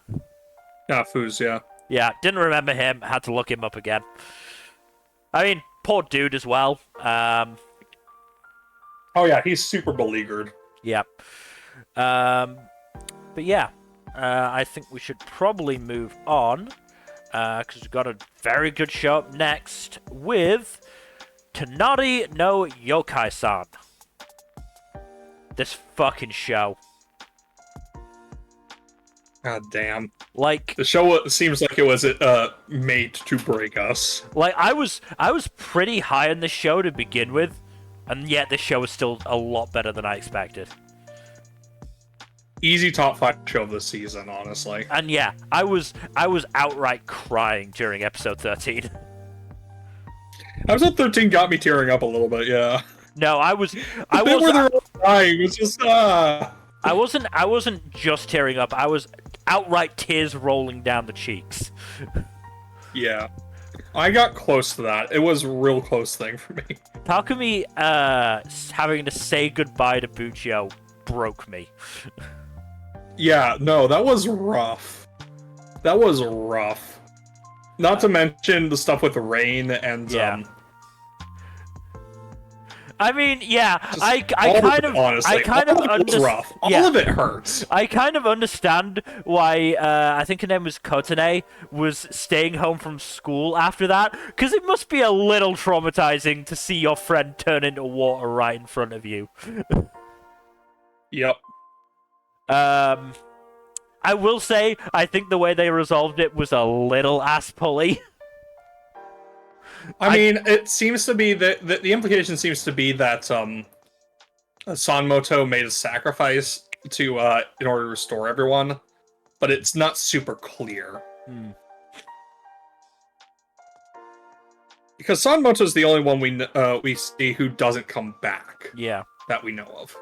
Yeah, Fuse, yeah. Yeah, didn't remember him. Had to look him up again. I mean, poor dude as well. Oh yeah, he's super beleaguered. Yep. But yeah, I think we should probably move on. Because we've got a very good show up next with Tonari no Youkai-san. This fucking show. God damn. Like, The show seems like it was made to break us. I was pretty high on the show to begin with, and yet this show is still a lot better than I expected. Easy top 5 show of the season, honestly. And yeah, I was outright crying during episode 13. Episode 13 got me tearing up a little bit, yeah. No, I was where they're all crying, it was just I wasn't just tearing up. I was outright tears rolling down the cheeks. Yeah. I got close to that. It was a real close thing for me. Takumi having to say goodbye to Buchio broke me. Yeah, no, that was rough. That was rough. Not to mention the stuff with Rain and I mean, yeah, I kind of understand. Rough. All of it hurts. I kind of understand why I think her name was Kotane was staying home from school after that, because it must be a little traumatizing to see your friend turn into water right in front of you. Yep. I will say I think the way they resolved it was a little ass-pully. I mean, it seems to be that the implication seems to be that Sanmoto made a sacrifice to in order to restore everyone, but it's not super clear. Because Sanmoto is the only one we see who doesn't come back. Yeah, that we know of.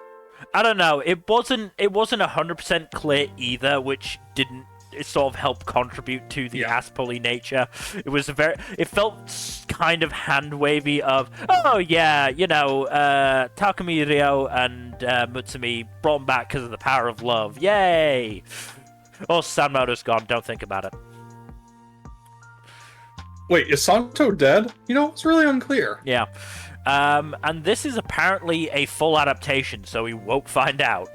I don't know. It wasn't 100% clear either, which didn't. It sort of helped contribute to the ass-pully nature. It felt kind of hand-wavy of, oh yeah, you know, Takumi, Ryo, and Mutsumi brought him back because of the power of love. Yay! Oh, Sanmoto's gone. Don't think about it. Wait, is Santo dead? You know, it's really unclear. Yeah. And this is apparently a full adaptation, so we won't find out.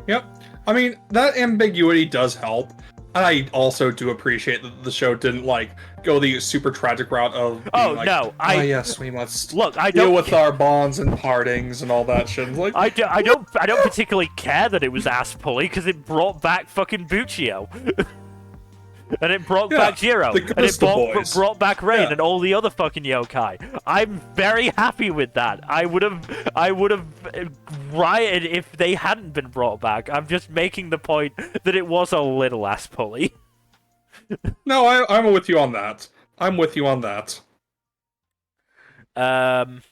Yep. I mean, that ambiguity does help. And I also do appreciate that the show didn't, like, go the super tragic route of being yes, we must deal with our bonds and partings and all that shit. Like, I don't particularly care that it was ass-pully, because it brought back fucking Buchio. And it brought back Jiro, and it brought back Rain and all the other fucking yokai. I'm very happy with that. I would have rioted if they hadn't been brought back. I'm just making the point that it was a little ass-pully. No, I'm with you on that. I'm with you on that. And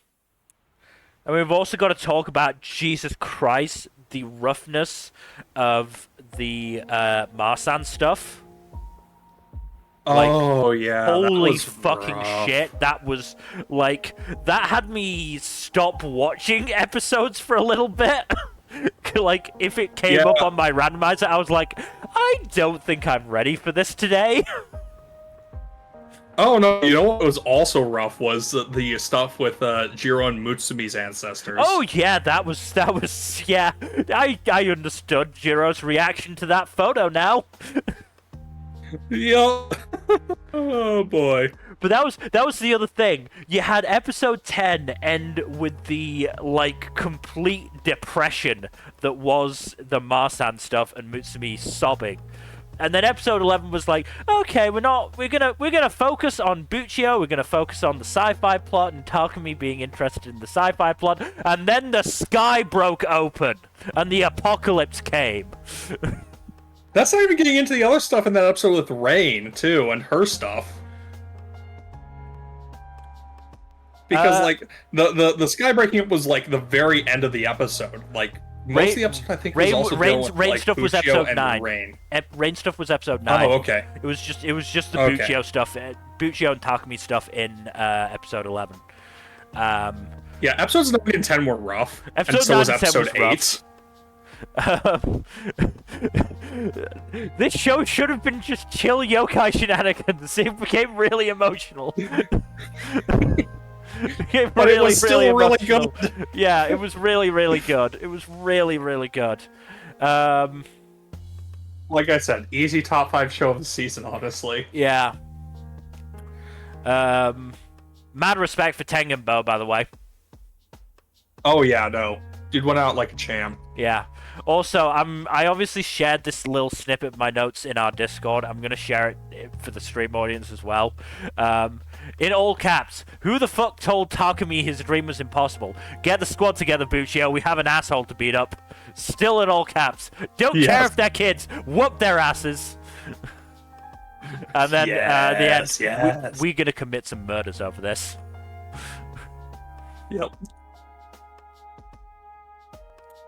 we've also got to talk about, Jesus Christ, the roughness of the Marsan stuff. Like, oh yeah, holy fucking shit, that was like, that had me stop watching episodes for a little bit. Like, if it came up on my randomizer, I was like, I don't think I'm ready for this today. Oh no, you know what was also rough was the stuff with Jiro and Mutsumi's ancestors. Oh yeah, that was yeah, I understood Jiro's reaction to that photo now. Yup. Oh boy. But that was the other thing. You had episode 10 end with the, like, complete depression that was the Marsan stuff and Mutsumi sobbing. And then episode 11 was like, okay, we're gonna focus on Buchio, we're gonna focus on the sci-fi plot and Takumi being interested in the sci-fi plot, and then the sky broke open and the apocalypse came. That's not even getting into the other stuff in that episode with Rain, too, and her stuff. Because, like, the sky breaking up was, like, the very end of the episode. Like, most of the episode, I think, was also dealing with, Rain like, stuff was Buchio episode and 9. Rain. Rain stuff was episode 9. Oh, okay. It was just the Buchio stuff, Buchio and Takumi stuff in episode 11. Yeah, episodes 9 and 10 were rough. Episode and so 9 was and 10 episode was 8. This show should have been just chill yokai shenanigans. It became really emotional. But it was still really good. Yeah, it was really, really good. It was really, really good. Like I said, easy top 5 show of the season, honestly. Yeah. Mad respect for Tengenbo, by the way. Oh yeah, no. Dude went out like a champ. Yeah. Also, I obviously shared this little snippet of my notes in our Discord. I'm gonna share it for the stream audience as well. In all caps, who the fuck told Takumi his dream was impossible? Get the squad together, Buccio. We have an asshole to beat up. Still in all caps. Don't care if they're kids. Whoop their asses. And then the end. We're gonna commit some murders over this. Yep.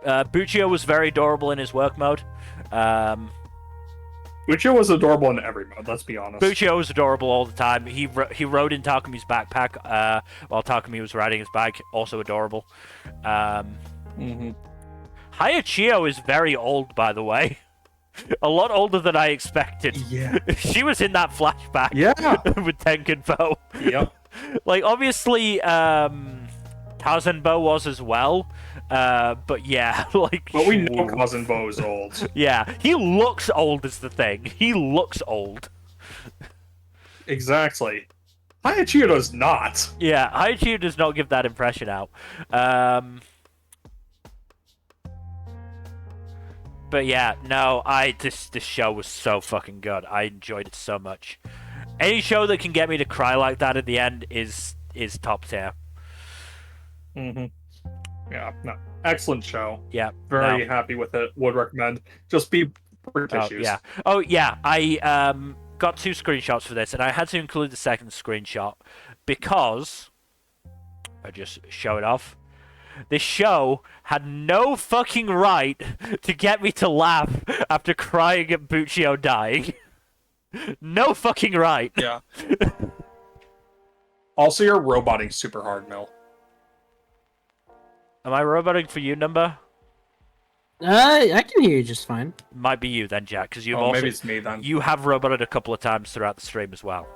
Buccio was very adorable in his work mode. Buccio was adorable in every mode, let's be honest. Buccio was adorable all the time. He rode in Takumi's backpack while Takumi was riding his bike. Also adorable. Hayachio is very old, by the way. A lot older than I expected. Yeah. She was in that flashback. Yeah. With Tenkenbo. Yep. Like, obviously, Tazenbo was as well. But yeah, like... But we know Cousin Bo is old. Yeah, he looks old is the thing. He looks old. Exactly. Hayachio does not. Yeah, Hayachio does not give that impression out. But yeah, no, this show was so fucking good. I enjoyed it so much. Any show that can get me to cry like that at the end is top tier. Yeah, no. Excellent show. Yeah. Very happy with it. Would recommend. Just be tissues. Oh yeah. I got 2 screenshots for this, and I had to include the second screenshot because I just show it off. This show had no fucking right to get me to laugh after crying at Buccio dying. No fucking right. Yeah. Also, you're roboting super hard, Mil. Am I roboting for you, Nmbr? I can hear you just fine. Might be you then, Jack, because maybe it's me then. You have roboted a couple of times throughout the stream as well.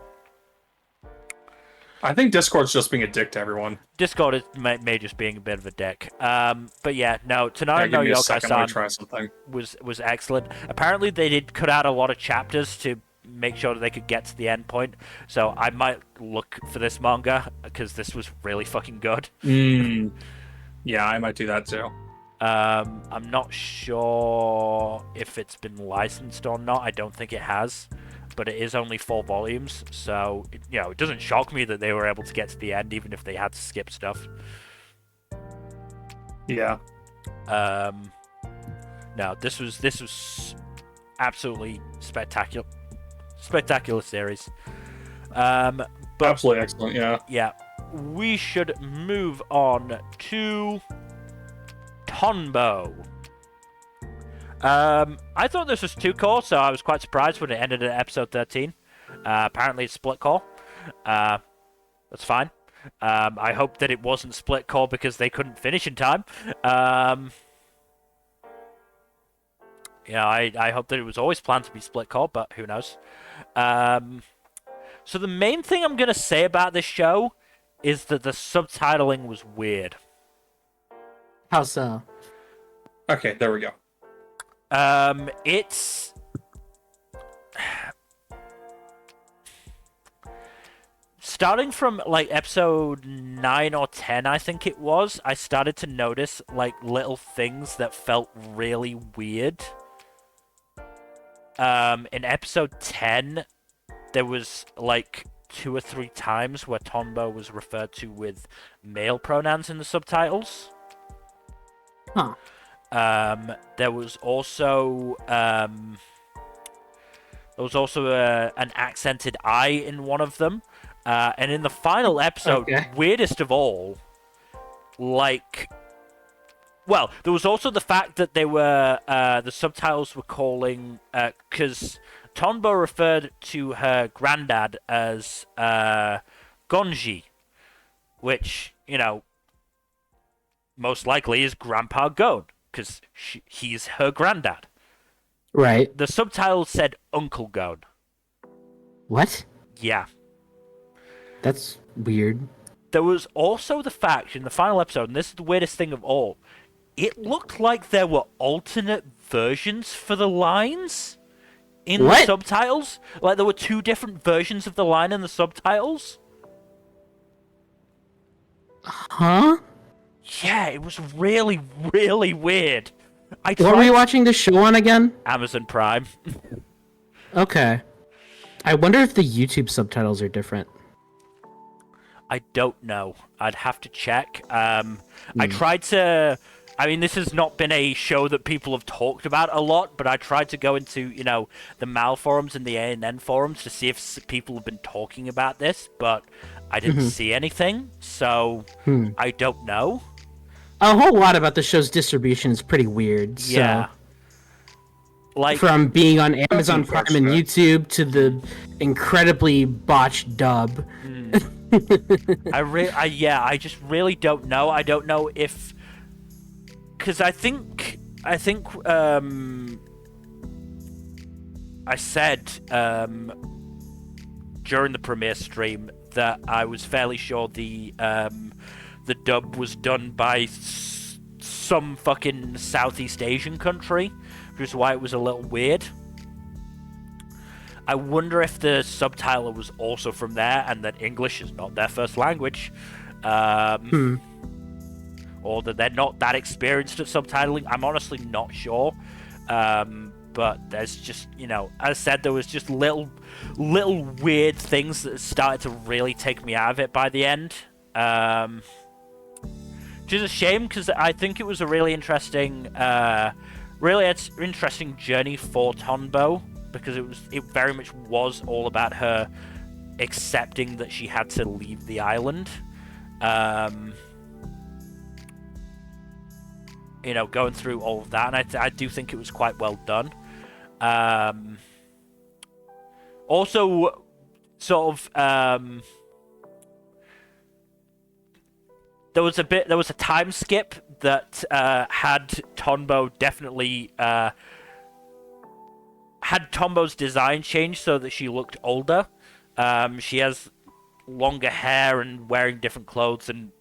I think Discord's just being a dick to everyone. Discord may just being a bit of a dick. But yeah, no, Tonari no Youkai-san was excellent. Apparently they did cut out a lot of chapters to make sure that they could get to the end point. So I might look for this manga, because this was really fucking good. Yeah, I might do that too. I'm not sure if it's been licensed or not. I don't think it has. But it is only 4 volumes, so it doesn't shock me that they were able to get to the end, even if they had to skip stuff. Yeah. No, this was absolutely spectacular series. But absolutely excellent. Yeah. Yeah, we should move on to Tonbo. I thought this was 2 core, so I was quite surprised when it ended at episode 13. Apparently it's split core. That's fine. I hope that it wasn't split core because they couldn't finish in time. I hope that it was always planned to be split core, but who knows. So the main thing I'm going to say about this show is that the subtitling was weird. How so? Okay, there we go. It's starting from like episode 9 or 10, I think it was, I started to notice like little things that felt really weird. In episode 10, there was like 2 or 3 times where Tonbo was referred to with male pronouns in the subtitles. Huh. There was also an accented I in one of them, and in the final episode, weirdest of all, there was also the fact that they were the subtitles were calling because Tonbo referred to her granddad as Gonji, which most likely is Grandpa Gon. Because he's her granddad. Right. The subtitle said Uncle Gon. What? Yeah. That's weird. There was also the fact in the final episode, and this is the weirdest thing of all, it looked like there were alternate versions for the lines in the subtitles. Like there were 2 different versions of the line in the subtitles. Huh? Yeah. yeah, it was really, really weird. What were you watching this show on again? Amazon Prime. Okay. I wonder if the YouTube subtitles are different. I don't know. I'd have to check. I tried to... I mean, this has not been a show that people have talked about a lot, but I tried to go into, you know, the MAL forums and the ANN forums to see if people have been talking about this, but I didn't see anything, so I don't know. A whole lot about the show's distribution is pretty weird. So. Yeah. Like, from being on Amazon Prime and YouTube to the incredibly botched dub. I just really don't know. I don't know if, because I think I said during the premiere stream that I was fairly sure the dub was done by some fucking Southeast Asian country, which is why it was a little weird. I wonder if the subtitle was also from there, and that English is not their first language, or that they're not that experienced at subtitling. I'm honestly not sure, but there's just, you know, as I said, there was just little weird things that started to really take me out of it by the end, which is a shame, because I think it was a really interesting journey for Tonbo, because it very much was all about her accepting that she had to leave the island. You know, going through all of that, and I do think it was quite well done. Also, sort of, there was a time skip that had Tonbo definitely had Tombo's design changed so that she looked older. She has longer hair and wearing different clothes and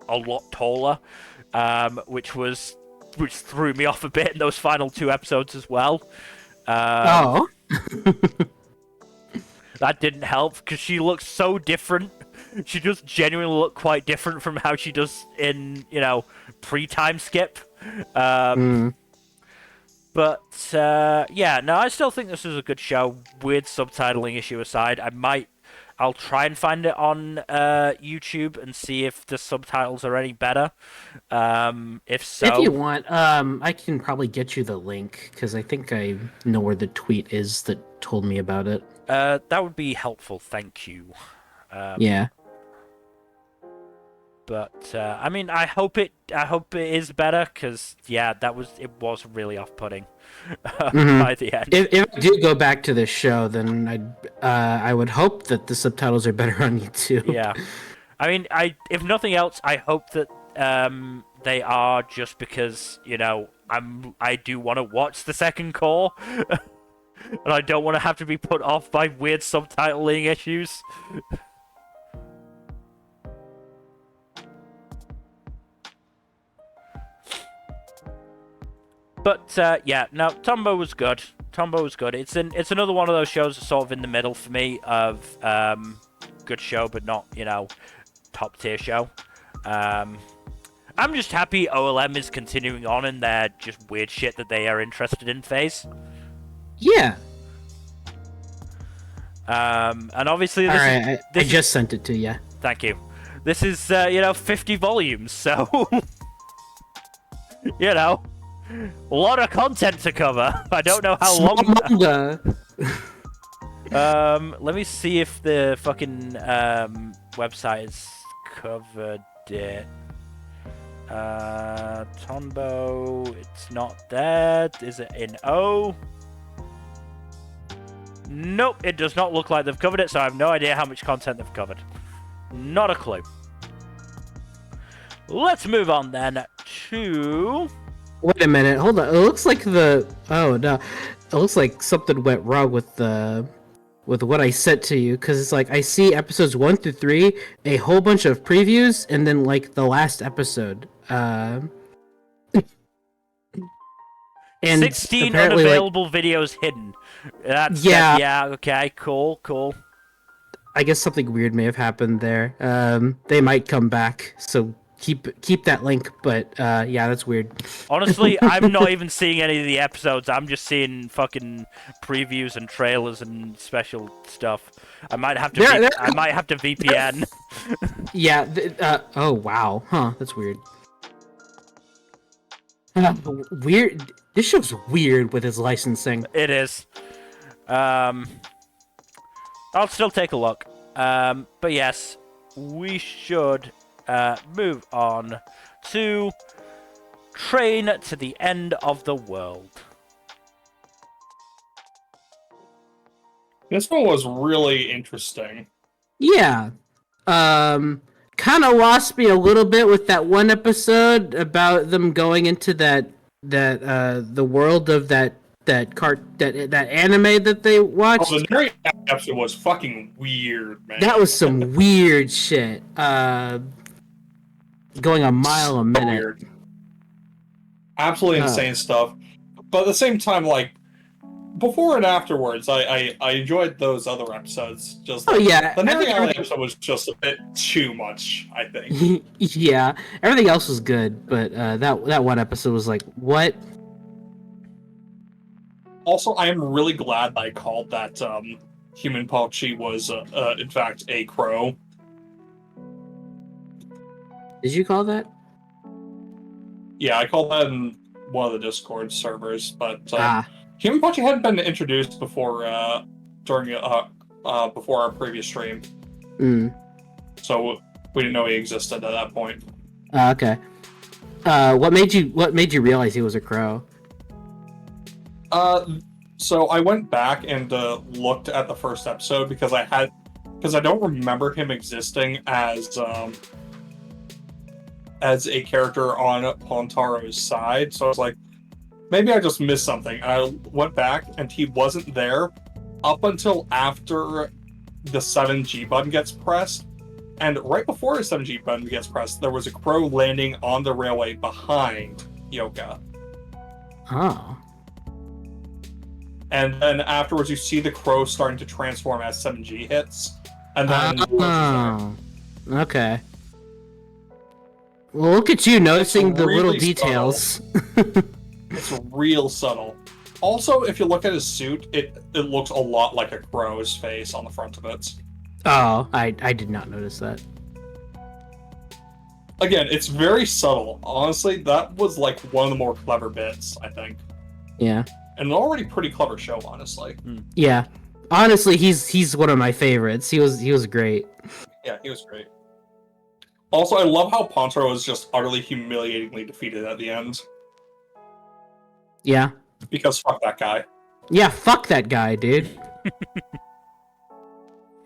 a lot taller, which threw me off a bit in those final 2 episodes as well. That didn't help, because she looks so different. She just genuinely looked quite different from how she does in, you know, pre-time skip. But, yeah, no, I still think this is a good show, weird subtitling issue aside. I'll try and find it on YouTube and see if the subtitles are any better. If so... If you want, I can probably get you the link, because I think I know where the tweet is that told me about it. That would be helpful, thank you. Yeah. But I mean, I hope it is better, because yeah, it was really off-putting by the end. If I do go back to this show, then I would hope that the subtitles are better on YouTube. Yeah, I mean, if nothing else, I hope that they are, just because, you know, I do want to watch the second core, and I don't want to have to be put off by weird subtitling issues. But yeah, no, Tonbo was good. It's another one of those shows that's sort of in the middle for me of good show, but not, you know, top tier show. I'm just happy OLM is continuing on in their just weird shit that they are interested in phase. Yeah. And obviously I just sent it to you. Thank you. This is, you know, 50 volumes, so you know. A lot of content to cover. I don't know how long. Let me see if the fucking website has covered it. Tonbo, it's not there. Is it in O? Nope, it does not look like they've covered it, so I have no idea how much content they've covered. Not a clue. Let's move on then to... Wait a minute, hold on. It looks like oh no, it looks like something went wrong with what I sent to you, because it's like I see episodes 1 through 3, a whole bunch of previews, and then like the last episode. And 16 unavailable videos hidden. Yeah. Okay. Cool. I guess something weird may have happened there. They might come back, so keep that link. But yeah, that's weird. Honestly, I'm not even seeing any of the episodes. I'm just seeing fucking previews and trailers and special stuff. I might have to. I might have to VPN. Yeah. Oh wow. Huh. That's weird. Weird. This show's weird with his licensing. It is. I'll still take a look. But yes, we should move on to Train to the End of the World. This one was really interesting. Yeah. Kind of lost me a little bit with that one episode about them going into that the world of that anime that they watched. Oh, the very episode was fucking weird, man. That was some weird shit. Going a mile a minute. Weird. Absolutely insane stuff. But at the same time, like, before and afterwards, I enjoyed those other episodes. Just the Nmbr episode was just a bit too much, I think. Yeah, everything else was good, but that one episode was like, what? Also, I am really glad I called that human Palchi was, in fact, a crow. Did you call that? Yeah, I called that in one of the Discord servers, but human Palchi hadn't been introduced before before our previous stream. So we didn't know he existed at that point. Okay. What made you realize he was a crow? So I went back and looked at the first episode because I don't remember him existing as a character on Pontaro's side. So I was like, maybe I just missed something. I went back and he wasn't there up until after the 7G button gets pressed. And right before the 7G button gets pressed, there was a crow landing on the railway behind Yoka. Oh. And then afterwards, you see the crow starting to transform as 7G hits. And then... okay. Well, look at you noticing the little details. It's real subtle. Also, if you look at his suit, it looks a lot like a crow's face on the front of it. Oh, I did not notice that. Again, it's very subtle. Honestly, that was like one of the more clever bits, I think. Yeah. And an already pretty clever show, honestly. Yeah. Honestly, he's one of my favorites. He was great. Yeah, he was great. Also, I love how Pontaro was just utterly humiliatingly defeated at the end. Yeah. Because fuck that guy. Yeah, fuck that guy, dude.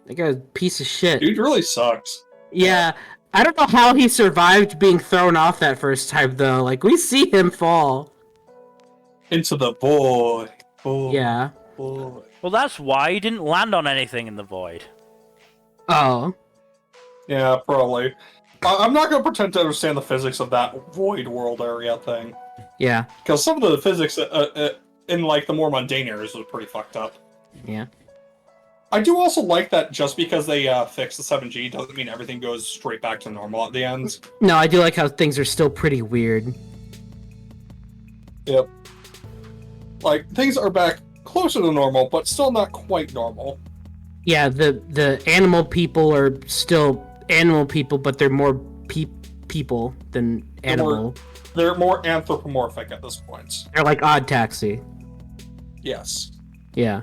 That guy's a piece of shit. Dude really sucks. Yeah. I don't know how he survived being thrown off that first time, though. Like, we see him fall. Into the void. Yeah. Void. Well, that's why he didn't land on anything in the void. Oh. Yeah, probably. I'm not going to pretend to understand the physics of that void world area thing. Yeah. Because some of the physics in like the more mundane areas was pretty fucked up. Yeah. I do also like that just because they fixed the 7G doesn't mean everything goes straight back to normal at the end. No, I do like how things are still pretty weird. Yep. Like, things are back closer to normal, but still not quite normal. Yeah, the animal people are still animal people, but they're more people than animal. They're more anthropomorphic at this point. They're like Odd Taxi. Yes. Yeah.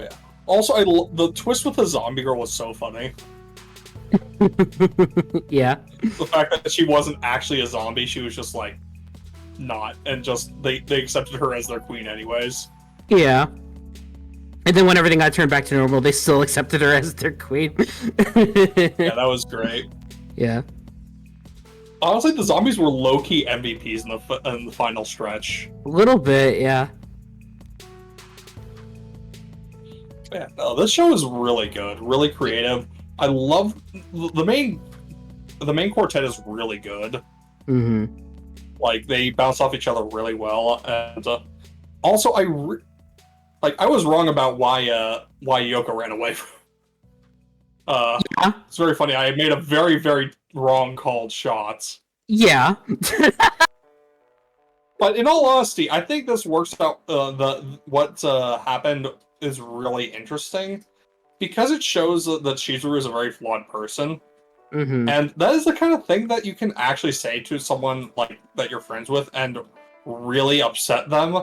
Yeah. Also, the twist with the zombie girl was so funny. Yeah. The fact that she wasn't actually a zombie, she was just like not, and just they accepted her as their queen anyways. Yeah. And then when everything got turned back to normal, they still accepted her as their queen. Yeah, that was great. Yeah. Honestly, the zombies were low-key MVPs in the final stretch. A little bit, yeah. Yeah, no, this show is really good, really creative. I love the main quartet is really good. Mm-hmm. Like, they bounce off each other really well, and also I was wrong about why Yoko ran away from. I It's very funny. I made a very, very wrong called shot. Yeah. But in all honesty, I think this works out. What happened is really interesting because it shows that Chizuru is a very flawed person, and that is the kind of thing that you can actually say to someone like that you're friends with and really upset them,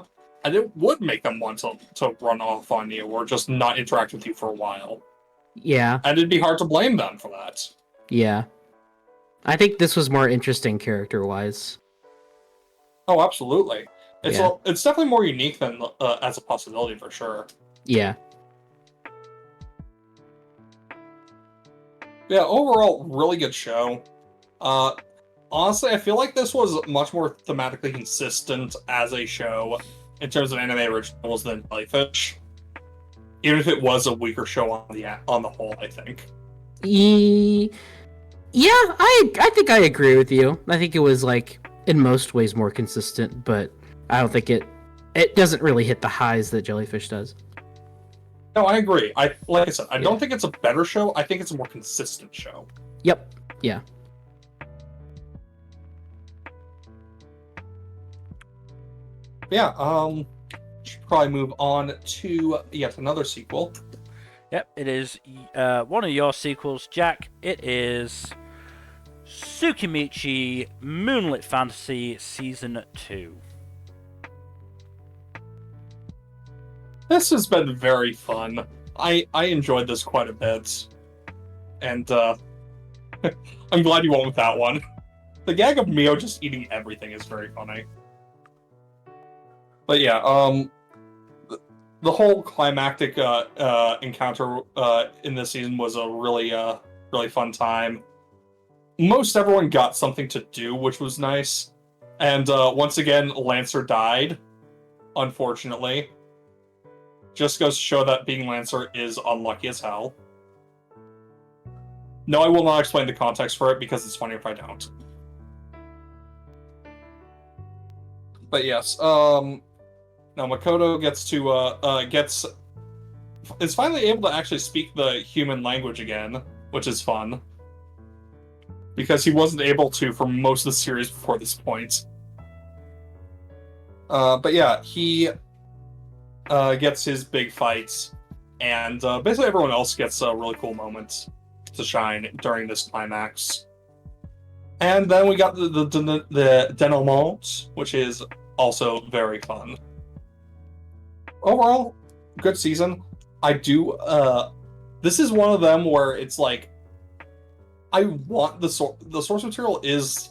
and it would make them want to run off on you or just not interact with you for a while. Yeah. And it'd be hard to blame them for that. Yeah. I think this was more interesting character-wise. Oh, absolutely. It's Yeah. it's definitely more unique than as a possibility for sure. Yeah. Yeah, overall, really good show. Honestly, I feel like this was much more thematically consistent as a show in terms of anime originals than Jellyfish. Even if it was a weaker show on the whole, I think. Yeah, I think I agree with you. I think it was like in most ways more consistent, but I don't think it doesn't really hit the highs that Jellyfish does. No, I agree. Like I said, I don't think it's a better show. I think it's a more consistent show. Yep. Yeah. Yeah. Should probably move on to yet another sequel. Yep, it is one of your sequels, Jack. It is Tsukimichi Moonlit Fantasy Season 2. This has been very fun. I enjoyed this quite a bit. And I'm glad you went with that one. The gag of Mio just eating everything is very funny. But yeah, the whole climactic encounter in this season was a really fun time. Most everyone got something to do, which was nice. And once again, Lancer died, unfortunately. Just goes to show that being Lancer is unlucky as hell. No, I will not explain the context for it because it's funny if I don't. But yes, now Makoto is finally able to actually speak the human language again, which is fun. Because he wasn't able to for most of the series before this point. But yeah, he gets his big fights, and basically everyone else gets really cool moments to shine during this climax. And then we got the denouement, which is also very fun. Overall, good season. I do. This is one of them where it's like, I want the source material is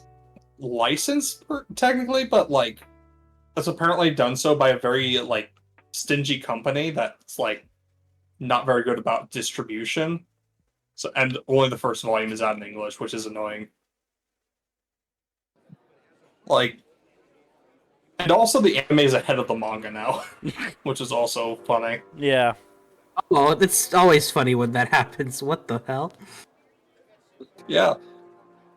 licensed technically, but like, it's apparently done so by a very like stingy company that's like not very good about distribution. So, and only the first volume is out in English, which is annoying. Like, and also the anime is ahead of the manga now, which is also funny. Yeah. Oh, it's always funny when that happens. What the hell? Yeah.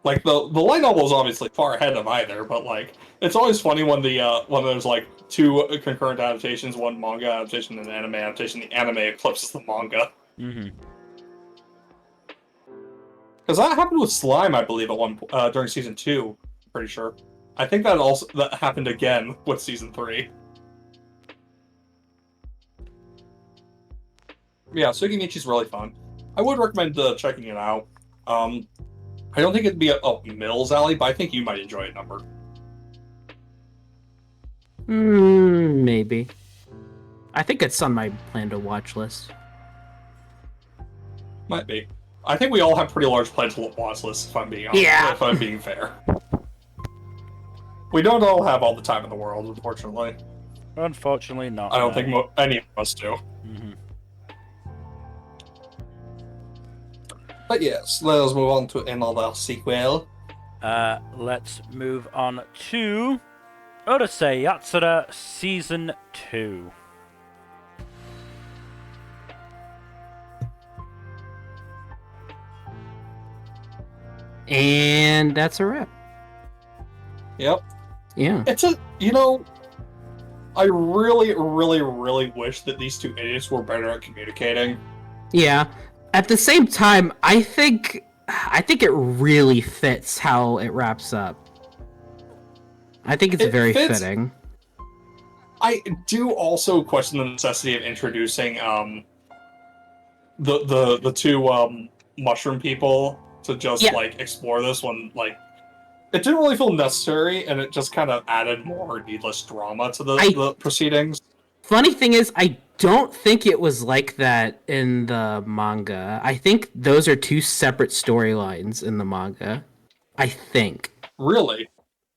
Like the light novel is obviously far ahead of either, but like it's always funny when when there's like two concurrent adaptations, one manga adaptation and an anime adaptation. The anime eclipses the manga. Mm-hmm. Because that happened with Slime, I believe, at during season 2. Pretty sure. I think that happened again with season 3. Yeah, Tsukimichi's really fun. I would recommend checking it out. I don't think it'd be a Mills alley, but I think you might enjoy it, Nmbr. Maybe. I think it's on my plan to watch list. Might be. I think we all have pretty large plan to watch lists, if I'm being honest, if I'm being fair. We don't all have all the time in the world, unfortunately. Unfortunately, not. I don't think any of us do. Mm-hmm. But yes, let us move on to another sequel. Let's move on to Urusei Yatsura Season 2. And that's a wrap. Yep. Yeah. It's I really, really, really wish that these two idiots were better at communicating. Yeah. At the same time, I think it really fits how it wraps up. I think it's very fitting. I do also question the necessity of introducing the two mushroom people to just like explore this one. Like, it didn't really feel necessary, and it just kind of added more needless drama to the proceedings. Funny thing is, I don't think it was like that in the manga. I think those are two separate storylines in the manga. I think. Really?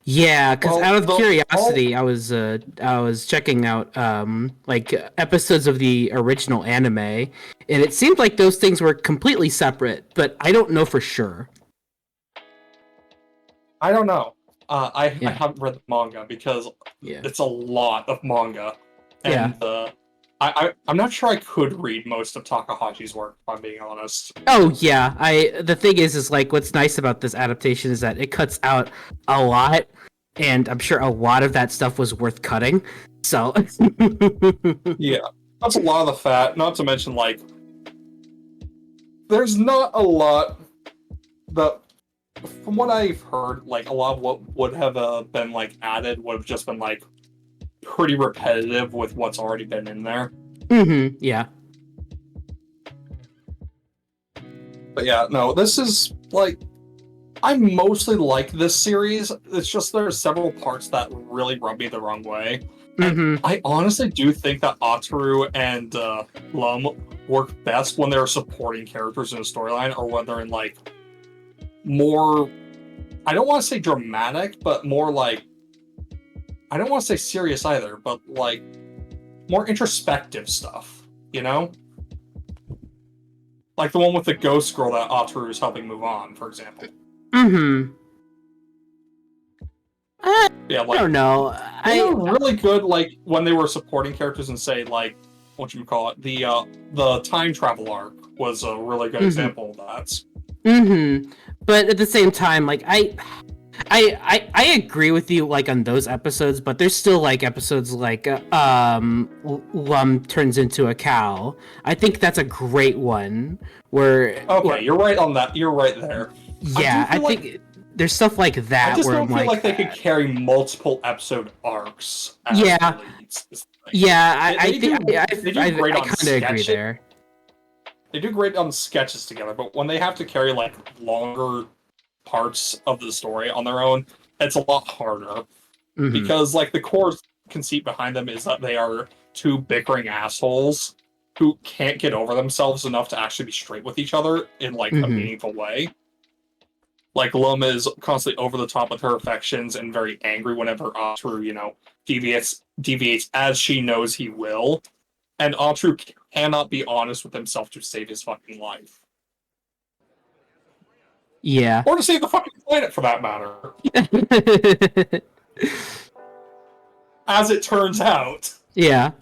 Yeah, because out of curiosity, I was checking out like episodes of the original anime, and it seemed like those things were completely separate, but I don't know for sure. I don't know. I haven't read the manga because it's a lot of manga, and I'm not sure I could read most of Takahashi's work, if I'm being honest. Oh yeah, the thing is like what's nice about this adaptation is that it cuts out a lot, and I'm sure a lot of that stuff was worth cutting. So yeah, that's a lot of the fat. Not to mention like, there's not a lot that, from what I've heard, like a lot of what would have been like added would have just been like pretty repetitive with what's already been in there. Mm-hmm. Yeah. But yeah, no, this is like, I mostly like this series. It's just there's several parts that really rub me the wrong way. Mm-hmm. I honestly do think that Ataru and Lum work best when they're supporting characters in a storyline, or when they're in like more, I don't want to say dramatic, but more like, I don't want to say serious either, but like more introspective stuff, you know? Like the one with the ghost girl that Ataru is helping move on, for example. Mm-hmm. Yeah, like, I don't know. They were really good, like, when they were supporting characters and say, like, whatchamacallit, the time travel arc was a really good example of that. Mm-hmm. But at the same time, like, I agree with you, like, on those episodes, but there's still, like, episodes like, Lum turns into a cow. I think that's a great one, where... Okay, you're right on that. You're right there. Yeah, I think there's stuff like that. I just where don't feel like they could carry multiple episode arcs. Yeah. Yeah, I think I kind of agree there. They do great on sketches together, but when they have to carry, like, longer parts of the story on their own, it's a lot harder. Mm-hmm. Because, like, the core conceit behind them is that they are two bickering assholes who can't get over themselves enough to actually be straight with each other in, like, a meaningful way. Like, Lum is constantly over the top with her affections and very angry whenever Ataru, you know, deviates as she knows he will. And Ataru cannot be honest with himself to save his fucking life. Yeah. Or to save the fucking planet, for that matter. As it turns out. Yeah.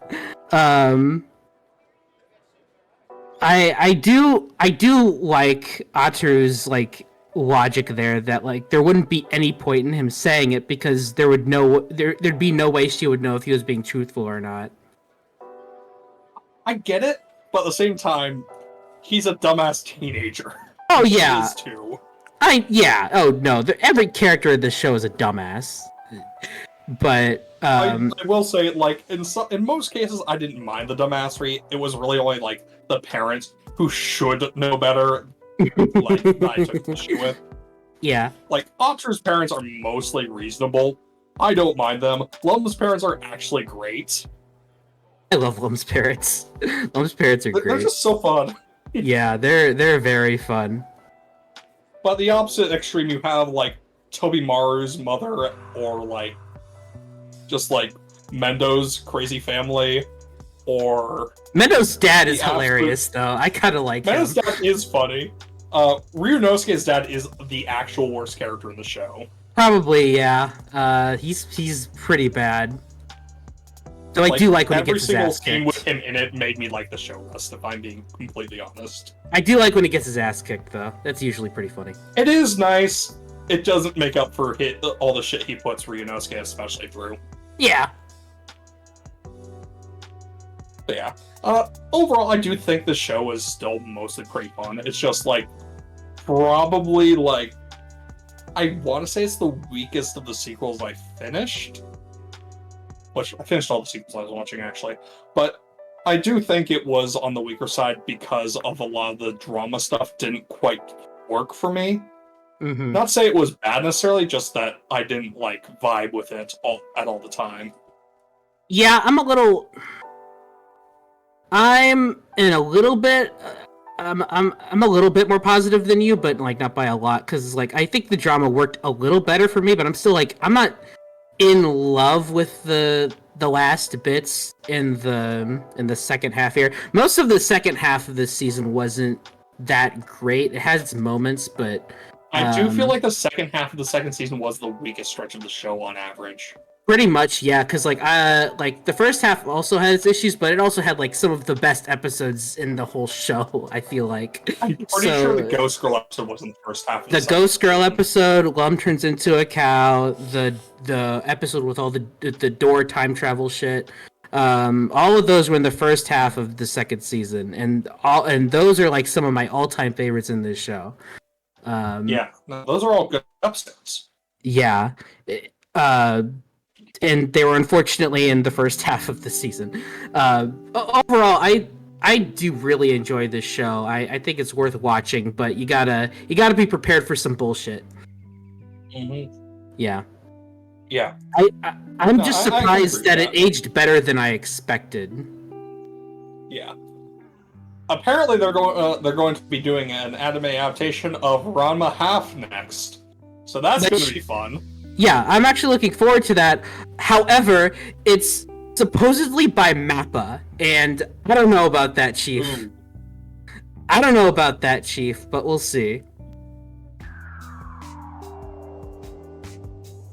I do like Ataru's, like, logic there, that like there wouldn't be any point in him saying it because there'd be no way she would know if he was being truthful or not. I get it, but at the same time, he's a dumbass teenager. Oh yeah. He is too. Oh no, every character in this show is a dumbass. But I will say, like, in most cases, I didn't mind the dumbassery. It was really only like the parents who should know better, like, that I took issue with. Yeah. Like, Ataru's parents are mostly reasonable. I don't mind them. Lum's parents are actually great. I love Lum's parents. Lum's parents are great. They're just so fun. Yeah, they're very fun. But the opposite extreme, you have, like, Tobimaru's mother, or, like, just, like, Mendo's crazy family, or... Mendo's dad is hilarious, though. I kind of like him. Mendo's dad is funny. Ryunosuke's dad is the actual worst character in the show. Probably, yeah. He's pretty bad. So I do like when he gets his ass kicked. Every single scene with him in it made me like the show less, if I'm being completely honest. I do like when he gets his ass kicked, though. That's usually pretty funny. It is nice. It doesn't make up for all the shit he puts Ryunosuke especially through. Yeah. But yeah. Overall, I do think the show is still mostly pretty fun. It's just like probably like I want to say it's the weakest of the sequels I finished. Which I finished all the sequels I was watching actually, but I do think it was on the weaker side because of a lot of the drama stuff didn't quite work for me. Mm-hmm. Not to say it was bad necessarily, just that I didn't like vibe with it at all the time. Yeah, I'm in a little bit. I'm a little bit more positive than you, but like not by a lot, because like I think the drama worked a little better for me, but I'm still like I'm not in love with the last bits in the second half here. Most of the second half of this season wasn't that great. It has its moments, but I do feel like the second half of the second season was the weakest stretch of the show on average. Pretty much, yeah, because like the first half also had its issues, but it also had like some of the best episodes in the whole show. I feel like I'm pretty sure the Ghost Girl episode was in the first half. Of the Ghost Girl episode, Lum turns into a cow. The episode with all the door time travel shit. All of those were in the first half of the second season, and those are like some of my all-time favorites in this show. Yeah, no, those are all good episodes. Yeah, and they were unfortunately in the first half of the season. Overall, I do really enjoy this show. I think it's worth watching, but you gotta be prepared for some bullshit. Mm-hmm. Yeah. Yeah. I'm just surprised that it aged better than I expected. Yeah. Apparently, they're going to be doing an anime adaptation of Ranma Half next, so that's going to be fun. Yeah, I'm actually looking forward to that. However, it's supposedly by Mappa, and I don't know about that, Chief. I don't know about that, Chief, but we'll see.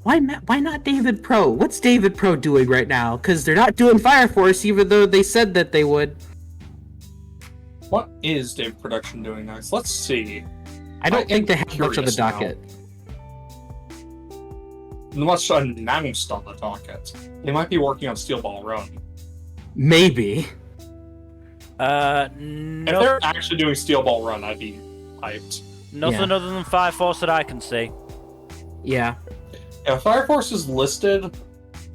Why not David Pro? What's David Pro doing right now? Because they're not doing Fire Force, even though they said that they would. What is David Production doing next? Let's see. I don't think they have much on the docket. Much announced on the docket. They might be working on Steel Ball Run. Maybe. No. If they're actually doing Steel Ball Run, I'd be hyped. Nothing other than Fire Force that I can see. Yeah. Yeah, Fire Force is listed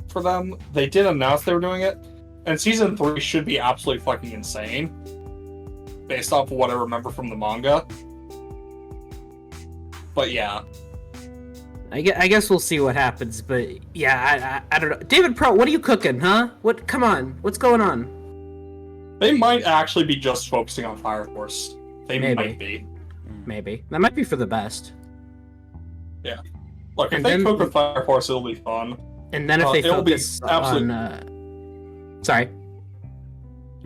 for them. They did announce they were doing it. And Season 3 should be absolutely fucking insane. Based off of what I remember from the manga. But yeah. I guess we'll see what happens, but yeah, I don't know. David Pro, what are you cooking, huh? Come on, what's going on? They might actually be just focusing on Fire Force. Might be. Maybe. That might be for the best. Yeah. Look, if they cook with Fire Force, it'll be fun. And then if they focus on... Sorry.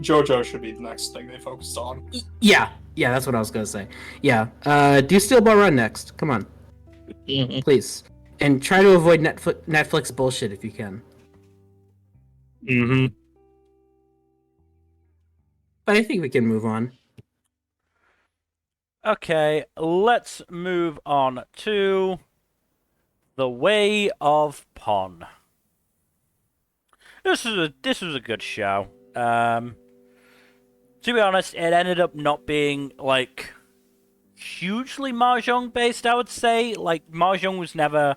JoJo should be the next thing they focus on. Yeah, that's what I was gonna say. Yeah, do Steel Ball Run next. Come on. Please. And try to avoid Netflix bullshit if you can. Mm-hmm. But I think we can move on. Okay, let's move on to The Way of Pon. This was a good show. To be honest, it ended up not being like hugely mahjong based, I would say. Like, mahjong was never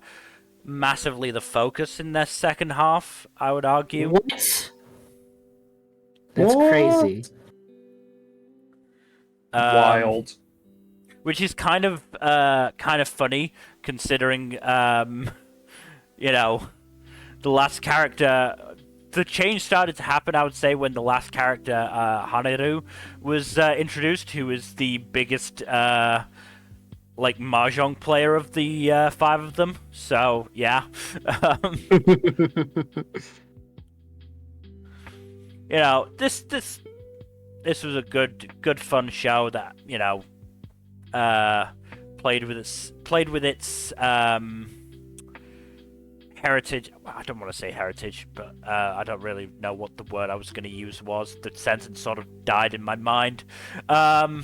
massively the focus in their second half, I would argue. What? That's crazy. Wild. Which is kind of funny, considering, you know, the last character... The change started to happen, I would say, when the last character, Haneru, was introduced, who is the biggest, like, mahjong player of the 5 of them. So, yeah. You know, this was a good fun show that, you know, played with its heritage. I don't want to say heritage, but I don't really know what the word I was going to use was. The sentence sort of died in my mind. But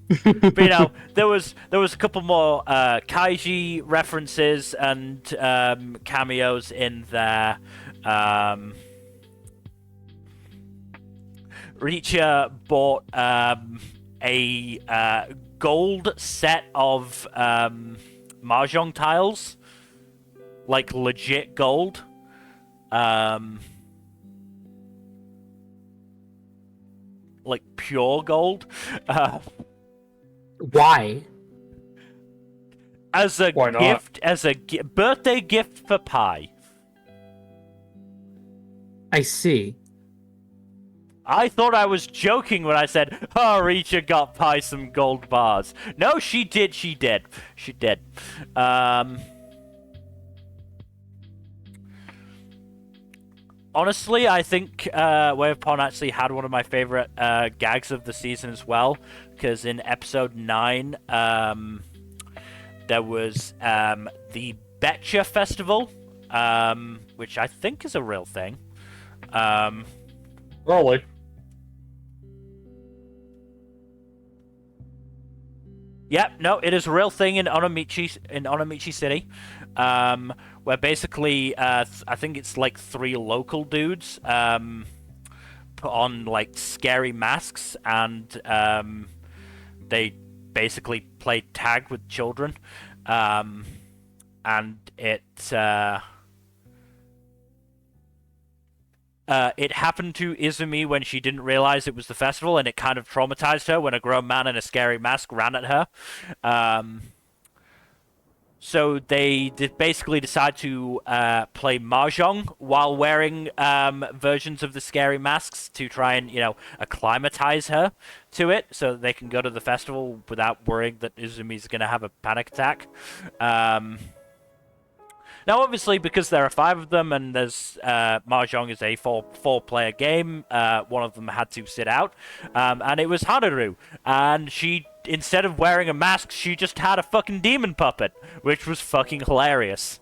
you know, there was a couple more kaiji references and cameos in there. Richa bought a gold set of mahjong tiles, like legit gold. Like pure gold. Why? As a Why not? gift, as a birthday gift for Pi. I see. I thought I was joking when I said, "Oh, Richa got Pi some gold bars." No, she did. She did. She did. Honestly, I think Way of Pon actually had one of my favorite gags of the season as well, because in episode 9, there was the Betcha Festival, which I think is a real thing. Probably. Yep, no, it is a real thing in Onomichi City, where basically I think it's like 3 local dudes put on like scary masks, and they basically play tag with children, and it happened to Izumi when she didn't realize it was the festival, and it kind of traumatized her when a grown man in a scary mask ran at her. So they basically decide to play mahjong while wearing versions of the scary masks to try and, acclimatize her to it, so that they can go to the festival without worrying that Izumi's going to have a panic attack. Now, obviously, because there are 5 of them, and there's mahjong is a four-player game, one of them had to sit out, and it was Hanaru, and she, instead of wearing a mask, she just had a fucking demon puppet, which was fucking hilarious.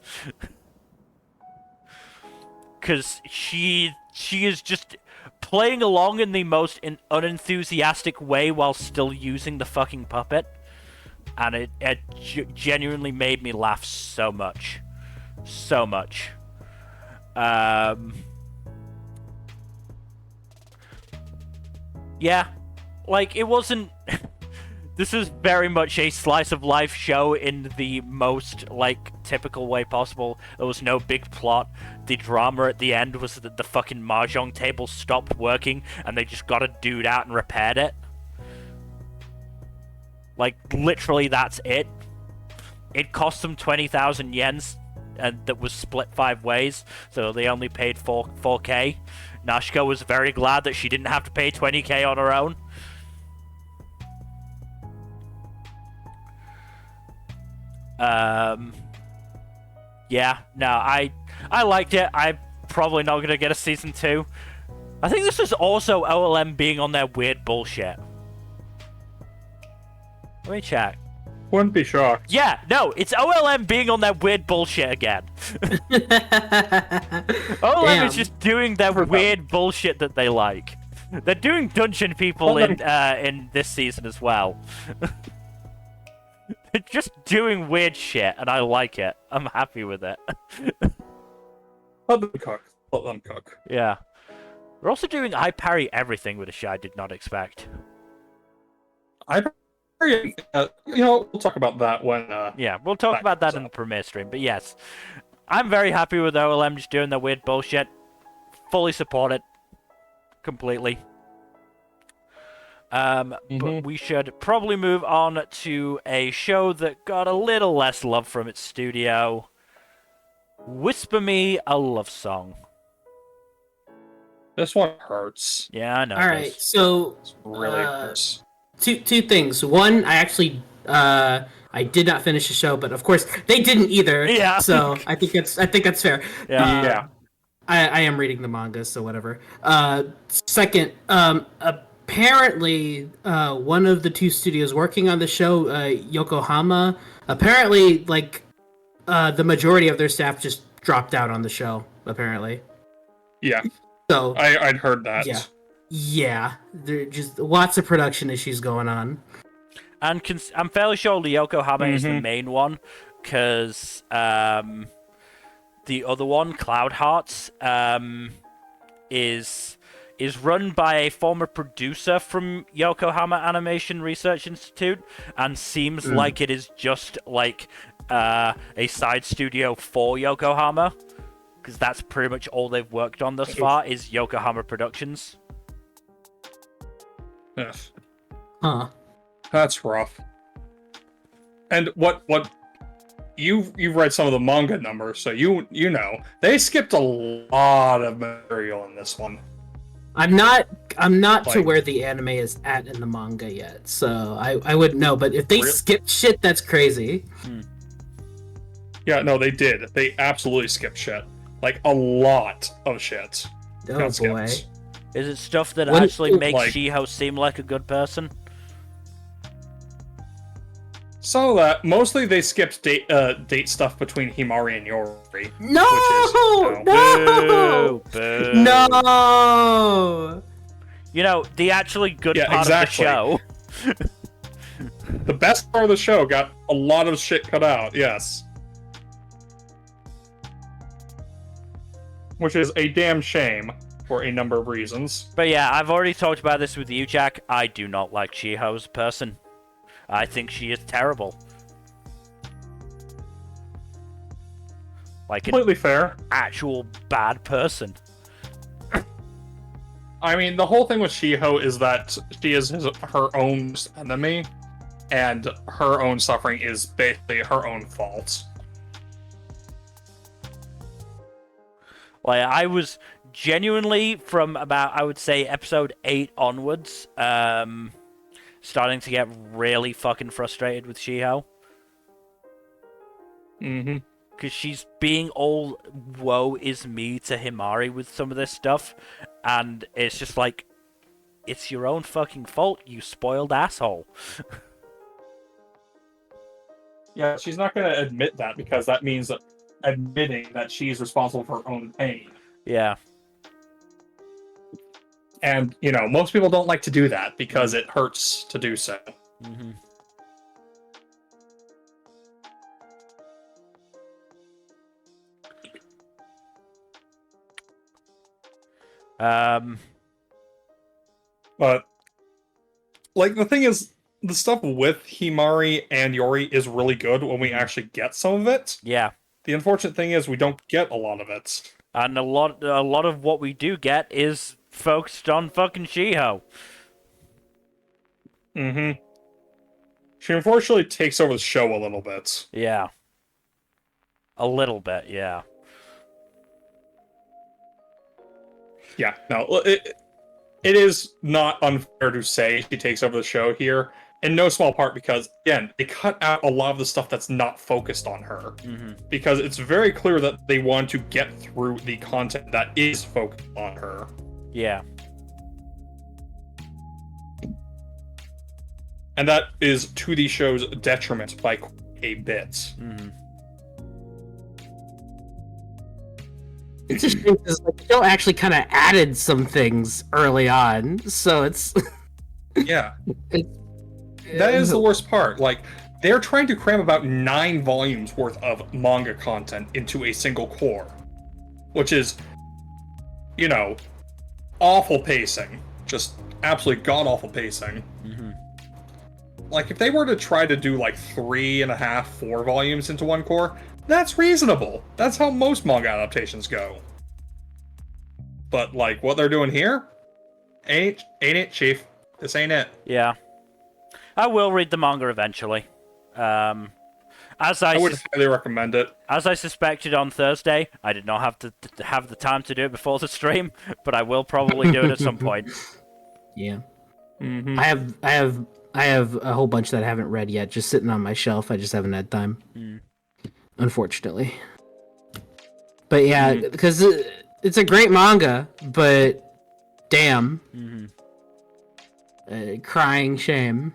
Because she is just playing along in the most unenthusiastic way while still using the fucking puppet, and it genuinely made me laugh so much. So much. Yeah, like, it wasn't... This is very much a slice of life show in the most, like, typical way possible. There was no big plot. The drama at the end was that the fucking mahjong table stopped working, and they just got a dude out and repaired it. Like, literally, that's it. It cost them 20,000 yens, and that was split 5 ways, so they only paid 4K. Nashiko was very glad that she didn't have to pay 20K on her own. Yeah, no, I liked it. I'm probably not gonna get a season 2. I think this is also OLM being on their weird bullshit. Let me check. Wouldn't be shocked. Yeah, no, it's OLM being on that weird bullshit again. OLM is just doing their weird bullshit that they like. They're doing dungeon people in this season as well. They're just doing weird shit, and I like it. I'm happy with it. Let them cook. Let them cook. Yeah. We're also doing I parry everything, which I did not expect. We'll talk about that when... Yeah, we'll talk about that in the premiere stream, but yes. I'm very happy with OLM just doing their weird bullshit. Fully support it. Completely. But we should probably move on to a show that got a little less love from its studio. Whisper Me a Love Song. This one hurts. Yeah, I know. Alright, so... It really hurts. Two things. One, I actually... I did not finish the show, but of course they didn't either. Yeah. So I think that's fair. Yeah. Yeah. I am reading the manga, so whatever. Second, apparently one of the 2 studios working on the show, Yokohama, apparently the majority of their staff just dropped out on the show. Apparently. Yeah. So I'd heard that. Yeah. Yeah. There are just lots of production issues going on. And I'm fairly sure the Yokohama is the main one, because the other one, Cloud Hearts, is is run by a former producer from Yokohama Animation Research Institute, and seems like it is just like a side studio for Yokohama, because that's pretty much all they've worked on thus far is Yokohama Productions. Yes. Huh. That's rough. And what you've read some of the manga numbers, so you know they skipped a lot of material in this one. I'm not to Like- where the anime is at in the manga yet, so I wouldn't know. But if they skip shit, that's crazy. Yeah, no, they did. They absolutely skipped shit. Like a lot of shit. Oh got boy. skipped. Is it stuff that What- actually makes like- Shiho seem like a good person? So that mostly they skipped date stuff between Himari and Yori. No! Which is, No! Boo. No! You know, the actually good Yeah, part exactly. of the show. The best part of the show got a lot of shit cut out, yes. Which is a damn shame for a number of reasons. But yeah, I've already talked about this with you, Jack. I do not like Shiho as a person. I think she is terrible. Like an Completely fair. actual bad person. I mean, the whole thing with Shiho is that she is her own enemy, and her own suffering is basically her own fault. Like, I was genuinely, from about, I would say, episode 8 onwards, starting to get really fucking frustrated with Shiho. Mm-hmm. Because she's being all woe is me to Himari with some of this stuff, and it's just like, it's your own fucking fault, you spoiled asshole. Yeah, she's not going to admit that because that means that admitting that she's responsible for her own pain. Yeah. And, you know, most people don't like to do that because it hurts to do so. Mm-hmm. But, like, the thing is, the stuff with Himari and Yori is really good when we actually get some of it. Yeah. The unfortunate thing is we don't get a lot of it. And a lot of what we do get is focused on fucking Shiho. Mm-hmm. She unfortunately takes over the show a little bit. Yeah. A little bit, yeah. Yeah, no, it is not unfair to say she takes over the show here, in no small part because, again, they cut out a lot of the stuff that's not focused on her. Mm-hmm. Because it's very clear that they want to get through the content that is focused on her. Yeah. And that is to the show's detriment by a bit. Mm-hmm. It's a shame because like, the show actually kind of added some things early on, so it's Yeah. That is the worst part. Like, they're trying to cram about 9 volumes worth of manga content into a single core. Which is, you know, awful pacing. Just absolutely god-awful pacing. Mm-hmm. Like, if they were to try to do, like, 3.5, 4 volumes into one core, that's reasonable. That's how most manga adaptations go. But, like, what they're doing here? Ain't it, Chief? This ain't it. Yeah. I will read the manga eventually. As I would highly recommend it. As I suspected on Thursday, I did not have to have the time to do it before the stream, but I will probably do it at some point. Yeah. Mm-hmm. I have a whole bunch that I haven't read yet, just sitting on my shelf. I just haven't had time, unfortunately. But yeah, because it's a great manga, but damn, crying shame.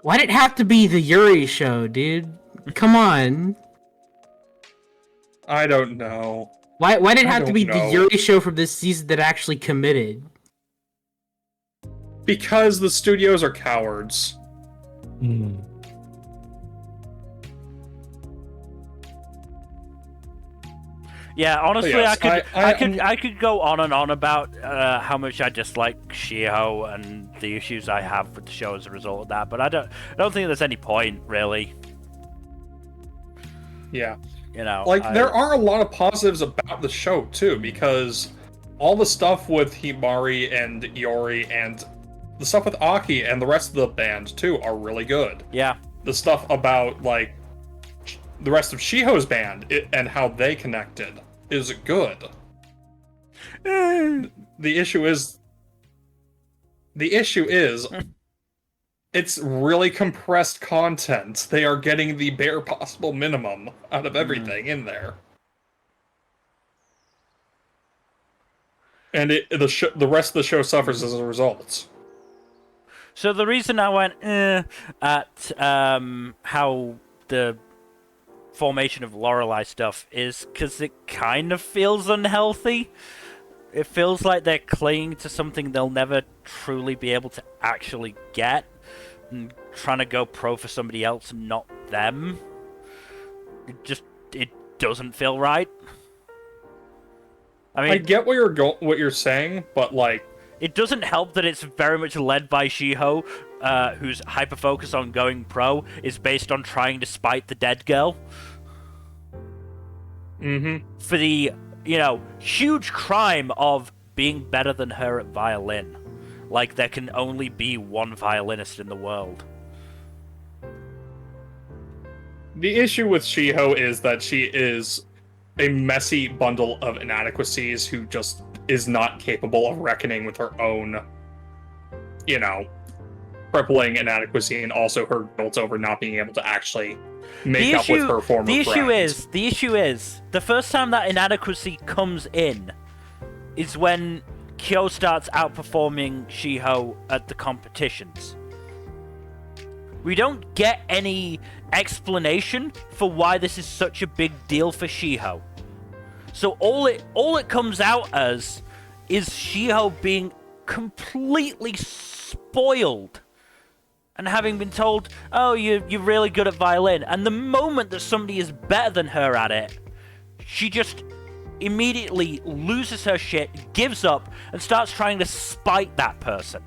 Why'd it have to be the Yuri show, dude? Come on. I don't know. Why did it have to don't be know. the Yuri show from this season that actually committed? Because the studios are cowards. Yeah, honestly, Yes, I could go on and on about how much I dislike Shiho and the issues I have with the show as a result of that, but I don't think there's any point really. Yeah. You know, there are a lot of positives about the show too, because all the stuff with Himari and Iori and the stuff with Aki and the rest of the band too are really good. Yeah. The stuff about like the rest of Shiho's band and how they connected is good. The issue is it's really compressed content. They are getting the bare possible minimum out of everything in there. And the rest of the show suffers as a result. So the reason I went at how the formation of Lorelei stuff is because it kind of feels unhealthy. It feels like they're clinging to something they'll never truly be able to actually get, and trying to go pro for somebody else and not them. It doesn't feel right. I mean, I get what you're saying, but like, it doesn't help that it's very much led by Shiho, whose hyper-focus on going pro is based on trying to spite the dead girl. Mm-hmm. For the, huge crime of being better than her at violin. Like, there can only be one violinist in the world. The issue with Shiho is that she is a messy bundle of inadequacies who just is not capable of reckoning with her own, crippling inadequacy, and also her guilt over not being able to actually make up with her former The friends. issue is, the first time that inadequacy comes in is when Kyo starts outperforming Shiho at the competitions. We don't get any explanation for why this is such a big deal for Shiho. So all it comes out as is Shiho being completely spoiled and having been told, oh, you're really good at violin. And the moment that somebody is better than her at it, she just immediately loses her shit, gives up, and starts trying to spite that person.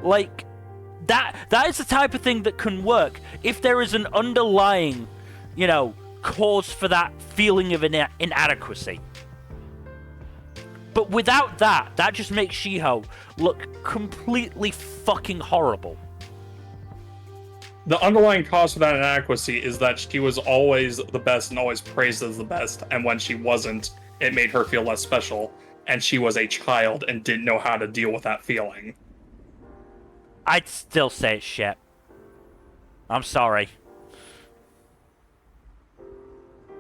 Like, that is the type of thing that can work if there is an underlying, cause for that feeling of inadequacy. But without that just makes Shiho look completely fucking horrible. The underlying cause for that inadequacy is that she was always the best and always praised as the best, and when she wasn't, it made her feel less special, and she was a child and didn't know how to deal with that feeling. I'd still say it's shit. I'm sorry.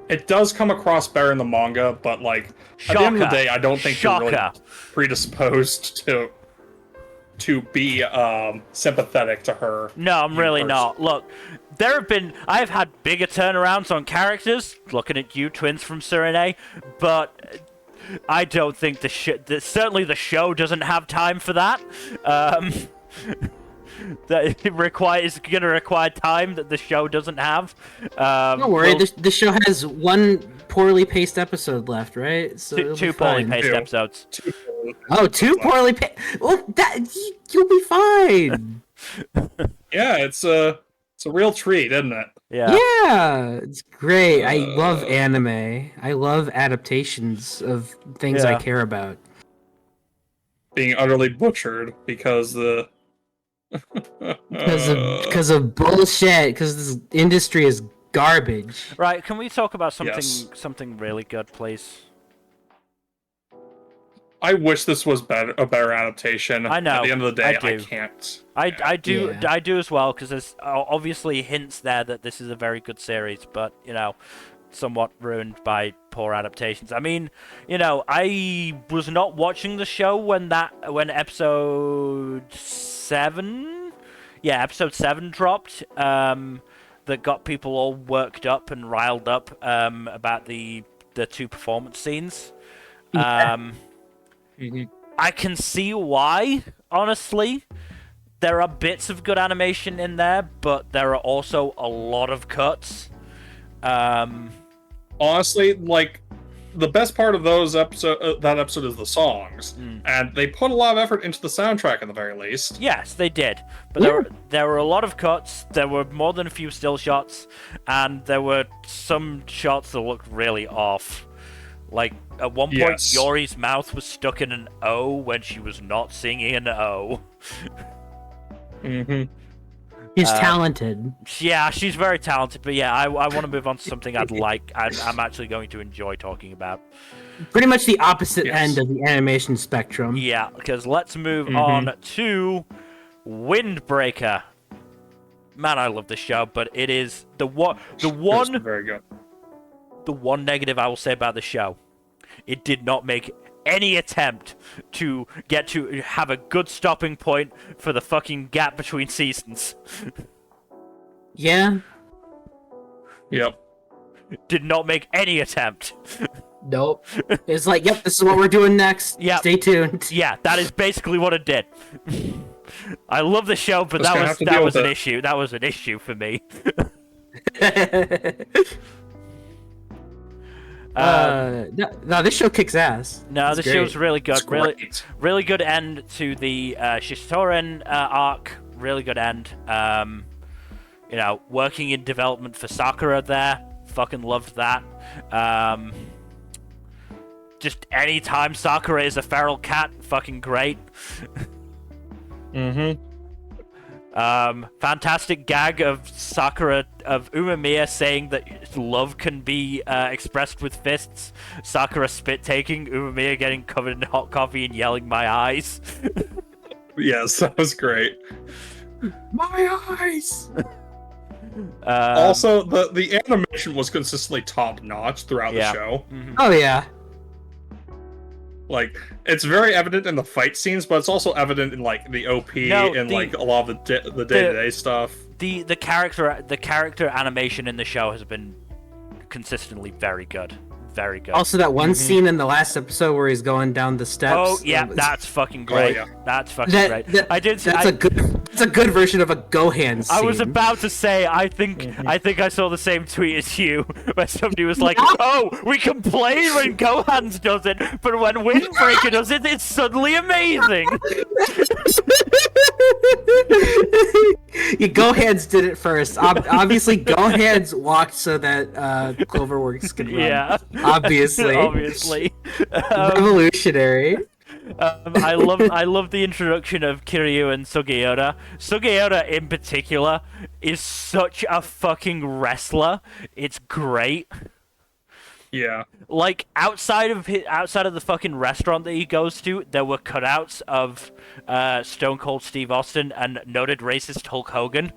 It does come across better in the manga, but like, at the end of the day, I don't think you're really predisposed to be sympathetic to her. No, I'm really not. Look, I've had bigger turnarounds on characters, looking at you, twins from Suriname, but I don't think certainly the show doesn't have time for that. That it's going to require time that the show doesn't have. Don't worry, the show has one poorly paced episode left, right? So two poorly paced episodes. Two poorly paced. Well, you'll be fine. Yeah, it's a real treat, isn't it? Yeah, it's great. I love anime. I love adaptations of things I care about. Being utterly butchered because because of bullshit. Because this industry is garbage. Right? Can we talk about something really good, please? I wish this was a better adaptation. I know. At the end of the day, I can't. I do as well, because there's obviously hints there that this is a very good series, but somewhat ruined by poor adaptations. I mean, I was not watching the show when episode 7 dropped, that got people all worked up and riled up about the two performance scenes. I can see why, honestly. There are bits of good animation in there, but there are also a lot of cuts. Honestly, like, the best part of that episode is the songs, and they put a lot of effort into the soundtrack at the very least. Yes, they did. But there were a lot of cuts, there were more than a few still shots, and there were some shots that looked really off. Like, at one point, Yori's mouth was stuck in an O when she was not singing an O. Mm-hmm. She's talented. Yeah, she's very talented, but yeah, I want to move on to something I'm actually going to enjoy talking about. Pretty much the opposite end of the animation spectrum. Yeah, because let's move on to Windbreaker. Man, I love this show, but it is very good. The one negative I will say about the show, it did not make any attempt to have a good stopping point for the fucking gap between seasons. Yeah. Yep. Did not make any attempt. Nope. It's like, yep, this is what we're doing next. Yeah. Stay tuned. Yeah, that is basically what it did. I love the show, but that was an issue. That was an issue for me. No, this show kicks ass. No, this show's really good. Really good end to the Shistoren arc. Really good end. You know, working in development for Sakura there. Fucking loved that. Just any time Sakura is a feral cat, fucking great. Fantastic gag of Sakura, of Umemiya saying that love can be expressed with fists. Sakura spit taking, Umemiya getting covered in hot coffee and yelling, "My eyes." Yes, that was great. My eyes! Also, the animation was consistently top notch throughout the show. Oh yeah. Like, it's very evident in the fight scenes, but it's also evident in like the OP like a lot of the day-to-day stuff. The character animation in the show has been consistently very good. Very good. Also, that one scene in the last episode where he's going down the steps. Oh yeah, that's fucking great. Oh, yeah. That's fucking great. It's a good version of a Gohan scene. I was about to say, I think I saw the same tweet as you, where somebody was like, "Oh, we complain when Gohan's does it, but when Windbreaker does it, it's suddenly amazing." Yeah, Gohan's did it first. Obviously, Gohan's walked so that Cloverworks could run. Yeah. Obviously. Revolutionary. I love the introduction of Kiryu and Sugiura. Sugiura in particular is such a fucking wrestler. It's great. Yeah. Like outside of the fucking restaurant that he goes to, there were cutouts of Stone Cold Steve Austin and noted racist Hulk Hogan,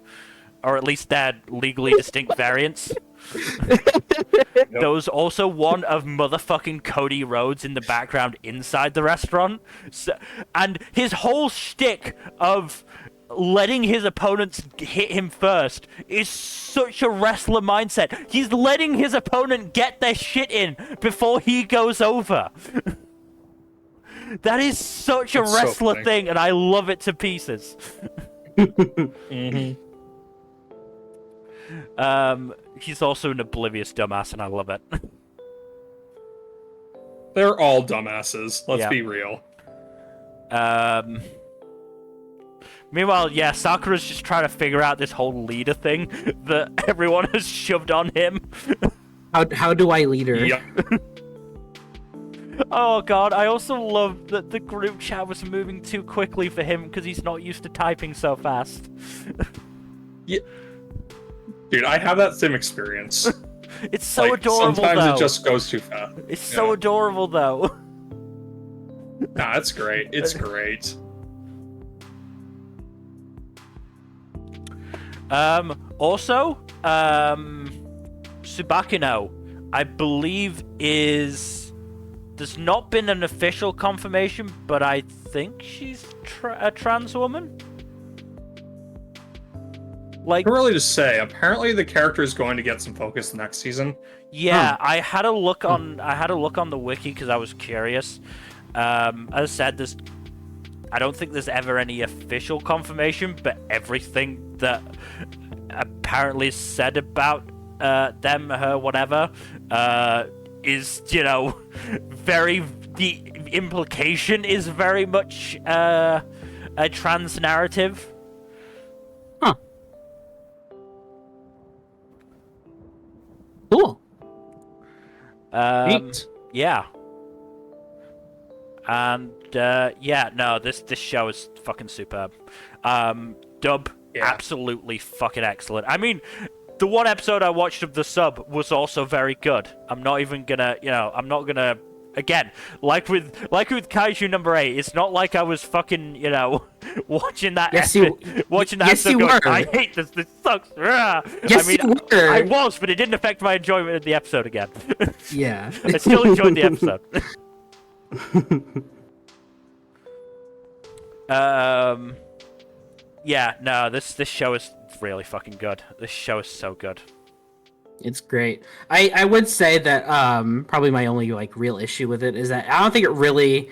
or at least their legally distinct variants. There was also one of motherfucking Cody Rhodes in the background inside the restaurant, and his whole shtick of letting his opponents hit him first is such a wrestler mindset. He's letting his opponent get their shit in before he goes over. That is such a wrestler thing, and I love it to pieces. He's also an oblivious dumbass, and I love it. They're all dumbasses. Let's be real. Meanwhile, Sakura's just trying to figure out this whole leader thing that everyone has shoved on him. How do I lead her? Yep. Oh god, I also love that the group chat was moving too quickly for him because he's not used to typing so fast. Yeah. Dude, I have that same experience. It's so adorable, sometimes though. It just goes too fast. It's so adorable, though. Nah, it's great. It's great. Also, Tsubakino, I believe there's not been an official confirmation, but I think she's a trans woman. Like, too early to say. Apparently, the character is going to get some focus next season. Yeah, I had a look on the wiki because I was curious. As I said, I don't think there's ever any official confirmation, but everything that apparently is said about them, her, whatever, is, very... The implication is very much a trans narrative. Huh. Cool. Neat. Yeah. And no, this show is fucking superb. Dub, absolutely fucking excellent. I mean, the one episode I watched of the sub was also very good. I'm not even gonna, I'm not gonna. Again, like with Kaiju No.8, it's not like I was fucking, watching that episode going, I hate this sucks. Yes, I mean, I was, but it didn't affect my enjoyment of the episode again. Yeah. I still enjoyed the episode. Yeah, no, this show is really fucking good. This show is so good. It's great. I would say that probably my only real issue with it is that I don't think it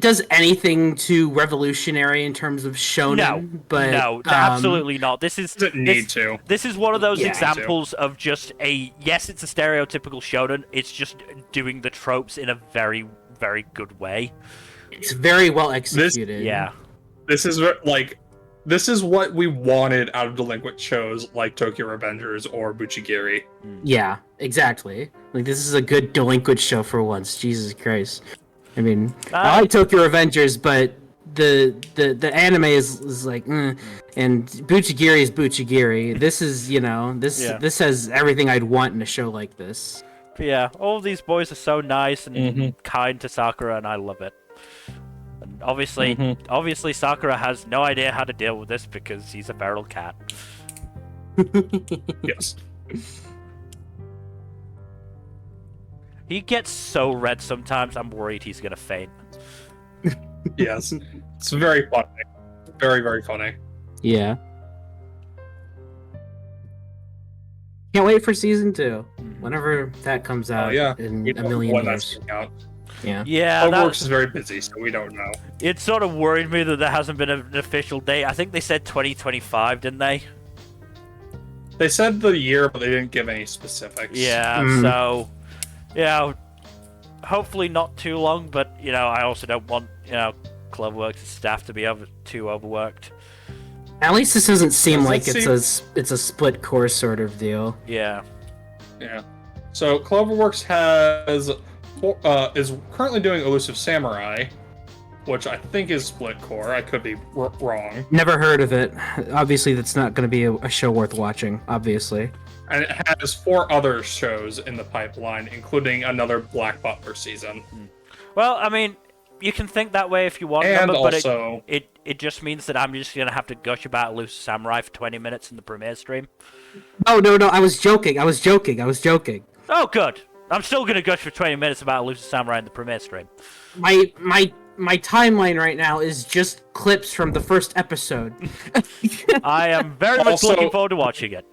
does anything too revolutionary in terms of shonen. No, absolutely not. This is one of those examples of just it's a stereotypical shonen. It's just doing the tropes in a very, very good way. It's very well executed. This is what we wanted out of delinquent shows like Tokyo Revengers or Buchigiri. Yeah, exactly. This is a good delinquent show for once. Jesus Christ. I mean, I like Tokyo Revengers, but the anime is like, and Buchigiri is Buchigiri. This is, this has everything I'd want in a show like this. But yeah, all of these boys are so nice and kind to Sakura, and I love it. Obviously, Sakura has no idea how to deal with this because he's a feral cat. Yes. He gets so red sometimes, I'm worried he's gonna faint. Yes. It's very funny. Very, very funny. Yeah. Can't wait for season 2. Whenever that comes out in a million years. Yeah, Overworks is very busy, so we don't know. It sort of worried me that there hasn't been an official date. I think they said 2025, didn't they? They said the year, but they didn't give any specifics. Yeah, so... hopefully not too long, but, I also don't want, Cloverworks' staff to be too overworked. At least this doesn't seem like it's a split core sort of deal. Yeah. Yeah. So, Cloverworks is currently doing Elusive Samurai, which I think is split core. I could be wrong. Never heard of it. Obviously, that's not going to be a show worth watching, obviously. And it has 4 other shows in the pipeline, including another Black Butler season. Well, I mean, you can think that way if you want, and but also, it just means that I'm just going to have to gush about Elusive Samurai for 20 minutes in the premiere stream. Oh, no, I was joking. Oh, good. I'm still going to gush for 20 minutes about Elusive Samurai in the premiere stream. My timeline right now is just clips from the first episode. I am very much looking forward to watching it.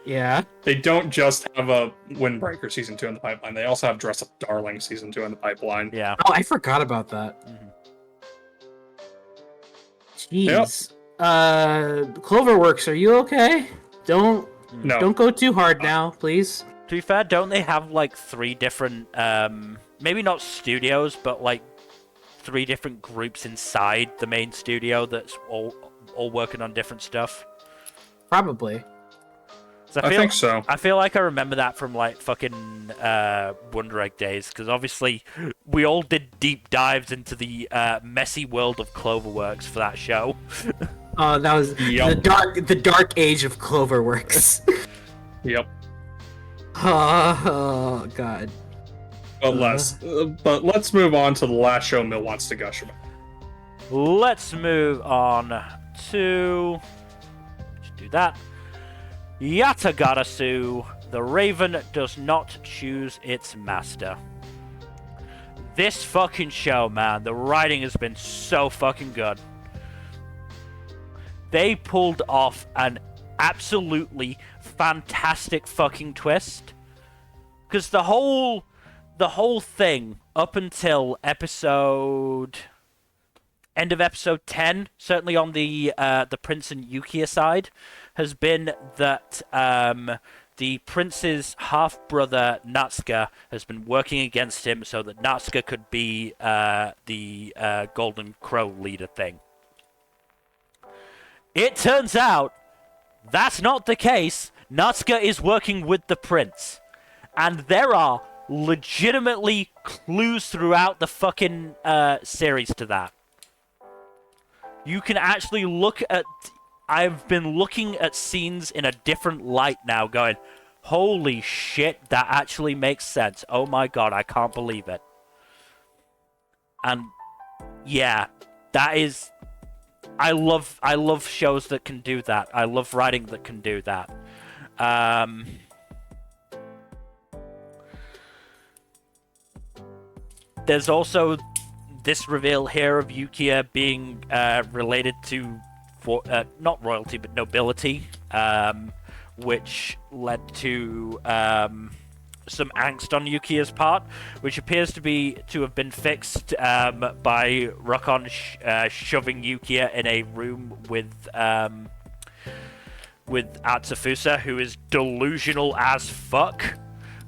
Yeah. They don't just have a Windbreaker Season 2 in the pipeline. They also have Dress Up Darling Season 2 in the pipeline. Yeah. Oh, I forgot about that. Jeez. Yep. Cloverworks, are you okay? Don't go too hard now, please. To be fair, don't they have 3 different, maybe not studios, but 3 different groups inside the main studio that's all working on different stuff? Probably. I think so. I feel like I remember that from fucking Wonder Egg days, because obviously we all did deep dives into the messy world of Cloverworks for that show. Oh, that was the dark age of Cloverworks. Yep. Oh God. But let's move on to the last show Mill wants to gush about. Let's move on to... Let's do that. Yatagarasu, the Raven does not choose its master. This fucking show, man, the writing has been so fucking good. They pulled off an absolutely fantastic fucking twist. Because the whole thing up until episode end of episode 10, certainly on the Prince and Yukiya side, has been that the Prince's half-brother Natsuka has been working against him so that Natsuka could be the Golden Crow leader thing. It turns out that's not the case. Natsuka is working with the Prince. And there are legitimately clues throughout the fucking series to that. You can actually look at... I've been looking at scenes in a different light now, going, holy shit, that actually makes sense. Oh my god, I can't believe it. And yeah, that is... I love shows that can do that. I love writing that can do that. There's also this reveal here of Yukiya being related to, not royalty, but nobility, which led to some angst on Yukiya's part, which appears to have been fixed by Rokon shoving Yukiya in a room with Atsufusa, who is delusional as fuck.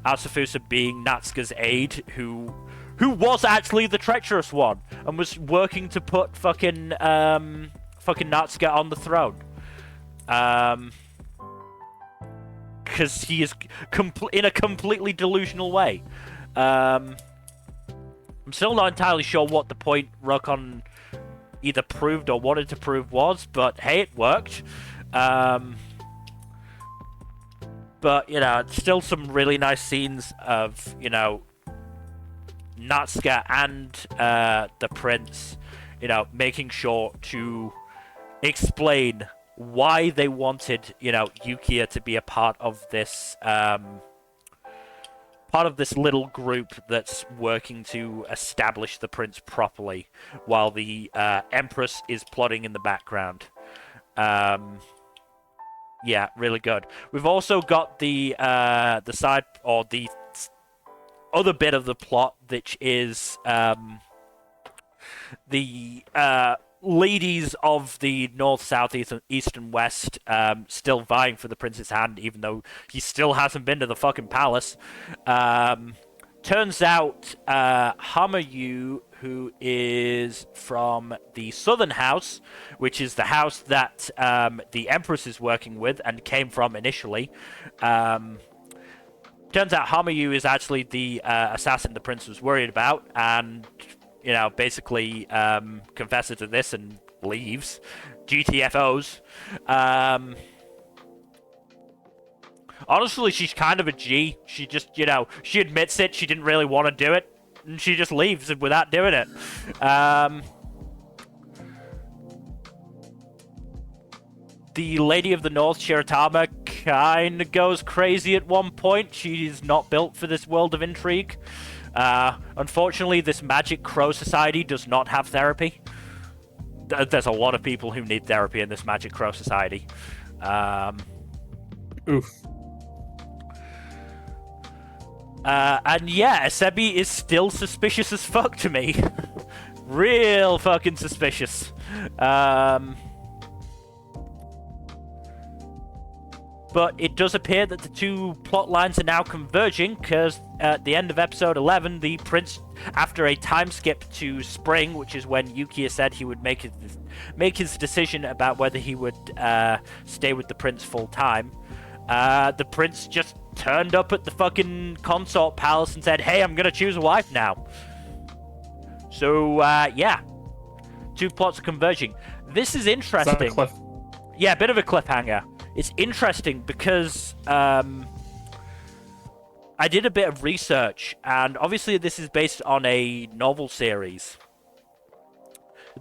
Atsufusa being Natsuka's aide, who was actually the treacherous one and was working to put fucking Natsuka on the throne. Because he is in a completely delusional way. I'm still not entirely sure what the point Rokon either proved or wanted to prove was, but hey, it worked. But, you know, still some really nice scenes of, you know, Natsuka and the Prince, you know, making sure to explain why they wanted, you know, Yukiya to be a part of this little group that's working to establish the Prince properly, while the Empress is plotting in the background. Yeah, really good. We've also got the side, or the other bit of the plot, which is the ladies of the north, south, east, and west still vying for the Prince's hand, even though he still hasn't been to the fucking palace. Turns out Hamayu, who is from the southern house, which is the house that the Empress is working with and came from initially, turns out Hamayu is actually the assassin the Prince was worried about, and, you know, basically confesses to this and leaves. GTFOs. Honestly, she's kind of a G. She just, you know, she admits it, she didn't really want to do it, and she just leaves without doing it. The Lady of the North, Shiratama, kind of goes crazy at one point. She's not built for this world of intrigue. Unfortunately, this Magic Crow Society does not have therapy. There's a lot of people who need therapy in this Magic Crow Society. Oof. And yeah, Asebi is still suspicious as fuck to me. Real fucking suspicious. But it does appear that the two plot lines are now converging, because at the end of episode 11, the Prince, after a time skip to spring, which is when Yukiya said he would make his decision about whether he would stay with the Prince full time, the Prince just turned up at the fucking consort palace and said, hey, I'm gonna choose a wife now. So, yeah. Two plots are converging. This is interesting. Yeah, a bit of a cliffhanger. It's interesting because I did a bit of research, and obviously this is based on a novel series.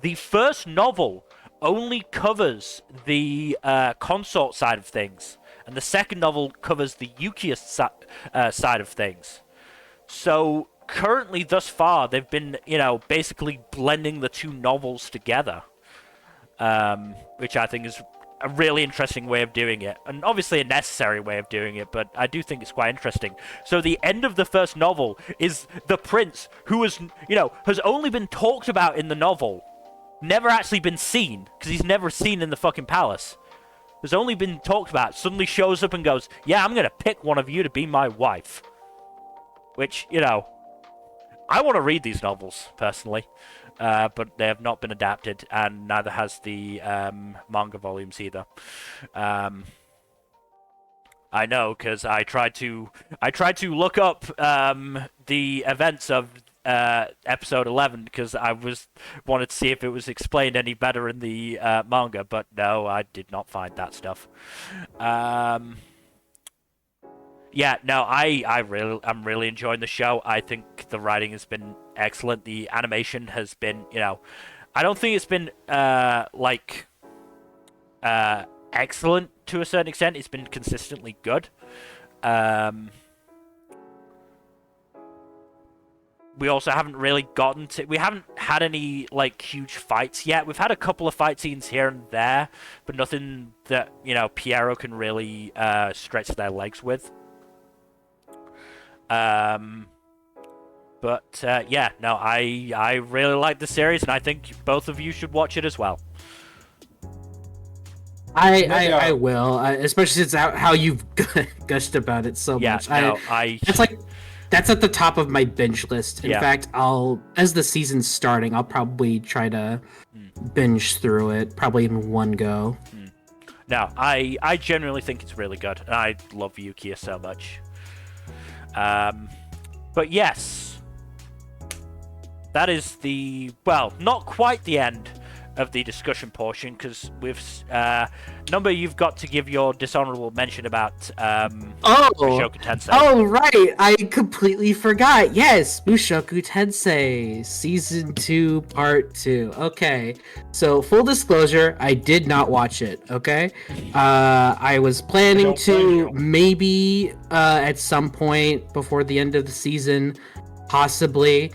The first novel only covers the consort side of things, and the second novel covers the Yukiya side of things. So currently, thus far, they've been, you know, basically blending the two novels together, which I think is a really interesting way of doing it, and obviously a necessary way of doing it, but I do think it's quite interesting. So the end of the first novel is the Prince, who is, you know, has only been talked about in the novel, never actually been seen, because he's never seen in the fucking palace. There's only been talked about. Suddenly shows up and goes, yeah, I'm gonna pick one of you to be my wife. Which, you know, I want to read these novels, personally. But they have not been adapted, and neither has the manga volumes either. I know, because I tried to look up the events of episode 11 because I wanted to see if it was explained any better in the manga, but no, I did not find that stuff. Yeah, no, I'm really enjoying the show. I think the writing has been excellent. The animation has been, you know, I don't think it's been excellent to a certain extent. It's been consistently good. We also haven't really we haven't had any like huge fights yet. We've had a couple of fight scenes here and there, but nothing that, you know, Piero can really stretch their legs with. Yeah, no, I really like the series, and I think both of you should watch it as well. I will, especially since how you've gushed about it so much. No, that's at the top of my binge list. In fact, as the season's starting, I'll probably try to binge through it, probably in one go. No, I genuinely think it's really good. I love Yukiya so much. But yes, that is not quite the end of the discussion portion, because with Nmbr, you've got to give your dishonorable mention about Mushoku Tensei. Oh, right, I completely forgot. Yes, Mushoku Tensei Season 2 Part 2. Okay, so full disclosure, I did not watch it, okay? I was planning to maybe at some point before the end of the season, possibly.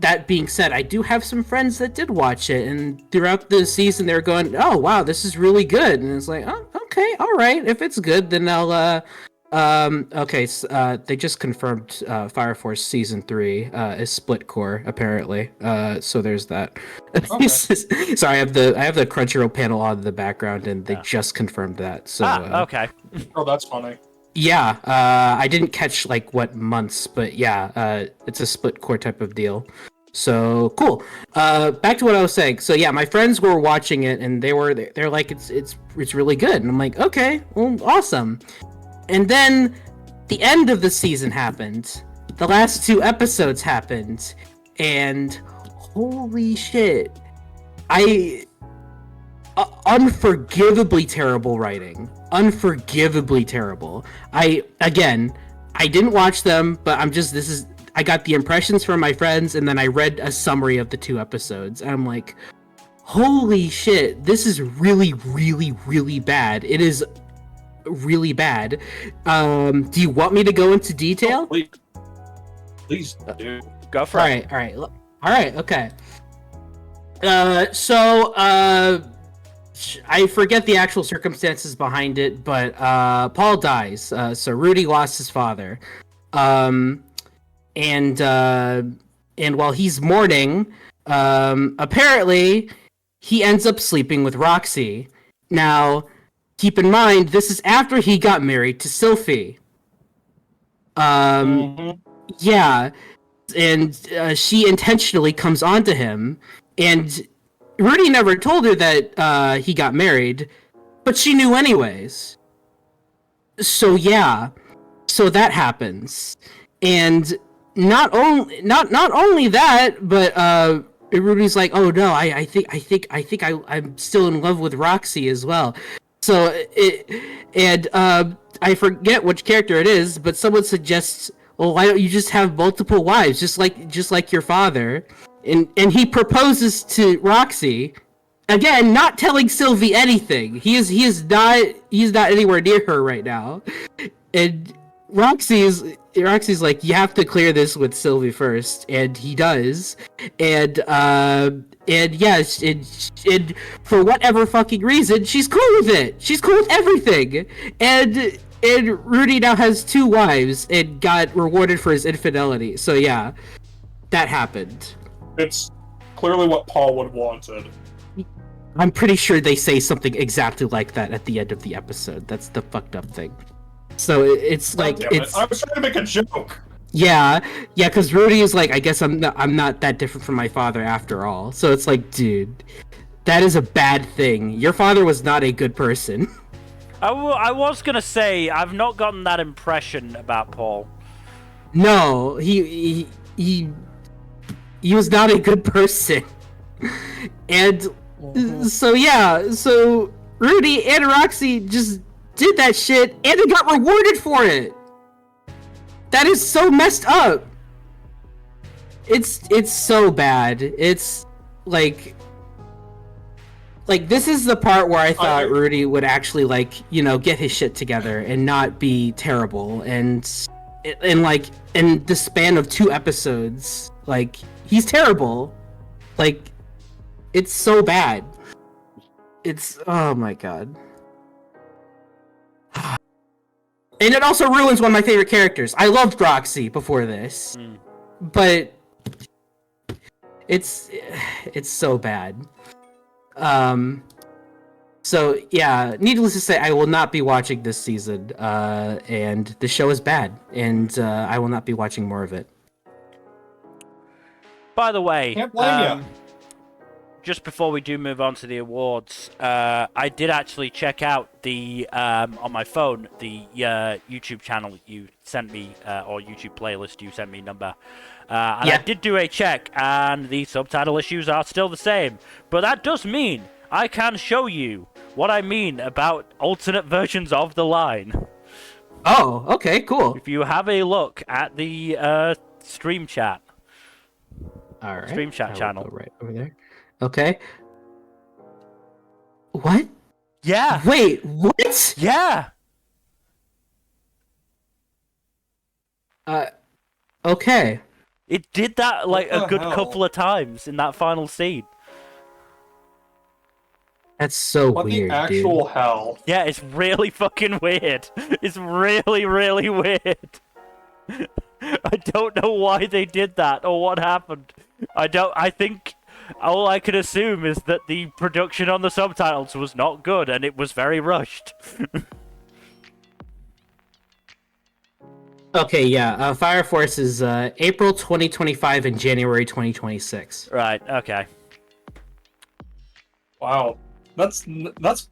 That being said, I do have some friends that did watch it, and throughout the season they're going, "Oh wow, this is really good," and it's like, "Oh, okay, all right. If it's good, then I'll." They just confirmed Fire Force Season 3 is split core apparently. So there's that. Okay. Sorry, I have the Crunchyroll panel on in the background, and they just confirmed that. So okay. Oh, that's funny. Yeah, I didn't catch like what months, but yeah, it's a split core type of deal. So cool. Back to what I was saying. So yeah, my friends were watching it, and they're like, it's really good, and I'm like, okay, well, awesome. And then the end of the season happened. The last 2 episodes happened, and holy shit, unforgivably terrible writing. Unforgivably terrible. I didn't watch them, but I got the impressions from my friends, and then I read a summary of the 2 episodes, and I'm like, holy shit, this is really, really, really bad. It is really bad. Do you want me to go into detail? Oh, please do. Go for it. All right, okay. I forget the actual circumstances behind it, but Paul dies. So Rudy lost his father, and while he's mourning, apparently he ends up sleeping with Roxy. Now, keep in mind, this is after he got married to Sylphie. Yeah, and she intentionally comes onto him, and Rudy never told her that he got married, but she knew anyways. So yeah, so that happens, and not only that, but Rudy's like, oh no, I think I'm still in love with Roxy as well. So I forget which character it is, but someone suggests, well, why don't you just have multiple wives, just like your father? And he proposes to Roxy, again, not telling Sylvie anything. He's not anywhere near her right now. And Roxy's like, you have to clear this with Sylvie first, and he does. And yes, and for whatever fucking reason, she's cool with it. She's cool with everything. And Rudy now has 2 wives and got rewarded for his infidelity. So yeah, that happened. It's clearly what Paul would have wanted. I'm pretty sure they say something exactly like that at the end of the episode. That's the fucked up thing. So it's like God damn it. I was trying to make a joke. Yeah, because Rudy is like, I guess I'm not that different from my father after all. So it's like, dude, that is a bad thing. Your father was not a good person. I was gonna say I've not gotten that impression about Paul. No, he was not a good person. And so Rudy and Roxy just did that shit and they got rewarded for it. That is so messed up. It's so bad. It's like this is the part where I thought Rudy would actually get his shit together and not be terrible. And in the span of 2 episodes, he's terrible. It's so bad. It's, oh my god. And it also ruins one of my favorite characters. I loved Roxy before this, but it's so bad. So yeah, needless to say, I will not be watching this season, and the show is bad, and I will not be watching more of it. By the way, can't blame you. Just before we do move on to the awards, I did actually check out the on my phone the YouTube channel you sent me, or YouTube playlist you sent me, Nmbr. And I did do a check, and the subtitle issues are still the same. But that does mean I can show you what I mean about alternate versions of the line. Oh, okay, cool. If you have a look at the stream chat. All right. Stream chat channel. Right over there. Okay. What? Yeah. Wait, what? Yeah. Okay. It did that a good couple of times in that final scene. That's so what weird, the actual dude. hell? Yeah, it's really fucking weird. It's really, really weird. I don't know why they did that or what happened. I think all I can assume is that the production on the subtitles was not good and it was very rushed. Okay, yeah. Fire Force is April 2025 and January 2026. Right, okay. Wow. That's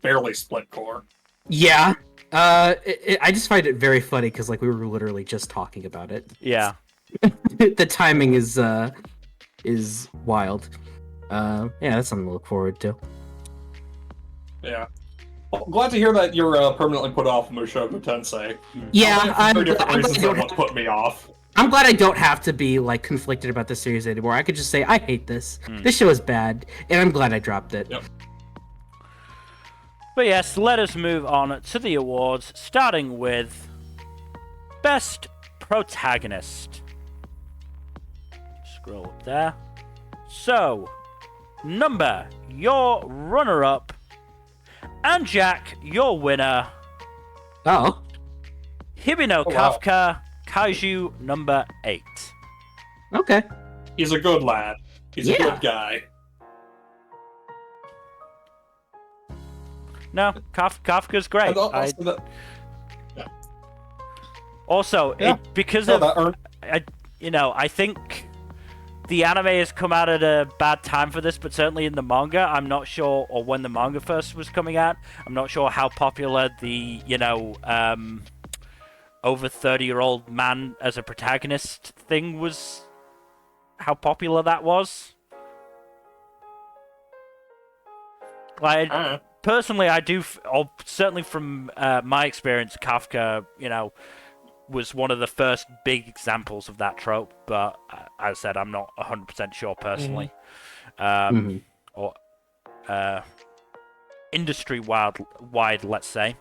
barely split core. Yeah. I just find it very funny because we were literally just talking about it. Yeah. The timing is wild. Yeah, that's something to look forward to. Yeah. Well, glad to hear that you're permanently put off Mushoku Tensei. Yeah, for different reasons than what put me off. I'm glad I don't have to be conflicted about the series anymore. I could just say I hate this. This show is bad, and I'm glad I dropped it. Yep. But yes, let us move on to the awards, starting with Best Protagonist. Scroll up there. So, Nmbr, your runner-up, and Jack, your winner. Oh. Hibino Kafka, Kaiju No.8. Okay. He's a good lad. He's a good guy. No, Kafka's great. Because I think the anime has come out at a bad time for this, but certainly in the manga, I'm not sure, or when the manga first was coming out, I'm not sure how popular the, over 30-year-old man as a protagonist thing was, how popular that was. Personally, I do, or certainly from my experience, Kafka, was one of the first big examples of that trope, but as I said, I'm not 100% sure personally. Or industry-wide, let's say.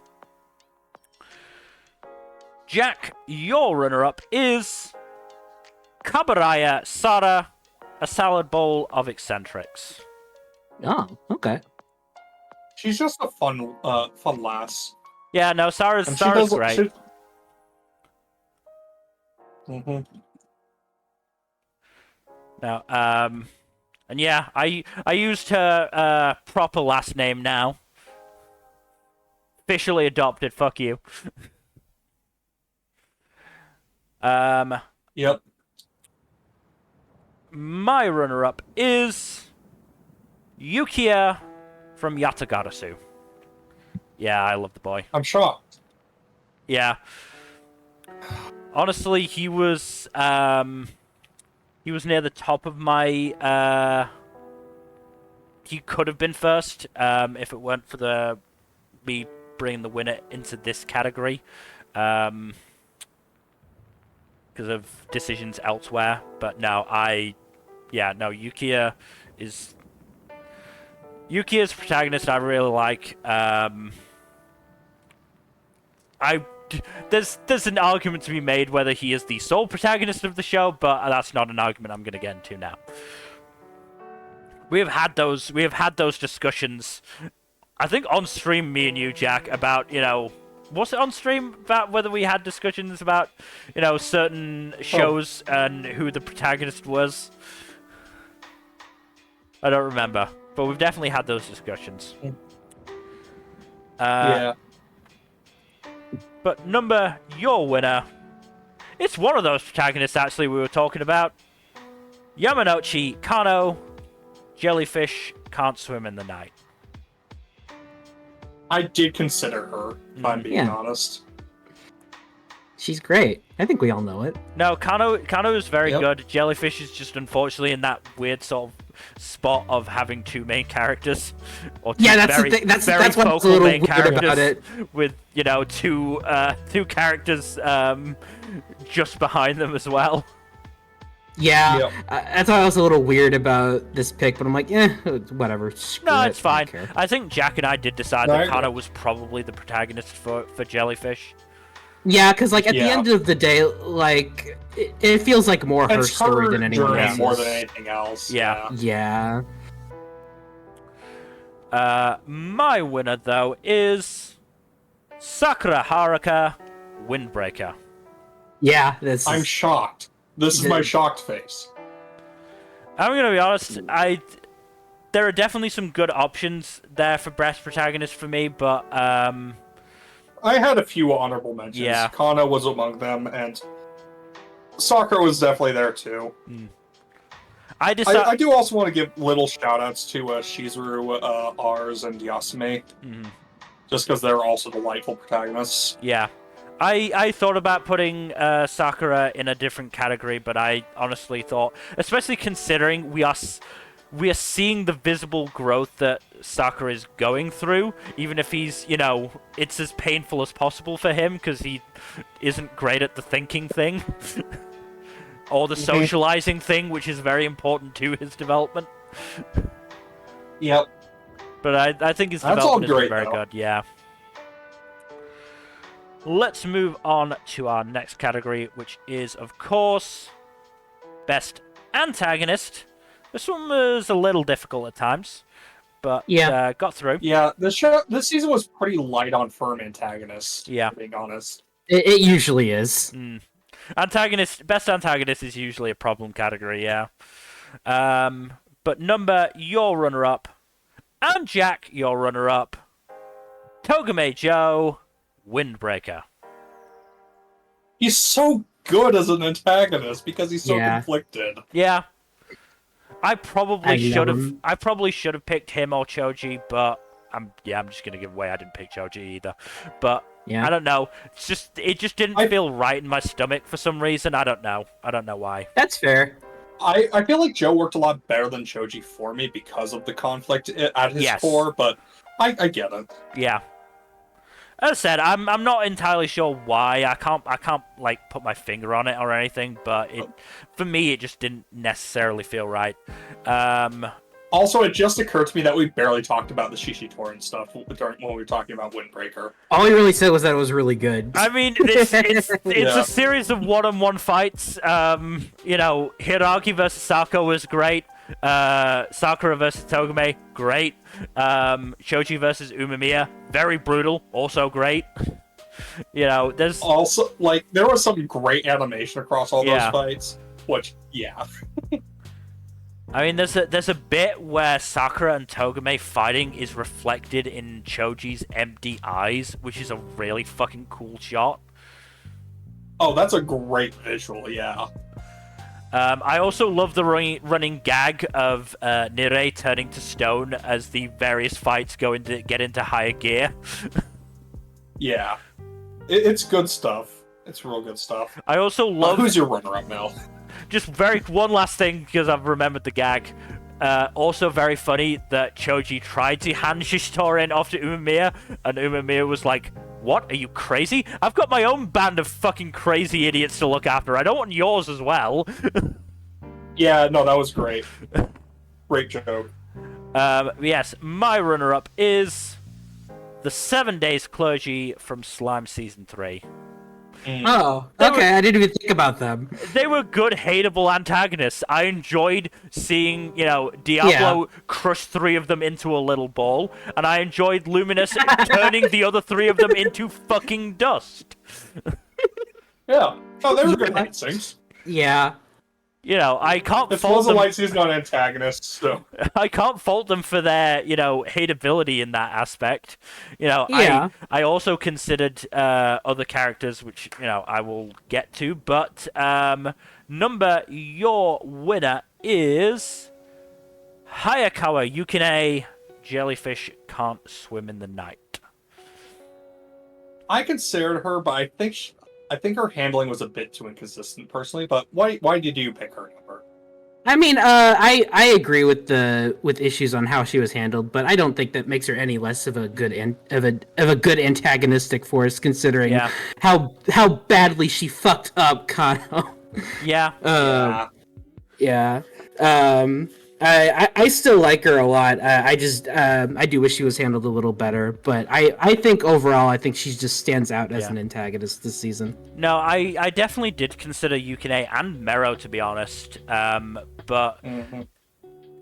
Jack, your runner-up is Kabaraya Sara, A Salad Bowl of Eccentrics. Oh, okay. She's just a fun lass. Yeah, no, Sarah's great. Now, And yeah, I used her proper last name now. Officially adopted. Fuck you. Yep. My runner-up is Yukiya from Yatagarasu. Yeah, I love the boy. I'm shocked. Yeah. Honestly, he was near the top of my he could have been first if it weren't for me bringing the winner into this category because of decisions elsewhere. But no, Yukiya's protagonist I really like. There's an argument to be made whether he is the sole protagonist of the show, but that's not an argument I'm going to get into now. We have had those discussions, I think on stream, me and you, Jack, about, was it on stream about whether we had discussions about, certain shows and who the protagonist was? I don't remember, but we've definitely had those discussions. Yeah. But your winner, it's one of those protagonists actually we were talking about. Yamanouchi Kano, Jellyfish Can't Swim in the Night. I did consider her, if I'm being honest. She's great. I think we all know it. No, Kano is very good. Jellyfish is just unfortunately in that weird sort of spot of having two main characters. Or two That's very, the thing. That's very what's a focal little main weird characters about it. with, two characters just behind them as well. Yeah, Yep. That's why I was a little weird about this pick, but I'm like, whatever. No, it, it's fine. I don't care. I think Jack and I did decide that Kano was probably the protagonist for Jellyfish. Yeah, because at the end of the day, it feels like more her story than anyone else's. More than anything else. Yeah. My winner though is Sakura Haruka, Windbreaker. Yeah, I'm shocked. This is my shocked face. I'm gonna be honest. There are definitely some good options there for best protagonist for me, but I had a few honorable mentions. Yeah. Kana was among them, and Sakura was definitely there too. I do also want to give little shout-outs to Shizuru, Ars, and Yasumi. Just because they're also delightful protagonists. Yeah. I thought about putting Sakura in a different category, but I honestly thought, especially considering we are seeing the visible growth that Sakura is going through, even if he's, it's as painful as possible for him because he isn't great at the thinking thing or the socializing thing, which is very important to his development. Yep. But I think his development is very good, yeah. Let's move on to our next category, which is, of course, Best Antagonist. This one was a little difficult at times, but got through. Yeah, this season was pretty light on firm antagonists, being honest. It usually is. Best Antagonist is usually a problem category, yeah. But your runner-up, and Jack, your runner-up, Togame Joe, Windbreaker. He's so good as an antagonist because he's so conflicted. Yeah. I probably should have picked him or Choji, but I'm just gonna give away I didn't pick Choji either. But I don't know. It just didn't feel right in my stomach for some reason. I don't know why. That's fair. I feel like Joe worked a lot better than Choji for me because of the conflict at his core, but I get it. Yeah. As I said, I'm not entirely sure why. I can't put my finger on it or anything, but for me it just didn't necessarily feel right. Also, it just occurred to me that we barely talked about the Shishitorin stuff when we were talking about Windbreaker. All he really said was that it was really good. I mean, it's a series of one-on-one fights. Hiragi versus Sako was great. Sakura versus Togame, great. Choji versus Umemiya, very brutal, also great. There's also there was some great animation across all those fights, which I mean, there's a bit where Sakura and Togame fighting is reflected in Choji's empty eyes, which is a really fucking cool shot. Oh, that's a great visual, yeah. I also love the running gag of Nire turning to stone as the various fights get into higher gear. Yeah. It's good stuff. It's real good stuff. I also love... Who's your runner-up, Mel? Just one last thing, because I've remembered the gag. Also very funny that Choji tried to hand Shishitorin off to Umemiya, and Umemiya was like, "What? Are you crazy? I've got my own band of fucking crazy idiots to look after. I don't want yours as well." Yeah, no, that was great. Great joke. Yes, my runner-up is the 7 Days Clergy from Slime Season 3. Oh, okay. I didn't even think about them. They were good, hateable antagonists. I enjoyed seeing, Diablo crush 3 of them into a little ball, and I enjoyed Luminous turning the other 3 of them into fucking dust. Yeah. Oh, they were good hate sings. Yeah. I can't This fault was a them. light season on antagonists, so... I can't fault them for their, hateability in that aspect. Yeah. I also considered other characters, which, I will get to. But, Nmbr, your winner is Hayakawa Yukine. Jellyfish can't swim in the night. I considered her, but I think her handling was a bit too inconsistent, personally. But why did you pick her number? I mean, I agree with issues on how she was handled, but I don't think that makes her any less of a good good antagonistic force, considering how badly she fucked up Kano. Yeah. Yeah. I still like her a lot. I do wish she was handled a little better, but I think overall, I think she just stands out as an antagonist this season. No, I definitely did consider Yukine and Mero, to be honest. But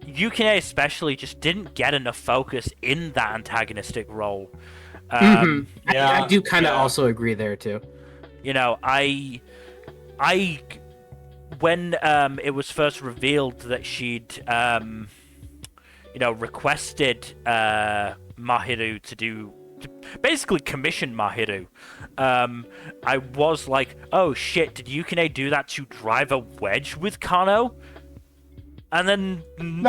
Yukine especially just didn't get enough focus in that antagonistic role. I do kind of also agree there too. When it was first revealed that she'd, requested Mahiru to basically commission Mahiru, I was like, oh shit, did Yukine do that to drive a wedge with Kano? And then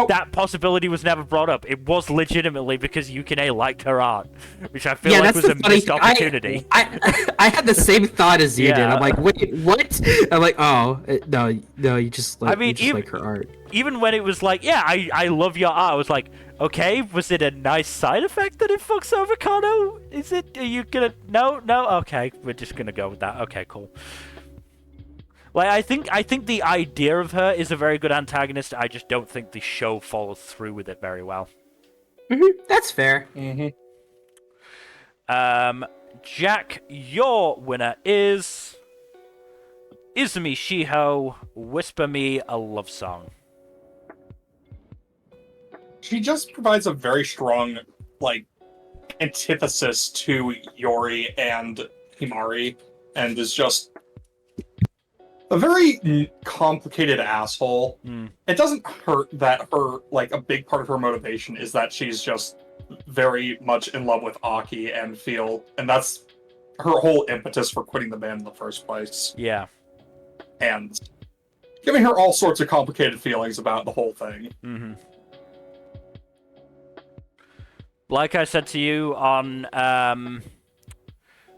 that possibility was never brought up. It was legitimately because Yukine liked her art, which I feel like was a missed opportunity. I had the same thought as you did. I'm like, wait, what? I'm like, oh, no, you just like, like her art. Even when it was like, I love your art, I was like, okay, was it a nice side effect that it fucks over Kano? Is it? Are you gonna? No, okay, we're just gonna go with that. Okay, cool. Like, I think the idea of her is a very good antagonist. I just don't think the show follows through with it very well. That's fair. Jack, your winner is Izumi Shiho, Whisper Me a Love Song. She just provides a very strong, antithesis to Yori and Himari, and is just a very complicated asshole. It doesn't hurt that her, a big part of her motivation is that she's just very much in love with Aki and that's her whole impetus for quitting the band in the first place. Yeah. And giving her all sorts of complicated feelings about the whole thing. Like I said to you on,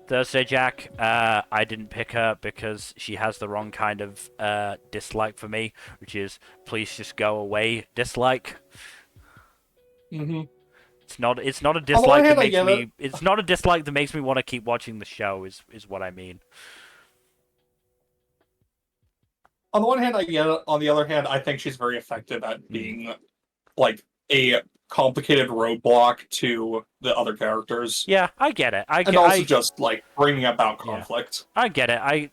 Thursday, Jack, I didn't pick her because she has the wrong kind of dislike for me, which is please just go away dislike. It's not a dislike that makes me. It's not a dislike that makes me want to keep watching the show. Is what I mean. On the one hand, I get it. On the other hand, I think she's very effective at being a complicated roadblock to the other characters. Yeah, I get it. Just bringing about conflict. I get it.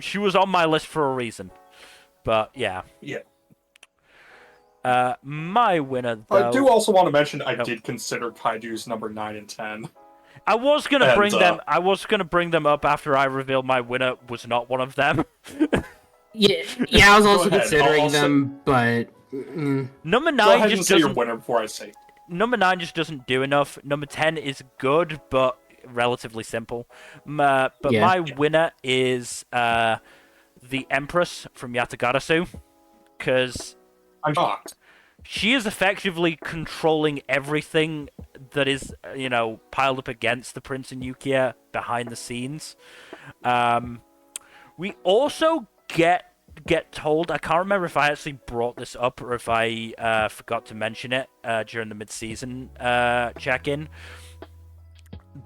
She was on my list for a reason, but yeah. My winner, though... I do also want to mention I did consider Kaiju's number 9 and 10. I was gonna bring them. I was gonna bring them up after I revealed my winner was not one of them. Yeah, I was also considering them, but Number Go 9 ahead and just say your doesn't. winner before I say. Number 9 just doesn't do enough. Number 10 is good, but relatively simple. My winner is the Empress from Yatagarasu, because I'm shocked. she is effectively controlling everything that is, piled up against the Prince and Yukia behind the scenes. We also get told, I can't remember if I actually brought this up or if I forgot to mention it during the mid-season check-in,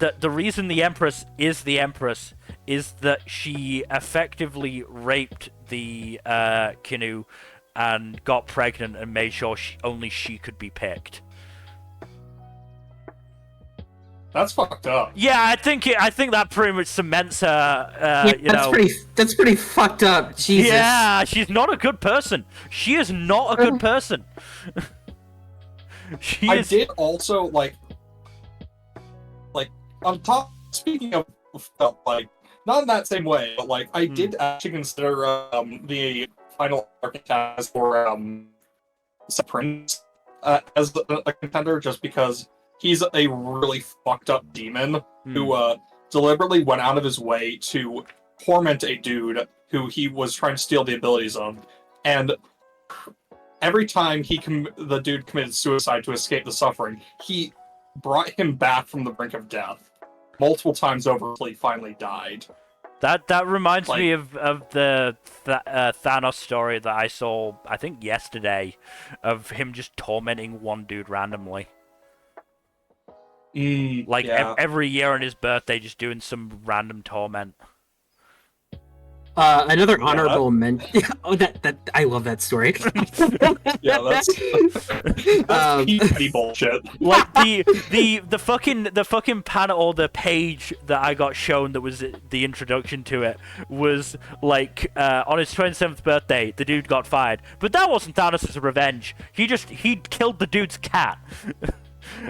that the reason the Empress is that she effectively raped the Kinu and got pregnant and made sure only she could be picked. That's fucked up. Yeah, I think that pretty much cements her. That's pretty fucked up. Jesus. Yeah, she's not a good person. She is not a good person. I did also like on top. Speaking of like, not in that same way, but like I did actually consider the final architect for Prince as a contender, just because he's a really fucked up demon who deliberately went out of his way to torment a dude who he was trying to steal the abilities of, and every time the dude committed suicide to escape the suffering, he brought him back from the brink of death multiple times over until he finally died. That reminds me of the Thanos story that I saw, I think yesterday, of him just tormenting one dude randomly. Every year on his birthday, just doing some random torment. Another honorable mention. Oh, that I love that story. Yeah, that's bullshit. Like the fucking panel or the page that I got shown that was the introduction to it was like on his 27th birthday, the dude got fired, but that wasn't Thanos' revenge. He killed the dude's cat.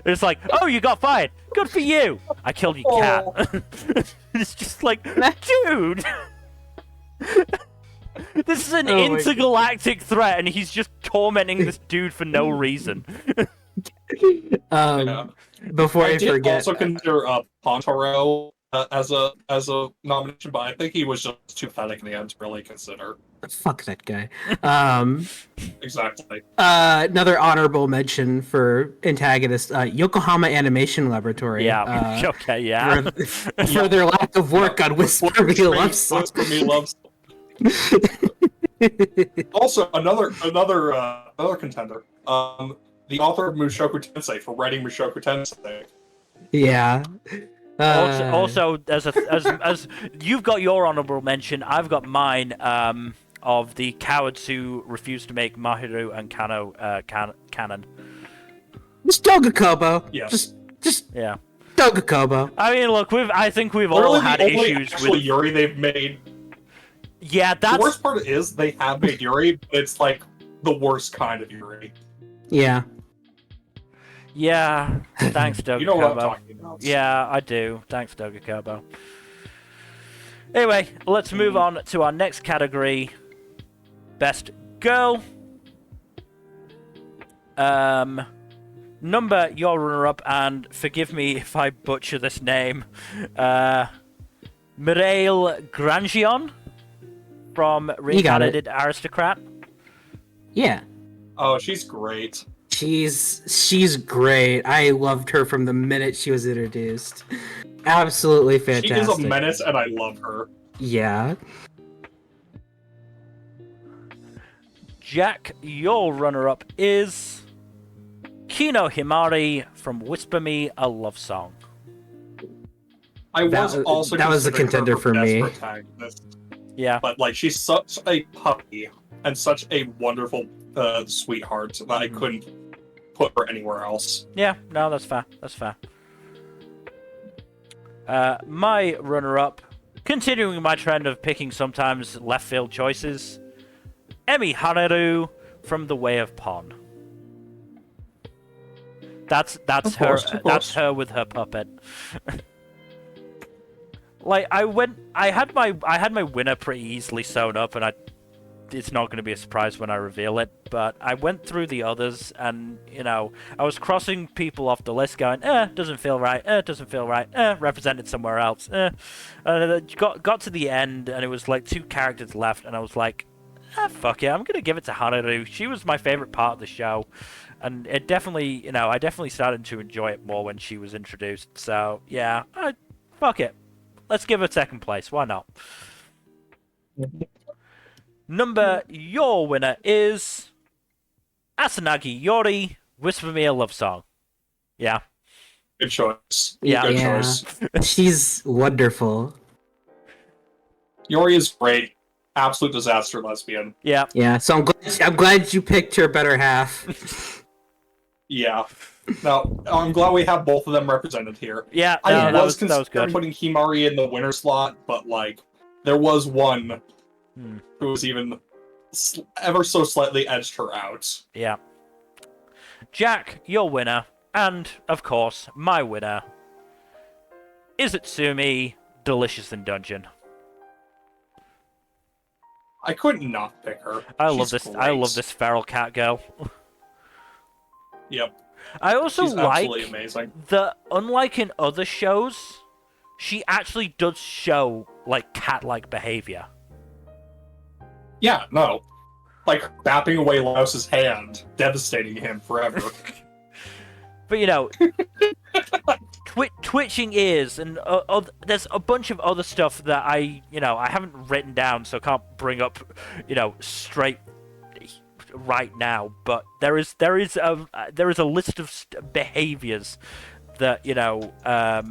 It's like, oh, you got fired. Good for you. I killed your cat. It's just like, dude. This is an intergalactic threat, and he's just tormenting this dude for no reason. Before I did forget, also consider Pontaro as a nomination, but I think he was just too pathetic in the end to really consider. Fuck that guy. Exactly. Another honorable mention for antagonist, Yokohama Animation Laboratory. Yeah. Okay. Yeah. For their lack of work on Whisper Me Love Song. Whisper Me Love Song. Also, another contender. The author of Mushoku Tensei for writing Mushoku Tensei. Yeah. Also, as you've got your honorable mention, I've got mine. Of the cowards who refused to make Mahiru and Kano canon. Just Dogakobo. Yes. Just yeah. Dogakobo. I mean, look, I think we've all had issues with Yuri they've made. Yeah, that's the worst part is they have made Yuri, but it's like the worst kind of Yuri. Yeah. Yeah. Thanks, Dogakobo. You know what I'm talking about. Yeah, I do. Thanks, Dogakobo. Anyway, let's move on to our next category. Best Girl. Number, your runner-up, and forgive me if I butcher this name. Mireille Grangion from Reincarnated Aristocrat. Yeah. Oh, she's great. She's great. I loved her from the minute she was introduced. Absolutely fantastic. She is a menace, and I love her. Yeah. Jack, your runner-up is Kino Himari from Whisper Me a Love Song. That was a contender for me. Yeah. But like, she's such a puppy and such a wonderful sweetheart that I couldn't put her anywhere else. Yeah, no, that's fair. That's fair. My runner-up, continuing my trend of picking sometimes left field choices, Emi Haneru from The Way of Pon. That's her. That's her with her puppet. Like I had my winner pretty easily sewn up, and it's not going to be a surprise when I reveal it, but I went through the others, and, you know, I was crossing people off the list going, doesn't feel right, doesn't feel right, represented somewhere else, And it got to the end, and it was like 2 characters left, and I was like, fuck it, I'm going to give it to Haruhi. She was my favorite part of the show, and it definitely, you know, I definitely started to enjoy it more when she was introduced, so, yeah, fuck it. Let's give her 2nd place, why not? Nmbr, your winner is Asanagi Yori, Whisper Me a Love Song. Yeah. Good choice. Yeah. Good choice. She's wonderful. Yori is great. Absolute disaster lesbian. Yeah. Yeah, so I'm glad you picked her better half. Yeah. Now, I'm glad we have both of them represented here. Yeah, I that was was considering good. putting Himari in the winner slot, but, like, there was one who was even ever so slightly edged her out. Yeah. Jack, your winner, and, of course, my winner, is Itsumi, Delicious in Dungeon. I couldn't not pick her. I She's love this. great. I love this feral cat girl. Yep. I also She's absolutely amazing. that, unlike in other shows, she actually does show, like, cat-like behavior. Yeah, no. Like, bapping away Laos's hand, devastating him forever. But, you know, twitching ears, and there's a bunch of other stuff that I haven't written down, so I can't bring up, straight right now. But there is a list of behaviors that, that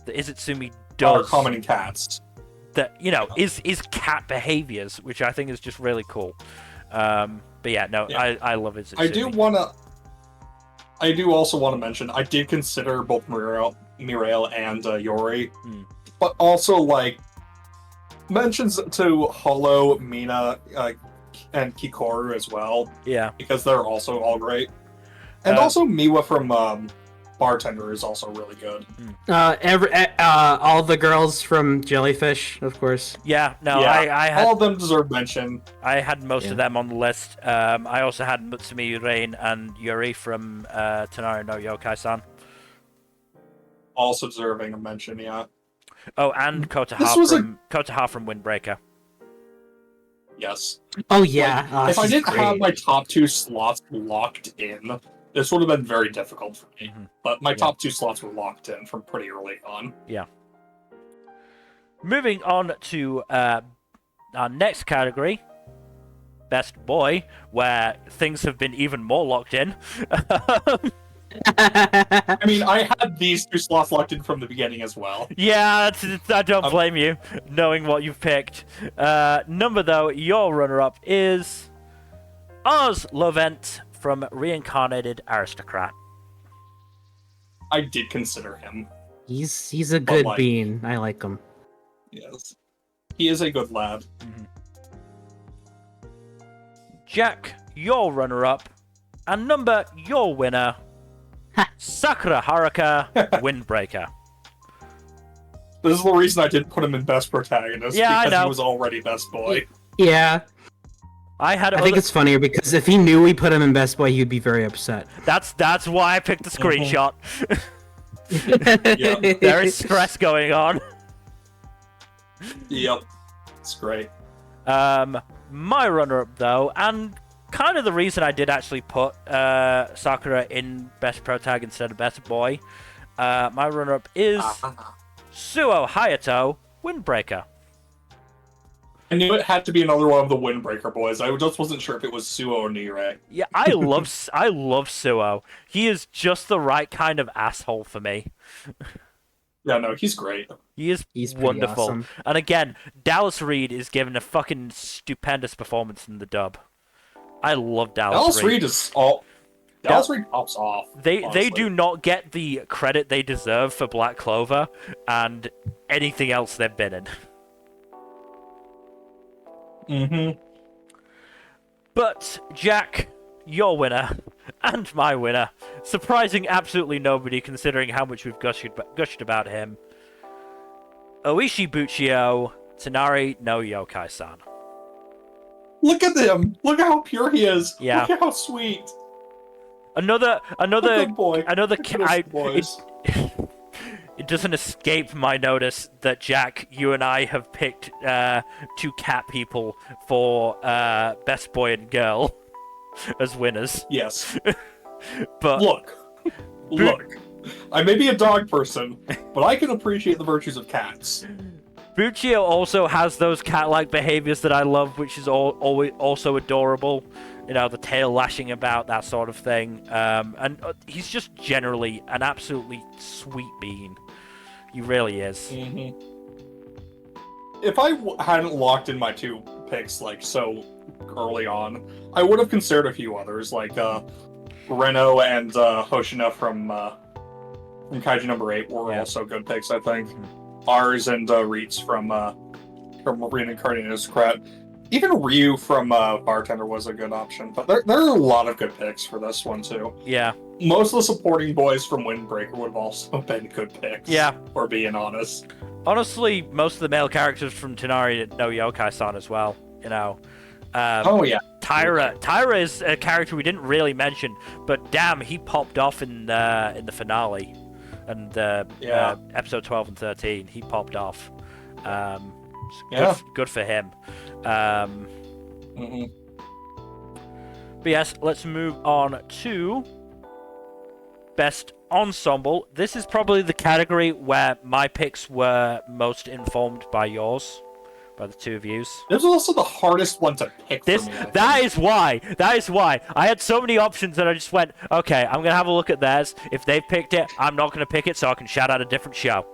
Izitsumi does. Are common in cats. That, is cat behaviors, which I think is just really cool. But yeah, no, yeah. I love Izitsumi. I do also want to mention, I did consider both Mireille and Yori, but also, like, mentions to Hollow, Mina, and Kikoru as well. Yeah. Because they're also all great. And also Miwa from Bartender is also really good. All the girls from Jellyfish, of course. Yeah, no, yeah, I had... all of them deserve mention. I had most of them on the list. I also had Mutsumi Rain and Yuri from Tonari no Youkai-san. Also deserving a mention, yeah. Oh, and Kotaha from Windbreaker. Yes. Oh, yeah. Like, if I didn't have my top 2 slots locked in, this would have been very difficult for me. But my top 2 slots were locked in from pretty early on. Yeah. Moving on to our next category, Best Boy, where things have been even more locked in. I mean, I had these 2 slots locked in from the beginning as well. Yeah, I don't blame you, knowing what you've picked. Nmbr, though, your runner-up is Oz Lovent from Reincarnated Aristocrat. I did consider him. He's a good bean. I like him. Yes. He is a good lad. Jack, your runner-up, and Nmbr, your winner, Sakura Haruka, Windbreaker. This is the reason I didn't put him in Best Protagonist, because he was already Best Boy. Yeah. I think it's funnier because if he knew we put him in Best Boy, he'd be very upset. That's why I picked the screenshot. Yep. There is stress going on. Yep. It's great. My runner-up, though, and kind of the reason I did actually put Sakura in Best Protag instead of Best Boy, my runner-up is Suo Hayato, Windbreaker. I knew it had to be another one of the Windbreaker boys. I just wasn't sure if it was Suo or Nire. Yeah, I love Suo. He is just the right kind of asshole for me. Yeah, no, he's great. He's wonderful. Awesome. And again, Dallas Reed is giving a fucking stupendous performance in the dub. I love Dallas Reed. Dallas Reed pops off. They do not get the credit they deserve for Black Clover and anything else they've been in. But, Jack, your winner, and my winner, surprising absolutely nobody considering how much we've gushed about him, Oishi Buchio, Tonari no Youkai-san. Look at him! Look at how pure he is! Yeah. Look at how sweet! Another Good boy. boys. It doesn't escape my notice that, Jack, you and I have picked two cat people for best boy and girl as winners. Yes. But Look. I may be a dog person, but I can appreciate the virtues of cats. Buccio also has those cat-like behaviors that I love, which is always also adorable. You know, the tail lashing about, that sort of thing. And he's just generally an absolutely sweet being. He really is. Mm-hmm. If I hadn't locked in my 2 picks, like, so early on, I would have considered a few others, like, Reno and Hoshina from Kaiju No.8 were also good picks, I think. Ours and Reitz from Reincarnated Aristocrat. Even Ryu from Bartender was a good option, but there are a lot of good picks for this one too. Yeah. Most of the supporting boys from Windbreaker would have also been good picks. Yeah. Or being honest. Honestly, most of the male characters from Tonari know Youkai-san as well. You know. Oh yeah. Tyra is a character we didn't really mention, but damn, he popped off in the finale, and episode 12 and 13, he popped off. Good for him. But yes, let's move on to best ensemble. This is probably the category where my picks were most informed by yours. By the two of yous. This was also the hardest one to pick for me. That is why. I had so many options that I just went, okay, I'm going to have a look at theirs. If they've picked it, I'm not going to pick it, so I can shout out a different show.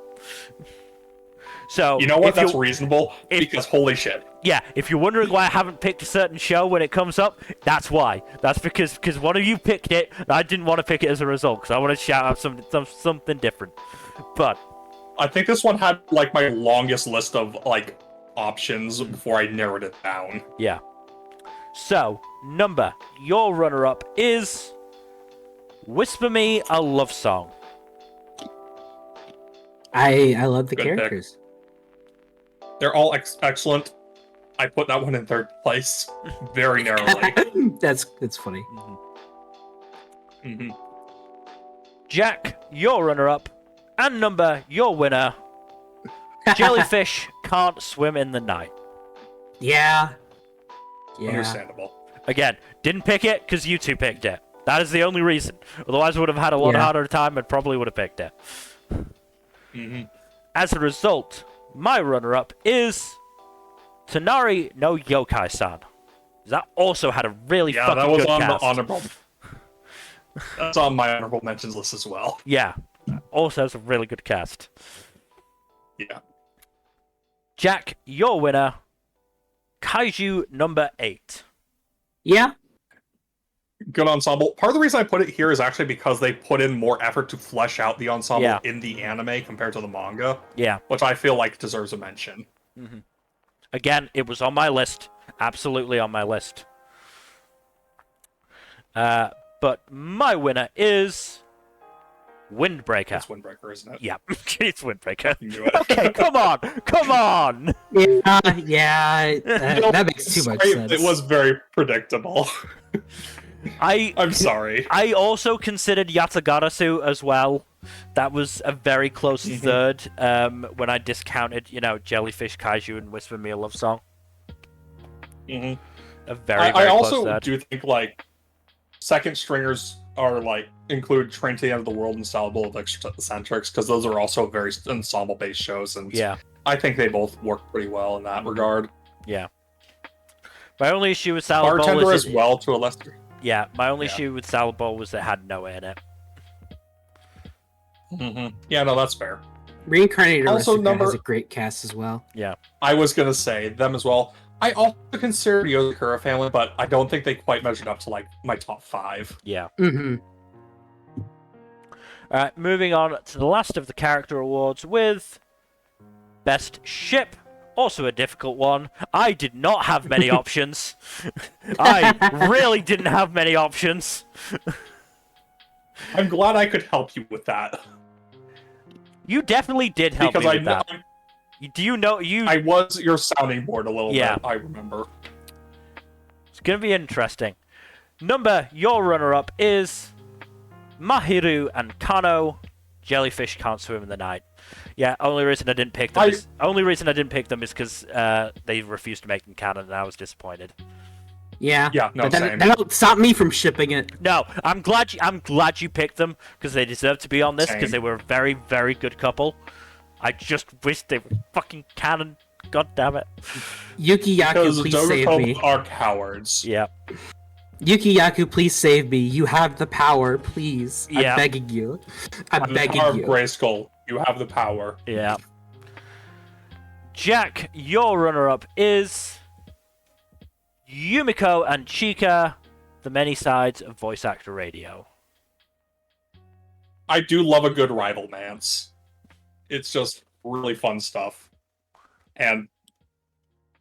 So, you know what? That's reasonable, because holy shit. Yeah, if you're wondering why I haven't picked a certain show when it comes up, that's why. That's because one of you picked it, and I didn't want to pick it as a result, because I want to shout out something different. But I think this one had, like, my longest list of, like, options before I narrowed it down. Yeah. So, Nmbr, your runner-up is Whisper Me a Love Song. I love the Good characters. Pick. They're all excellent. I put that one in 3rd place, very narrowly. That's funny. Jack, your runner-up, and Nmbr, your winner. Jellyfish can't swim in the night. Yeah. Understandable. Again, didn't pick it because you two picked it. That is the only reason. Otherwise, I would have had a lot harder time and probably would have picked it. As a result, my runner-up is Tonari no Yokai-san. That also had a really fucking that was good on cast. the honorable. That's on my honorable mentions list as well. Yeah, also has a really good cast. Yeah. Jack, your winner, Kaiju No.8. Yeah. Good ensemble. Part of the reason I put it here is actually because they put in more effort to flesh out the ensemble in the anime compared to the manga. Yeah. Which I feel like deserves a mention. Again, it was on my list. Absolutely on my list. But my winner is Windbreaker. It's Windbreaker, isn't it? Yeah, it's Windbreaker. Knew it. Okay, come on! Yeah, that makes too much sense. It was very predictable. I'm sorry. I also considered Yatagarasu as well. That was a very close third when I discounted, Jellyfish, Kaiju, and Whisper Me a Love Song. A very I close also third. do think, like, second stringers are, like, include Train to the End of the World and Ensemble of Eccentrics, because those are also very ensemble-based shows, and I think they both work pretty well in that regard. Yeah. My only issue with Salad Bowl Bartender is as well, to a lesser. Yeah, my only issue with Salad Bowl was it had no in it. Yeah, no, that's fair. Reincarnated Also, Aristocrat has a great cast as well. Yeah. I was gonna say them as well. I also consider Yozakura family, but I don't think they quite measured up to, like, my top 5. Yeah. Alright, moving on to the last of the character awards with Best Ship. Also a difficult one. I did not have many options. I really didn't have many options. I'm glad I could help you with that. You definitely did help me with that. Do you know you? I was your sounding board a little Yeah. bit. I remember. gonna be interesting. Nmbr, your runner-up is Mahiru and Kano. Jellyfish can't swim in the night. Yeah, only reason I didn't pick them is because they refused to make them canon, and I was disappointed. Yeah. Yeah, no, but same. that'll stop me from shipping it. No, I'm glad you picked them because they deserve to be on this because they were a very, very good couple. I just wish they were fucking canon. God damn it. Yuki-Yaku, please save me. Are cowards. Yeah. Yuki-Yaku, please save me. You have the power, please. Yeah. I'm begging you. I'm begging Power of you. Grayskull, you have the power. Yeah. Jack, your runner-up is Yumiko and Chika, the many sides of voice actor radio. I do love a good rival mance. It's just really fun stuff. And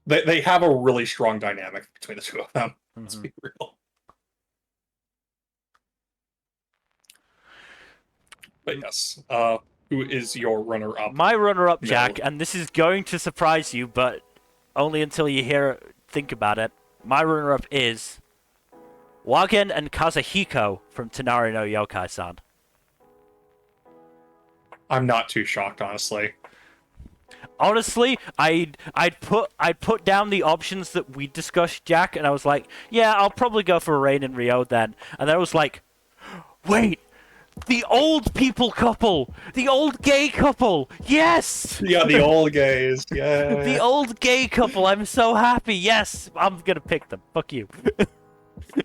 they have a really strong dynamic between the two of them. Let's be real. But yes, who is your runner-up? My runner-up, Jack, and this is going to surprise you, but only until you think about it. My runner-up is Wagen and Kazuhiko from Tonari no Youkai-san. I'm not too shocked, honestly. Honestly, I'd put down the options that we discussed, Jack, and I was like, yeah, I'll probably go for Rain and Rio then. And then I was like, wait, the old people couple, the old gay couple, yes! Yeah, the old gays, yeah. The old gay couple, I'm so happy, yes! I'm gonna pick them, fuck you.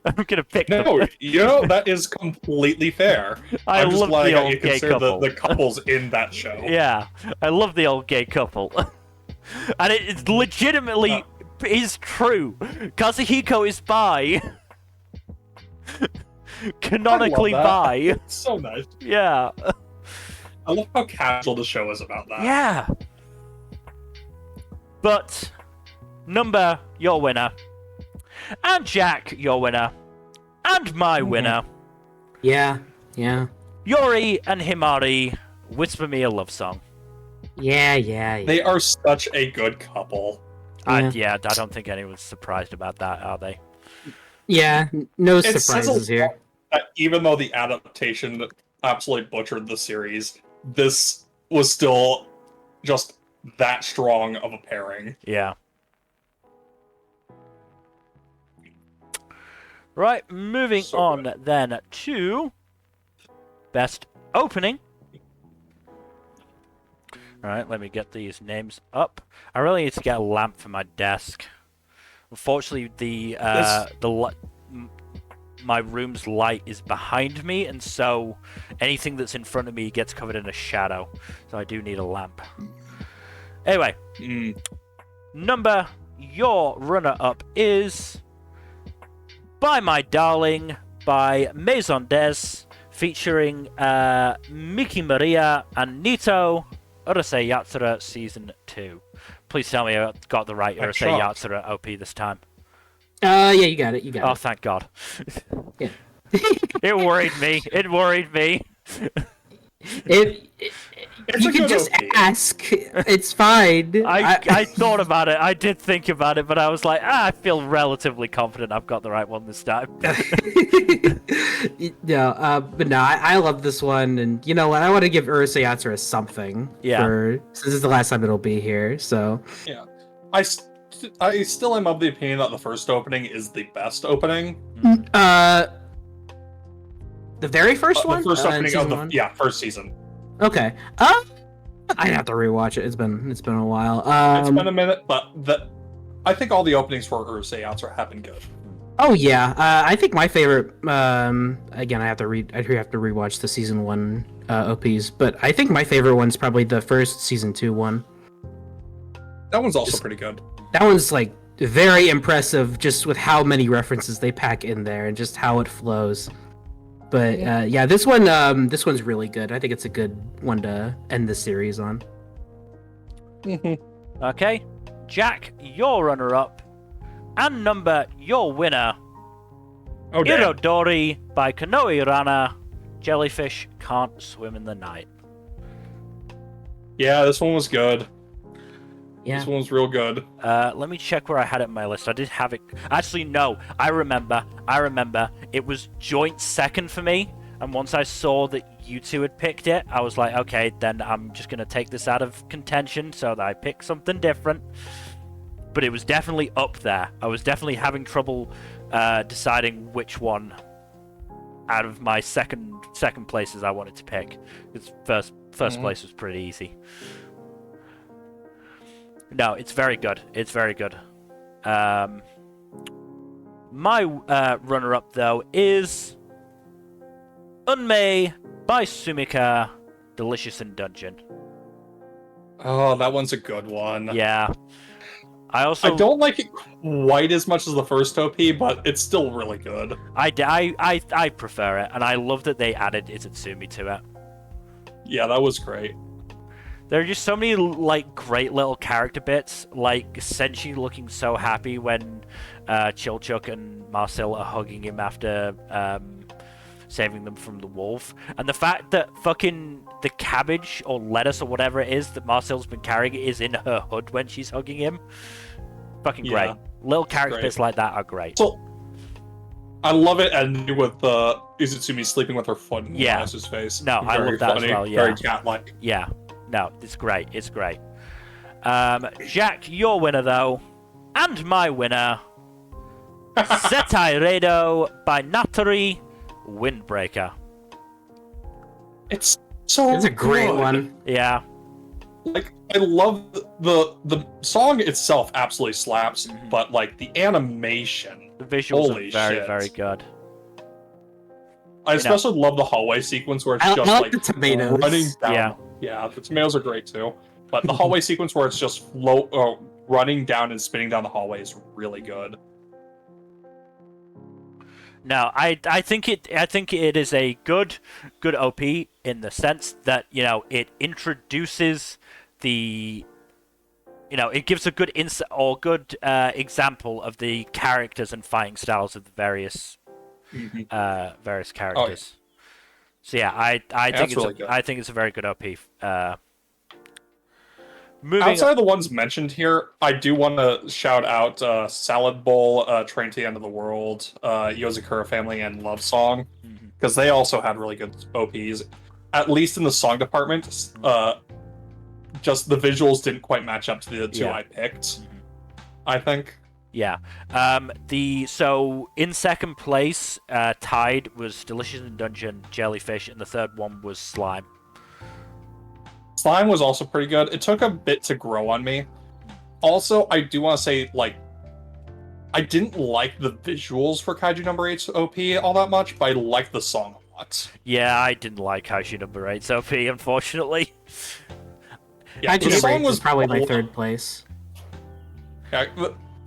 I'm gonna pick them. No, that is completely fair. I'm just love the how old you gay consider couple. the couples in that show. Yeah, I love the old gay couple. And it legitimately is true. Kazuhiko is bi. Canonically bi. It's so nice. Yeah. I love how casual the show is about that. Yeah. But Nmbr, your winner. And Jack, your winner. And my winner. Yeah. Yori and Himari, Whisper Me a Love Song. Yeah. They are such a good couple. I don't think anyone's surprised about that, are they? Yeah, no It says a surprises here. lot that even though the adaptation absolutely butchered the series, this was still just that strong of a pairing. Yeah. Right, moving on then to Best Opening. Alright, let me get these names up. I really need to get a lamp for my desk. Unfortunately, my room's light is behind me, and so anything that's in front of me gets covered in a shadow. So I do need a lamp. Anyway, Nmbr, your runner-up is By My Darling by Maison des, featuring Miki Maria and Nito, Urusei Yatsura Season 2. Please tell me I got the right Urusei Yatsura OP this time. Yeah, you got it. Oh, thank God. Yeah. It worried me. You can just ask. It's fine. I thought about it. I did think about it, but I was like, I feel relatively confident I've got the right one this time. But no, I love this one, and you know what? I want to give Urusei Yatsura something. Yeah. Since this is the last time it'll be here, so. Yeah. I still am of the opinion that the first opening is the best opening. The very first one? The first opening of one? first season. Okay. I'd have to rewatch it. It's been a while. It's been a minute, but I think all the openings for Urusei Yatsura have been good. Oh yeah, I think my favorite. Again, I have to rewatch the season 1 OPs, but I think my favorite one's probably the first season 2 one. That one's also pretty good. That one's like very impressive, just with how many references they pack in there and just how it flows. But yeah, this one's really good. I think it's a good one to end the series on. Okay, Jack, your runner-up, and Nmbr, your winner. Oh, damn. Irodori by Konoe Rana. Jellyfish Can't Swim in the Night. Yeah, this one was good. Yeah. This one was real good. Let me check where I had it in my list. I did have it. Actually, no. I remember. It was joint second for me. And once I saw that you two had picked it, I was like, okay, then I'm just going to take this out of contention so that I pick something different. But it was definitely up there. I was definitely having trouble deciding which one out of my second places I wanted to pick. Because first place was pretty easy. No, it's very good. It's very good. My runner-up, though, is Unmei by Sumika, Delicious in Dungeon. Oh, that one's a good one. Yeah. I don't like it quite as much as the first OP, but it's still really good. I prefer it, and I love that they added Itatsumi to it. Yeah, that was great. There are just so many like great little character bits, like Senshi looking so happy when Chilchuk and Marcel are hugging him after saving them from the wolf, and the fact that fucking the cabbage or lettuce or whatever it is that Marcel's been carrying is in her hood when she's hugging him. Fucking great. Little character bits like that are great. So, I love it ending with Izutsumi sleeping with her foot in Mouse's face. No, I love that funny, as well. Yeah, very cat-like. Yeah. No, it's great. It's great. Jack, your winner, though, and my winner, Zetai Reido by Natori, Windbreaker. It's a great good. one. Yeah. Like, I love the song itself absolutely slaps, but, like, the animation. The visuals holy are very, shit. very good. I especially love the hallway sequence where it's just, like, the tomatoes. running down. Yeah. Yeah, the tomatoes are great, too. But the hallway sequence where it's just running down and spinning down the hallway is really good. No, I think it is a good OP in the sense that, you know, it introduces it gives a good example of the characters and fighting styles of the various characters. Oh, yeah. So yeah, I think it's a very good OP. Outside of the ones mentioned here, I do want to shout out Salad Bowl, Train to the End of the World, Yozakura Family, and Love Song, because they also had really good OPs. At least in the song department, just the visuals didn't quite match up to the two I picked, I think. Yeah. So in second place, tied was Delicious in Dungeon, Jellyfish, and the third one was Slime. Slime was also pretty good. It took a bit to grow on me. Also, I do want to say, like, I didn't like the visuals for Kaiju No.8's OP all that much, but I liked the song a lot. Yeah, I didn't like Kaiju No.8's OP, unfortunately. Yeah, Kaiju No.8 was probably my third place. Yeah,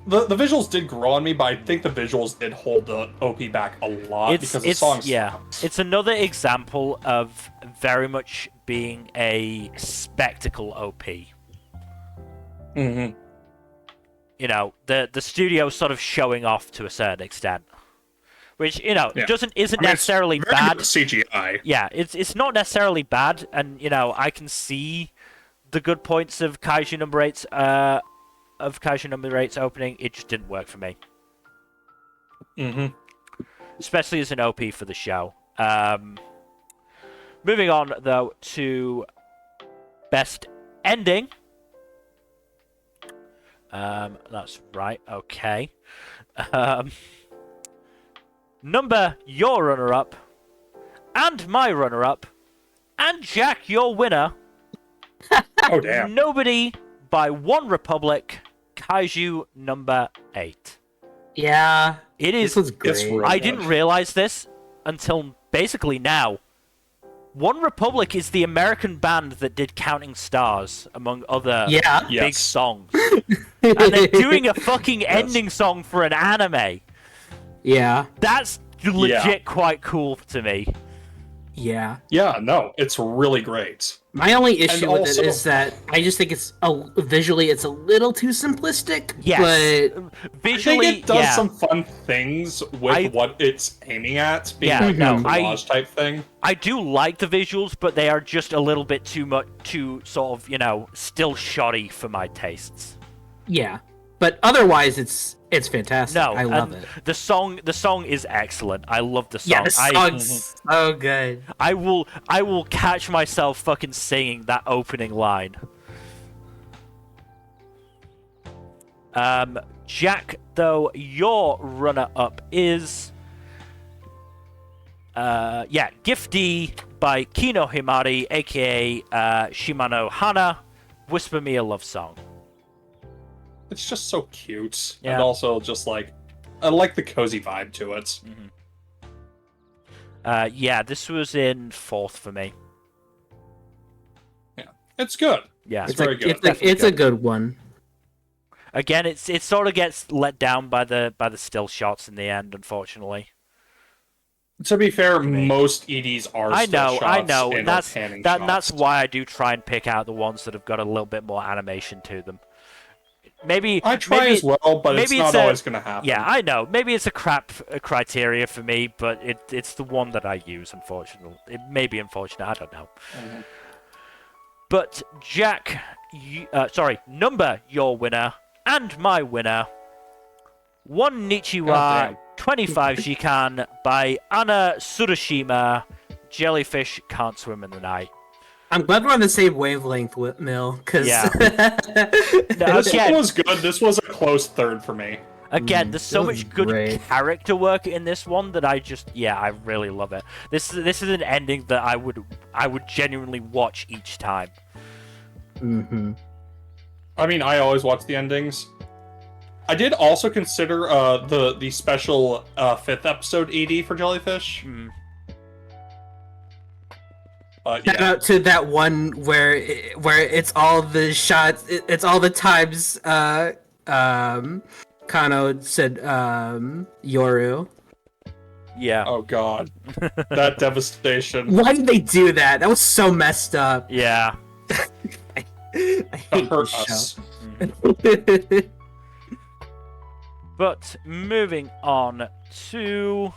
the visuals did grow on me, but I think the visuals did hold the OP back a lot because the song slaps. It's another example of very much being a spectacle OP. Mm-hmm. You know, the studio sort of showing off to a certain extent, which isn't necessarily bad. CGI. Yeah, it's not necessarily bad, and I can see the good points of Kaiju No.8's opening. It just didn't work for me. Mm-hmm. Especially as an OP for the show. Moving on, though, to Best Ending. That's right, okay. Nmbr, your runner-up, and my runner-up, and Jack, your winner. Oh, damn. Nobody by One Republic, Kaiju No.8. Yeah, it is. This was great. I didn't realize this until basically now. One Republic is the American band that did Counting Stars, among other big songs. And they're doing a fucking ending song for an anime. Yeah. That's legit quite cool to me. Yeah. Yeah, no, it's really great. My only issue with also- it is that I just think visually it's a little too simplistic. Yes. But Visually, I think it does yeah. some fun things with what it's aiming at, being Yeah, like no, a collage type thing. I do like the visuals, but they are just a little bit too sort of, still shoddy for my tastes. yeah. But otherwise, it's fantastic. No, I love and it. the song is excellent. I love the song. Yeah, the song's so good. I will catch myself fucking singing that opening line. Jack, though, your runner-up is Gifty by Kino Himari, aka Shimano Hana, Whisper Me a Love Song. It's just so cute, Yeah. and also just like I like the cozy vibe to it. This was in 4th for me. Yeah, it's good. Yeah, It's very good. It's a good one. Again, it sort of gets let down by the still shots in the end, unfortunately. To be fair, most EDs are still shots. I know. And That's panning shots. that's why I do try and pick out the ones that have got a little bit more animation to them. Maybe I try maybe, as well, but it's not always going to happen. Yeah, I know. Maybe it's a crap criteria for me, but it's the one that I use. Unfortunately, it may be unfortunate. I don't know. But Jack, Nmbr, your winner and my winner. One Nichiwa, Goddamn. 25 Jikan by Anna Tsurushima. Jellyfish Can't Swim in the Night. I'm glad we're on the same wavelength with Mill, because Yeah. This one was good. This was a close third for me. Again, there's so that was much good great. character work in this one that I really love it. This is an ending that I would genuinely watch each time. Mm-hmm. I mean, I always watch the endings. I did also consider the special 5th episode ED for Jellyfish. Shout out to that one where it's all the shots, it's all the times Kano said Yoru. Yeah. Oh god, that devastation. Why did they do that? That was so messed up. Yeah. I That hate hurt this us. show. But moving on to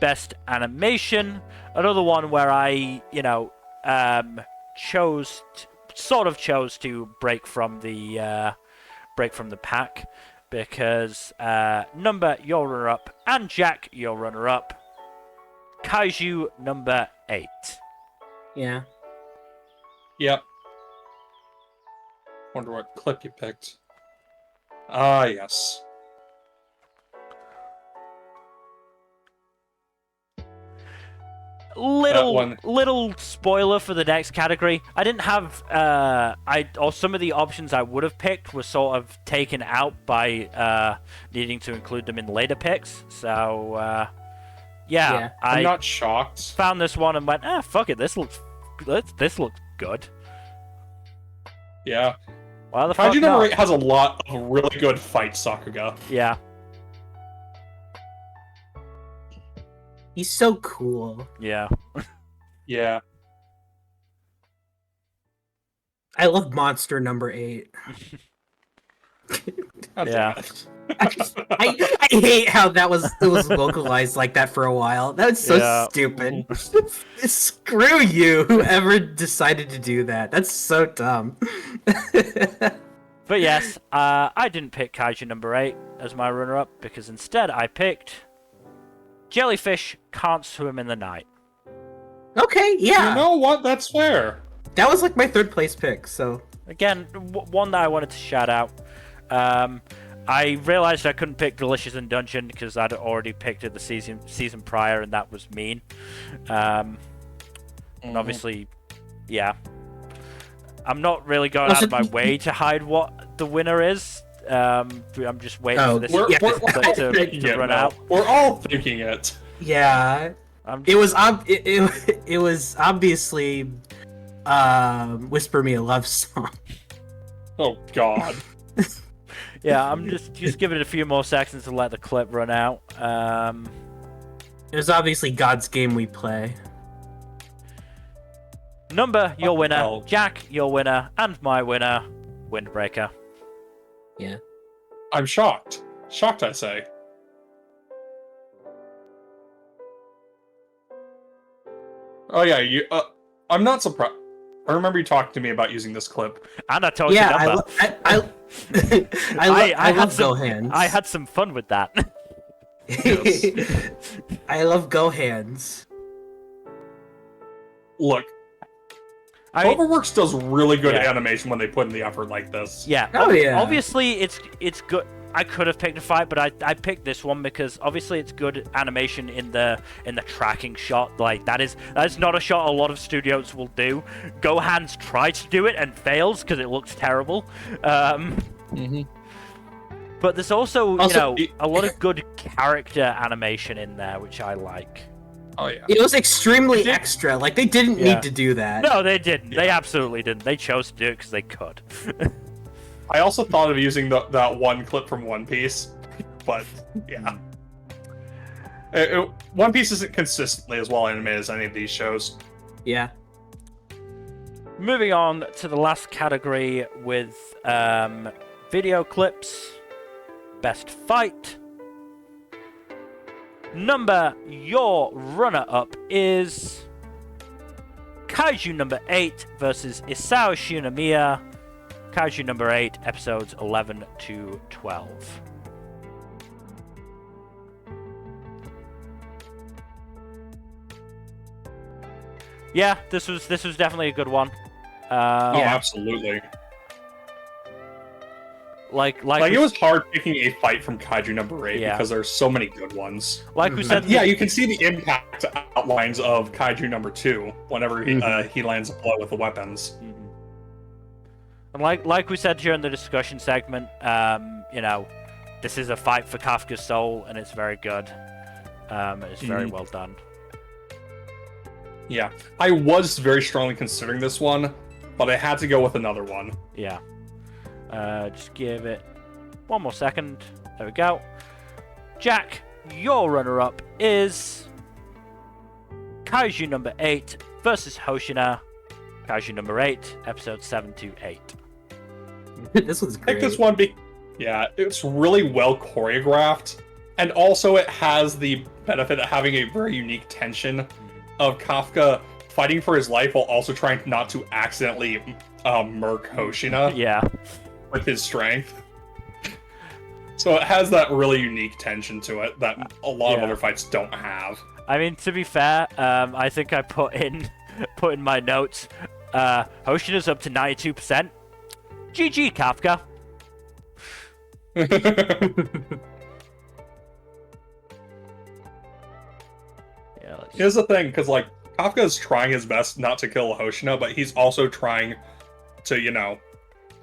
best animation, another one where I, chose to break from the pack, because Nmbr, your runner-up, and Jack, your runner-up, Kaiju No.8. Yeah. Yep. Wonder what clip you picked. Ah, yes. Little spoiler for the next category. I didn't have some of the options I would have picked were sort of taken out by needing to include them in later picks. So Yeah. I'm I not shocked. found this one and went, fuck it, this looks good. Yeah. Why the fuck Kaiju not? No.8 has a lot of really good fight Sakuga. Yeah. He's so cool. Yeah. Yeah. I love Monster #8. Yeah. I hate how it was vocalized like that for a while. That was so Yeah. stupid. Screw you, whoever decided to do that. That's so dumb. But yes, I didn't pick Kaiju No.8 as my runner-up because instead I picked Jellyfish Can't Swim in the Night. Okay, yeah. You know what? That's fair. That was like my third place pick, so. Again, one that I wanted to shout out. I realized I couldn't pick Delicious in Dungeon because I'd already picked it the season prior, and that was mean. And obviously, yeah. I'm not really going out of my way to hide what the winner is. I'm just waiting for this We're clip all to thinking it run now. out. We're all thinking it. Yeah. It was it was obviously Whisper Me a Love Song. Oh god. Yeah, I'm just giving it a few more seconds to let the clip run out. It was obviously God's game we play. Nmbr, your winner. well. Jack, your winner. And my winner, Windbreaker. Yeah. I'm shocked. Shocked, I say. Oh yeah, I'm not surprised. I remember you talking to me about using this clip. And I told Yeah, you Nmbr. I love Gohans. I had some fun with that. Yes. I love Gohans. Look, Overworks does really good animation when they put in the effort like this. Yeah. Oh, yeah. Obviously, it's good. I could have picked a fight, but I picked this one because obviously it's good animation in the tracking shot. Like that is not a shot a lot of studios will do. Gohan's tried to do it and fails because it looks terrible. But there's also a lot of good character animation in there, which I like. Oh yeah. It was extremely extra. Like they didn't need to do that. No, they didn't. They absolutely didn't. They chose to do it because they could. I also thought of using that one clip from One Piece, but yeah. One Piece isn't consistently as well animated as any of these shows. Yeah. Moving on to the last category with video clips. Best fight. Nmbr, your runner-up is Kaiju No.8 versus Isao Shinomiya. Kaiju No.8, episodes 11 to 12. Yeah, this was definitely a good one. Absolutely. Like it was hard picking a fight from Kaiju No.8 because there's so many good ones. Like we said, you can see the impact outlines of Kaiju No.2 whenever he lands a blow with the weapons. And like we said during the discussion segment, this is a fight for Kafka's soul, and it's very good. It's very well done. Yeah, I was very strongly considering this one, but I had to go with another one. Yeah. Just give it one more second. There we go. Jack, your runner-up is Kaiju No.8 versus Hoshina. Kaiju No.8, episodes 7 to 8. This was great. I think this one it's really well choreographed, and also it has the benefit of having a very unique tension of Kafka fighting for his life while also trying not to accidentally murk Hoshina. Yeah. With his strength. So it has that really unique tension to it that a lot of other fights don't have. I mean, to be fair, I think I put in my notes, Hoshina's up to 92%. GG, Kafka. Here's the thing, because like Kafka is trying his best not to kill Hoshina, but he's also trying to,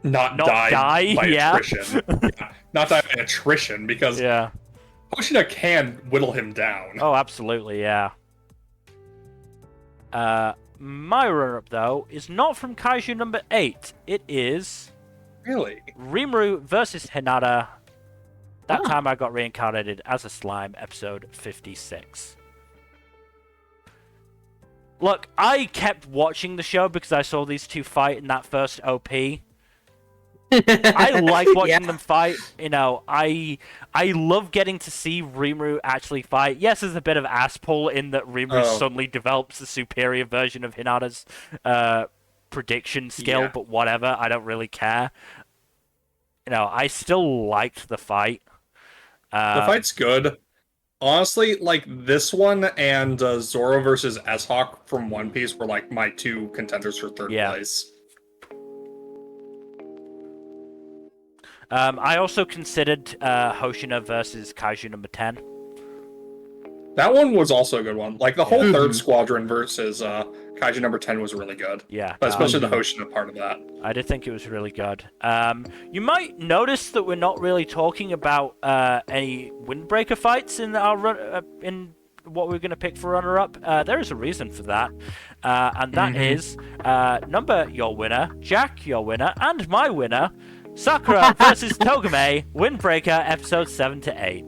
not die by attrition. Not die by attrition, because Hoshina can whittle him down. Oh, absolutely, yeah. My runner-up, though, is not from Kaiju No.8. It is... Really? Rimuru versus Hinata. That time I got reincarnated as a slime, episode 56. Look, I kept watching the show because I saw these two fight in that first OP. I like watching them fight. I love getting to see Rimuru actually fight. Yes, there's a bit of ass pull in that Rimuru suddenly develops a superior version of Hinata's prediction skill, but whatever, I don't really care. I still liked the fight. The fight's good. Honestly, like this one and Zoro versus S-Hawk from One Piece were like my two contenders for third place. I also considered Hoshina versus Kaiju No.10. That one was also a good one. Like the whole third squadron versus Kaiju No.10 was really good. Yeah. But especially the Hoshina part of that. I did think it was really good. You might notice that we're not really talking about any Windbreaker fights in our in what we're going to pick for runner-up. There is a reason for that. And that is Nmbr, your winner, Jack, your winner, and my winner, Sakura versus Togame, Windbreaker, episodes 7 to 8.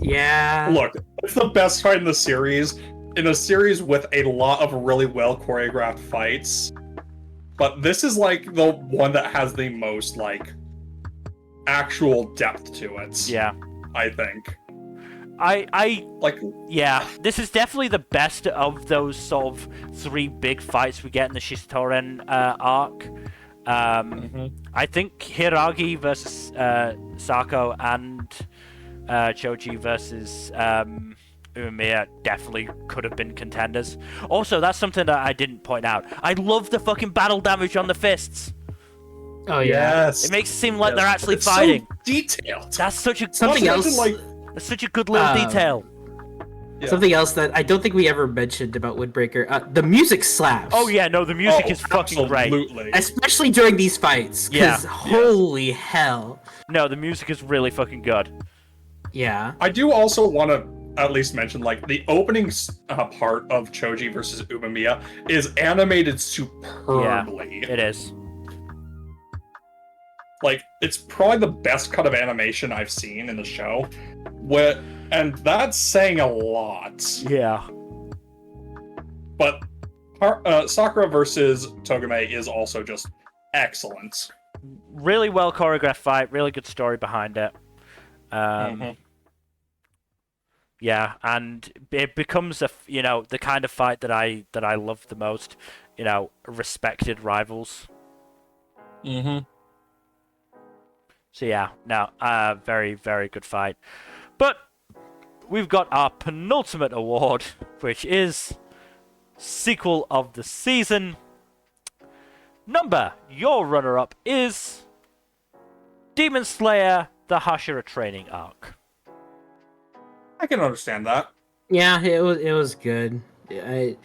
Yeah. Look, It's the best fight in the series. In a series with a lot of really well choreographed fights. But this is like the one that has the most like actual depth to it. Yeah. I think. I Like yeah, this is definitely the best of those sort of 3 big fights we get in the Shistoren arc. I think Hiragi versus Sako and Choji versus Umemiya definitely could have been contenders. Also, that's something that I didn't point out. I love the fucking battle damage on the fists. Oh yeah. yes. It makes it seem like Yes. they're actually It's fighting. So detailed. That's such a Something Not to else. mention, like, That's such a good little detail. yeah. Something else that I don't think we ever mentioned about Windbreaker. The music slaps. Oh yeah, no, the music is fucking great. Absolutely. Especially during these fights. Yeah. Because holy hell. No, the music is really fucking good. Yeah. I do also want to at least mention, like, the opening part of Choji versus Umemiya is animated superbly. It is. Like, it's probably the best cut of animation I've seen in the show. And that's saying a lot. Yeah. But Sakura versus Togame is also just excellent. Really well choreographed fight, really good story behind it. Yeah, and it becomes the kind of fight that I love the most. Respected rivals. So yeah, no, very, very good fight. But we've got our penultimate award, which is Sequel of the Season. Nmbr, your runner-up is Demon Slayer: The Hashira Training Arc. I can understand that. Yeah, it was good. I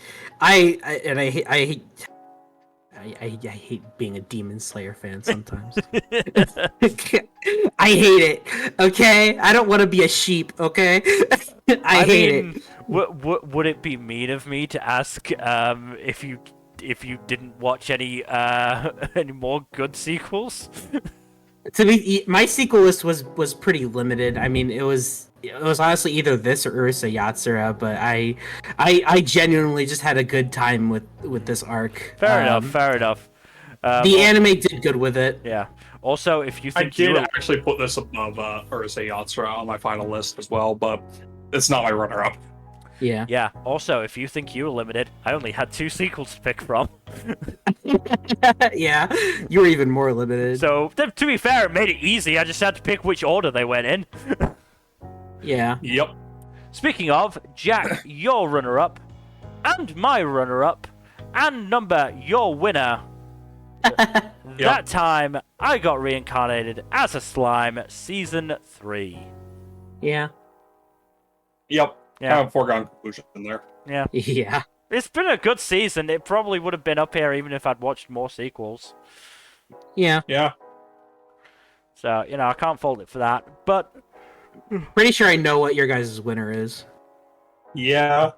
hate being a Demon Slayer fan sometimes. I hate it. Okay, I don't want to be a sheep. Okay, I hate it. Would it be mean of me to ask if you didn't watch any more good sequels? To be, my sequel list was pretty limited. I mean, it was honestly either this or Urusei Yatsura, but I genuinely just had a good time with this arc. Fair enough. The anime did good with it. Yeah. Also, if you I think did actually put this above Urusei Yatsura on my final list as well, but it's not my runner-up. Yeah. Also, if you think you were limited, I only had 2 sequels to pick from. Yeah, you were even more limited. So, to be fair, it made it easy. I just had to pick which order they went in. Yeah. Yep. Speaking of, Jack, your runner-up, and my runner-up, and Nmbr, your winner. That time, I got reincarnated as a slime, Season 3. Yeah. Yep. Yeah. Kind of foregone conclusion in there. Yeah. Yeah. It's been a good season. It probably would have been up here even if I'd watched more sequels. Yeah. Yeah. So, I can't fault it for that. But Pretty sure I know what your guys' winner is. Yeah.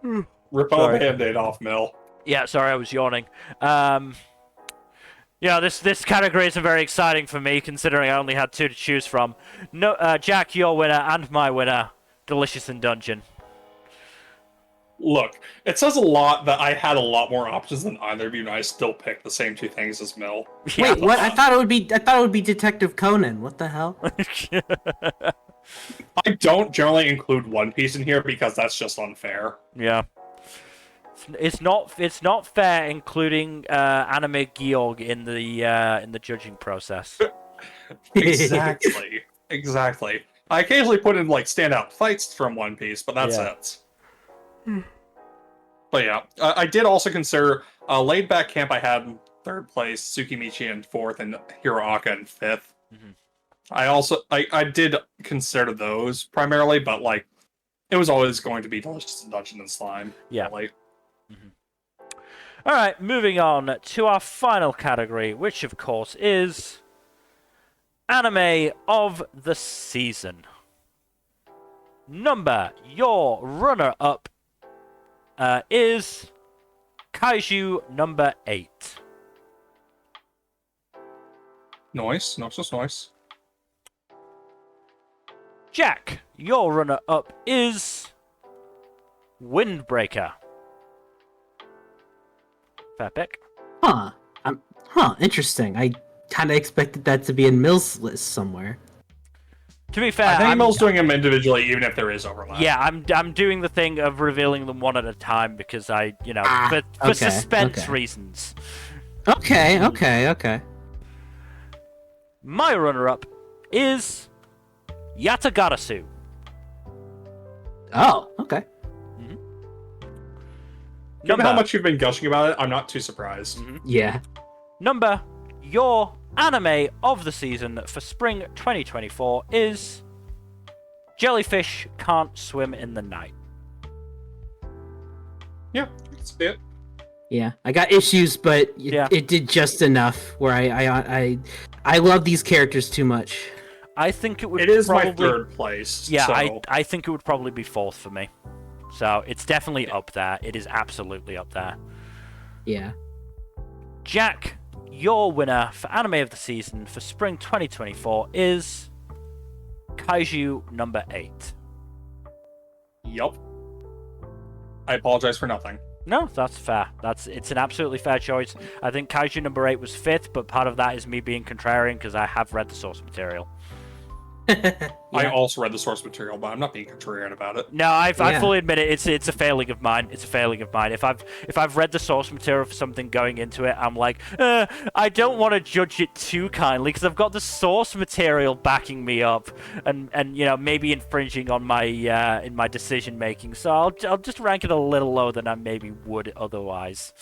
Rip all the band-aid off, Mel. yeah, sorry, I was yawning. This category isn't very exciting for me, considering I only had 2 to choose from. No, Jack, your winner, and my winner, Delicious in Dungeon. Look, it says a lot that I had a lot more options than either of you, and I still picked the same 2 things as Mel. Yeah. Wait, what? I thought it would be Detective Conan. What the hell? I don't generally include One Piece in here because that's just unfair. Yeah. It's not fair including Anime Georg in the judging process. Exactly. Exactly. I occasionally put in like standout fights from One Piece, but that's it. But yeah, I did also consider Laid Back Camp. I had in 3rd place, Tsukimichi in 4th, and Hiroaka in 5th. I did consider those primarily, but like it was always going to be Delicious in Dungeon and Slime. Yeah. Really. All right, moving on to our final category, which of course is Anime of the Season. Nmbr, your runner-up is Kaiju No.8. Nice. Jack, your runner-up is Windbreaker. Fair pick. Huh. Interesting. I kind of expected that to be in Mill's list somewhere. To be fair, I think Mill's doing them individually, even if there is overlap. Yeah, I'm doing the thing of revealing them one at a time because for okay, suspense reasons. Okay. My runner-up is Yatagarasu. Oh, okay. Given how much you've been gushing about it, I'm not too surprised. Yeah. Number, your anime of the season for spring 2024 is Jellyfish Can't Swim in the Night. Yeah, that's it. Yeah, I got issues, but it did just enough where I love these characters too much. I think it would. It is probably, my third place. Yeah, so. I think it would probably be fourth for me. So it's definitely up there. It is absolutely up there. Yeah. Jack, your winner for anime of the season for spring 2024 is Kaiju number 8. Yup. I apologize for nothing. No, that's fair. It's an absolutely fair choice. I think Kaiju number 8 was 5th, but part of that is me being contrarian because I have read the source material. Yeah. I also read the source material, but I'm not being contrarian about it. No, I fully admit it. It's a failing of mine. It's a failing of mine. If I've read the source material for something going into it, I'm like, I don't want to judge it too kindly because I've got the source material backing me up, and maybe infringing on my in my decision making. So I'll just rank it a little lower than I maybe would otherwise.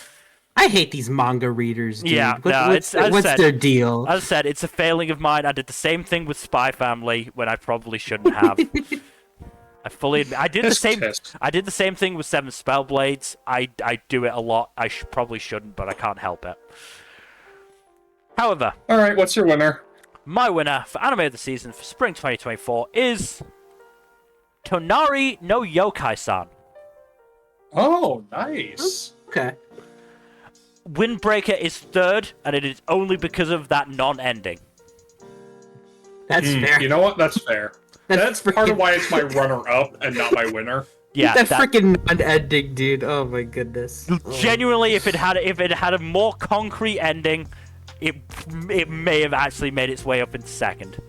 I hate these manga readers, dude. Yeah, what's their deal? As I said, it's a failing of mine. I did the same thing with Spy Family when I probably shouldn't have. I fully admit I did the same. I did the same thing with Seven Spellblades. I do it a lot. I probably shouldn't, but I can't help it. However, all right, what's your winner? My winner for anime of the season for spring 2024 is Tonari no Youkai-san. Oh, nice. Okay. Windbreaker is third, and it is only because of that non-ending. That's fair. You know what? That's fair. That's part of why it's my runner-up and not my winner. Yeah, that freaking non-ending, dude. Oh my goodness. Genuinely, if it had a more concrete ending, it may have actually made its way up in second.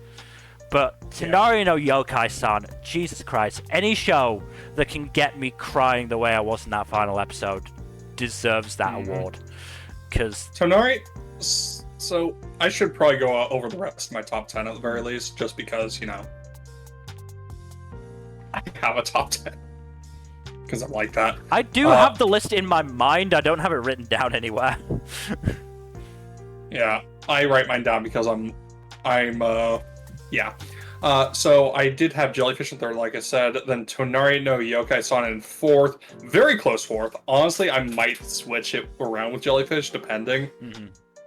But Tonari no Yokai-san, Jesus Christ, any show that can get me crying the way I was in that final episode deserves that award. Because Tonari, so I should probably go over the rest of my top 10 at the very least, just because, I have a top 10. Because I'm like that. I do have the list in my mind, I don't have it written down anywhere. Yeah, I write mine down because so I did have Jellyfish in third, like I said, then Tonari no Yokai-san in fourth, very close fourth. Honestly, I might switch it around with Jellyfish, depending.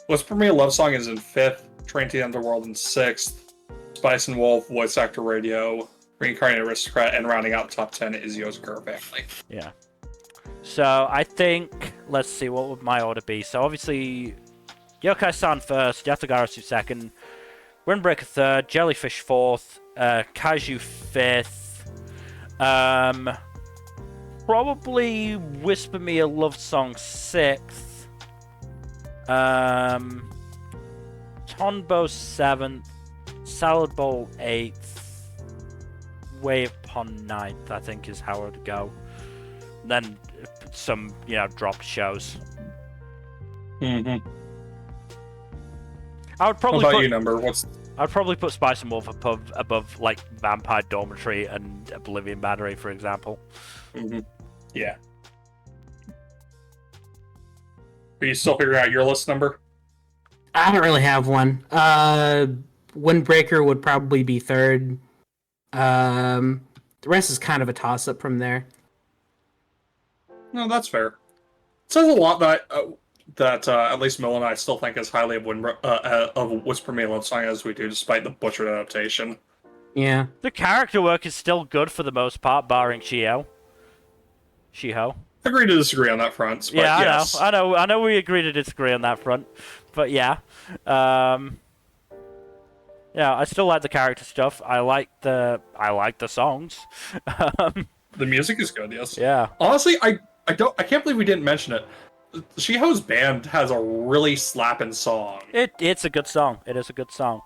What's For Me a Love Song is in fifth, Train to the Underworld in sixth, Spice and Wolf, Voice Actor Radio, Reincarnated Aristocrat, and rounding out the top 10 is Yozakura Family. Yeah. So I think, let's see, what would my order be? So obviously, Yokai-san first, Yatagarasu second, Windbreaker third, Jellyfish fourth, Kaiju fifth, probably Whisper Me a Love Song sixth, Tonbo seventh, Salad Bowl eighth, Way of Pon ninth, I think is how it would go. Then some, dropped shows. I would probably What about you, Nmbr? I'd probably put Spice and Wolf above like Vampire Dormitory and Oblivion Battery, for example. Yeah. Are you still figuring out your list, Nmbr? I don't really have one. Windbreaker would probably be third. The rest is kind of a toss-up from there. No, that's fair. It says a lot that at least Mill and I still think as highly of Whisper Me a Love Song as we do, despite the butchered adaptation. Yeah. The character work is still good for the most part, barring Shiho. Agree to disagree on that front. But Yeah, yes. I know. We agree to disagree on that front, but yeah, I still like the character stuff. I like the songs. The music is good, yes. Yeah. Honestly, I can't believe we didn't mention it. Shiho's band has a really slapping song. It's a good song. It is a good song.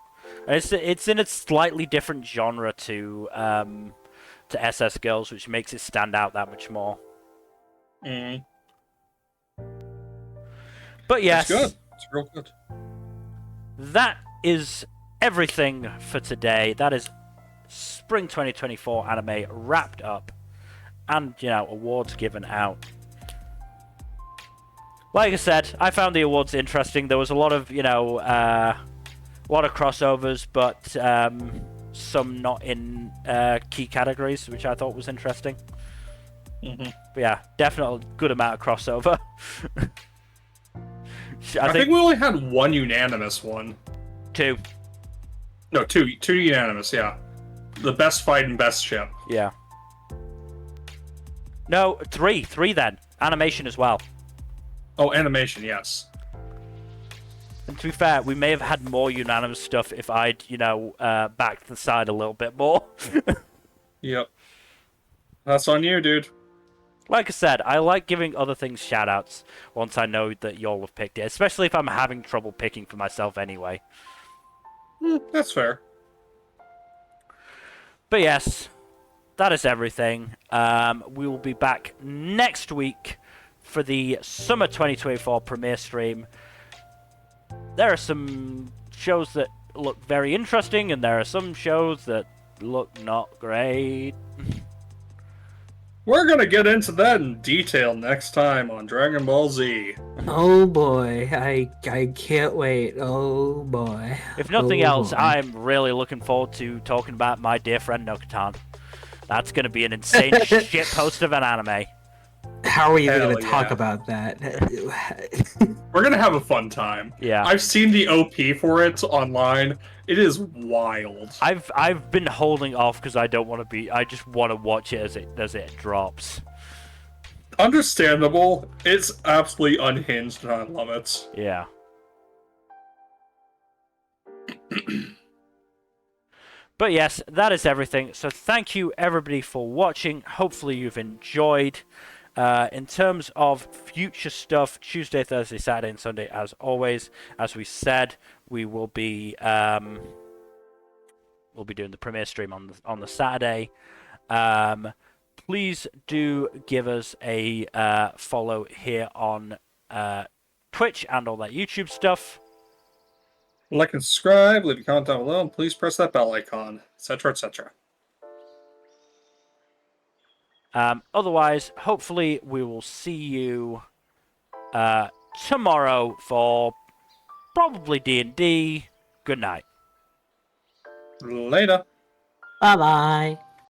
And it's in a slightly different genre to SS Girls, which makes it stand out that much more. Mm. But yes, It's good. It's real good. that is everything for today. That is Spring 2024 anime wrapped up, and awards given out. Like I said, I found the awards interesting. There was a lot of crossovers, but some not in key categories, which I thought was interesting. Mm-hmm. But yeah, definitely good amount of crossover. I think we only had one unanimous one. Two. No, two unanimous. Yeah, the best fight and best ship. Yeah. No, three then. Animation as well. Oh, animation, yes. And to be fair, we may have had more unanimous stuff if I'd, backed the side a little bit more. Yep. That's on you, dude. Like I said, I like giving other things shoutouts once I know that y'all have picked it, especially if I'm having trouble picking for myself anyway. That's fair. But yes, that is everything. We will be back next week for the Summer 2024 premiere stream. There are some shows that look very interesting, and there are some shows that look not great. We're gonna get into that in detail next time on Dragon Ball Z. Oh boy, I can't wait. Oh boy. If nothing Oh, else, boy. I'm really looking forward to talking about my dear friend Nocturne. That's going to be an insane shit post of an anime. How are you Hell going to talk yeah. about that? We're gonna have a fun time. Yeah. I've seen the OP for it online. It is wild. I've been holding off because I don't want to be. I just want to watch it as it drops. Understandable. It's absolutely unhinged, and I love it. Yeah. But yes, that is everything. So thank you everybody for watching. Hopefully you've enjoyed. In terms of future stuff, Tuesday, Thursday, Saturday, and Sunday, as always, as we said, we will be doing the premiere stream on the Saturday. Please do give us a follow here on Twitch and all that YouTube stuff. Like and subscribe, leave a comment down below, and please press that bell icon, etc., etc. Otherwise, hopefully we will see you tomorrow for probably D&D. Good night. Later. Bye bye.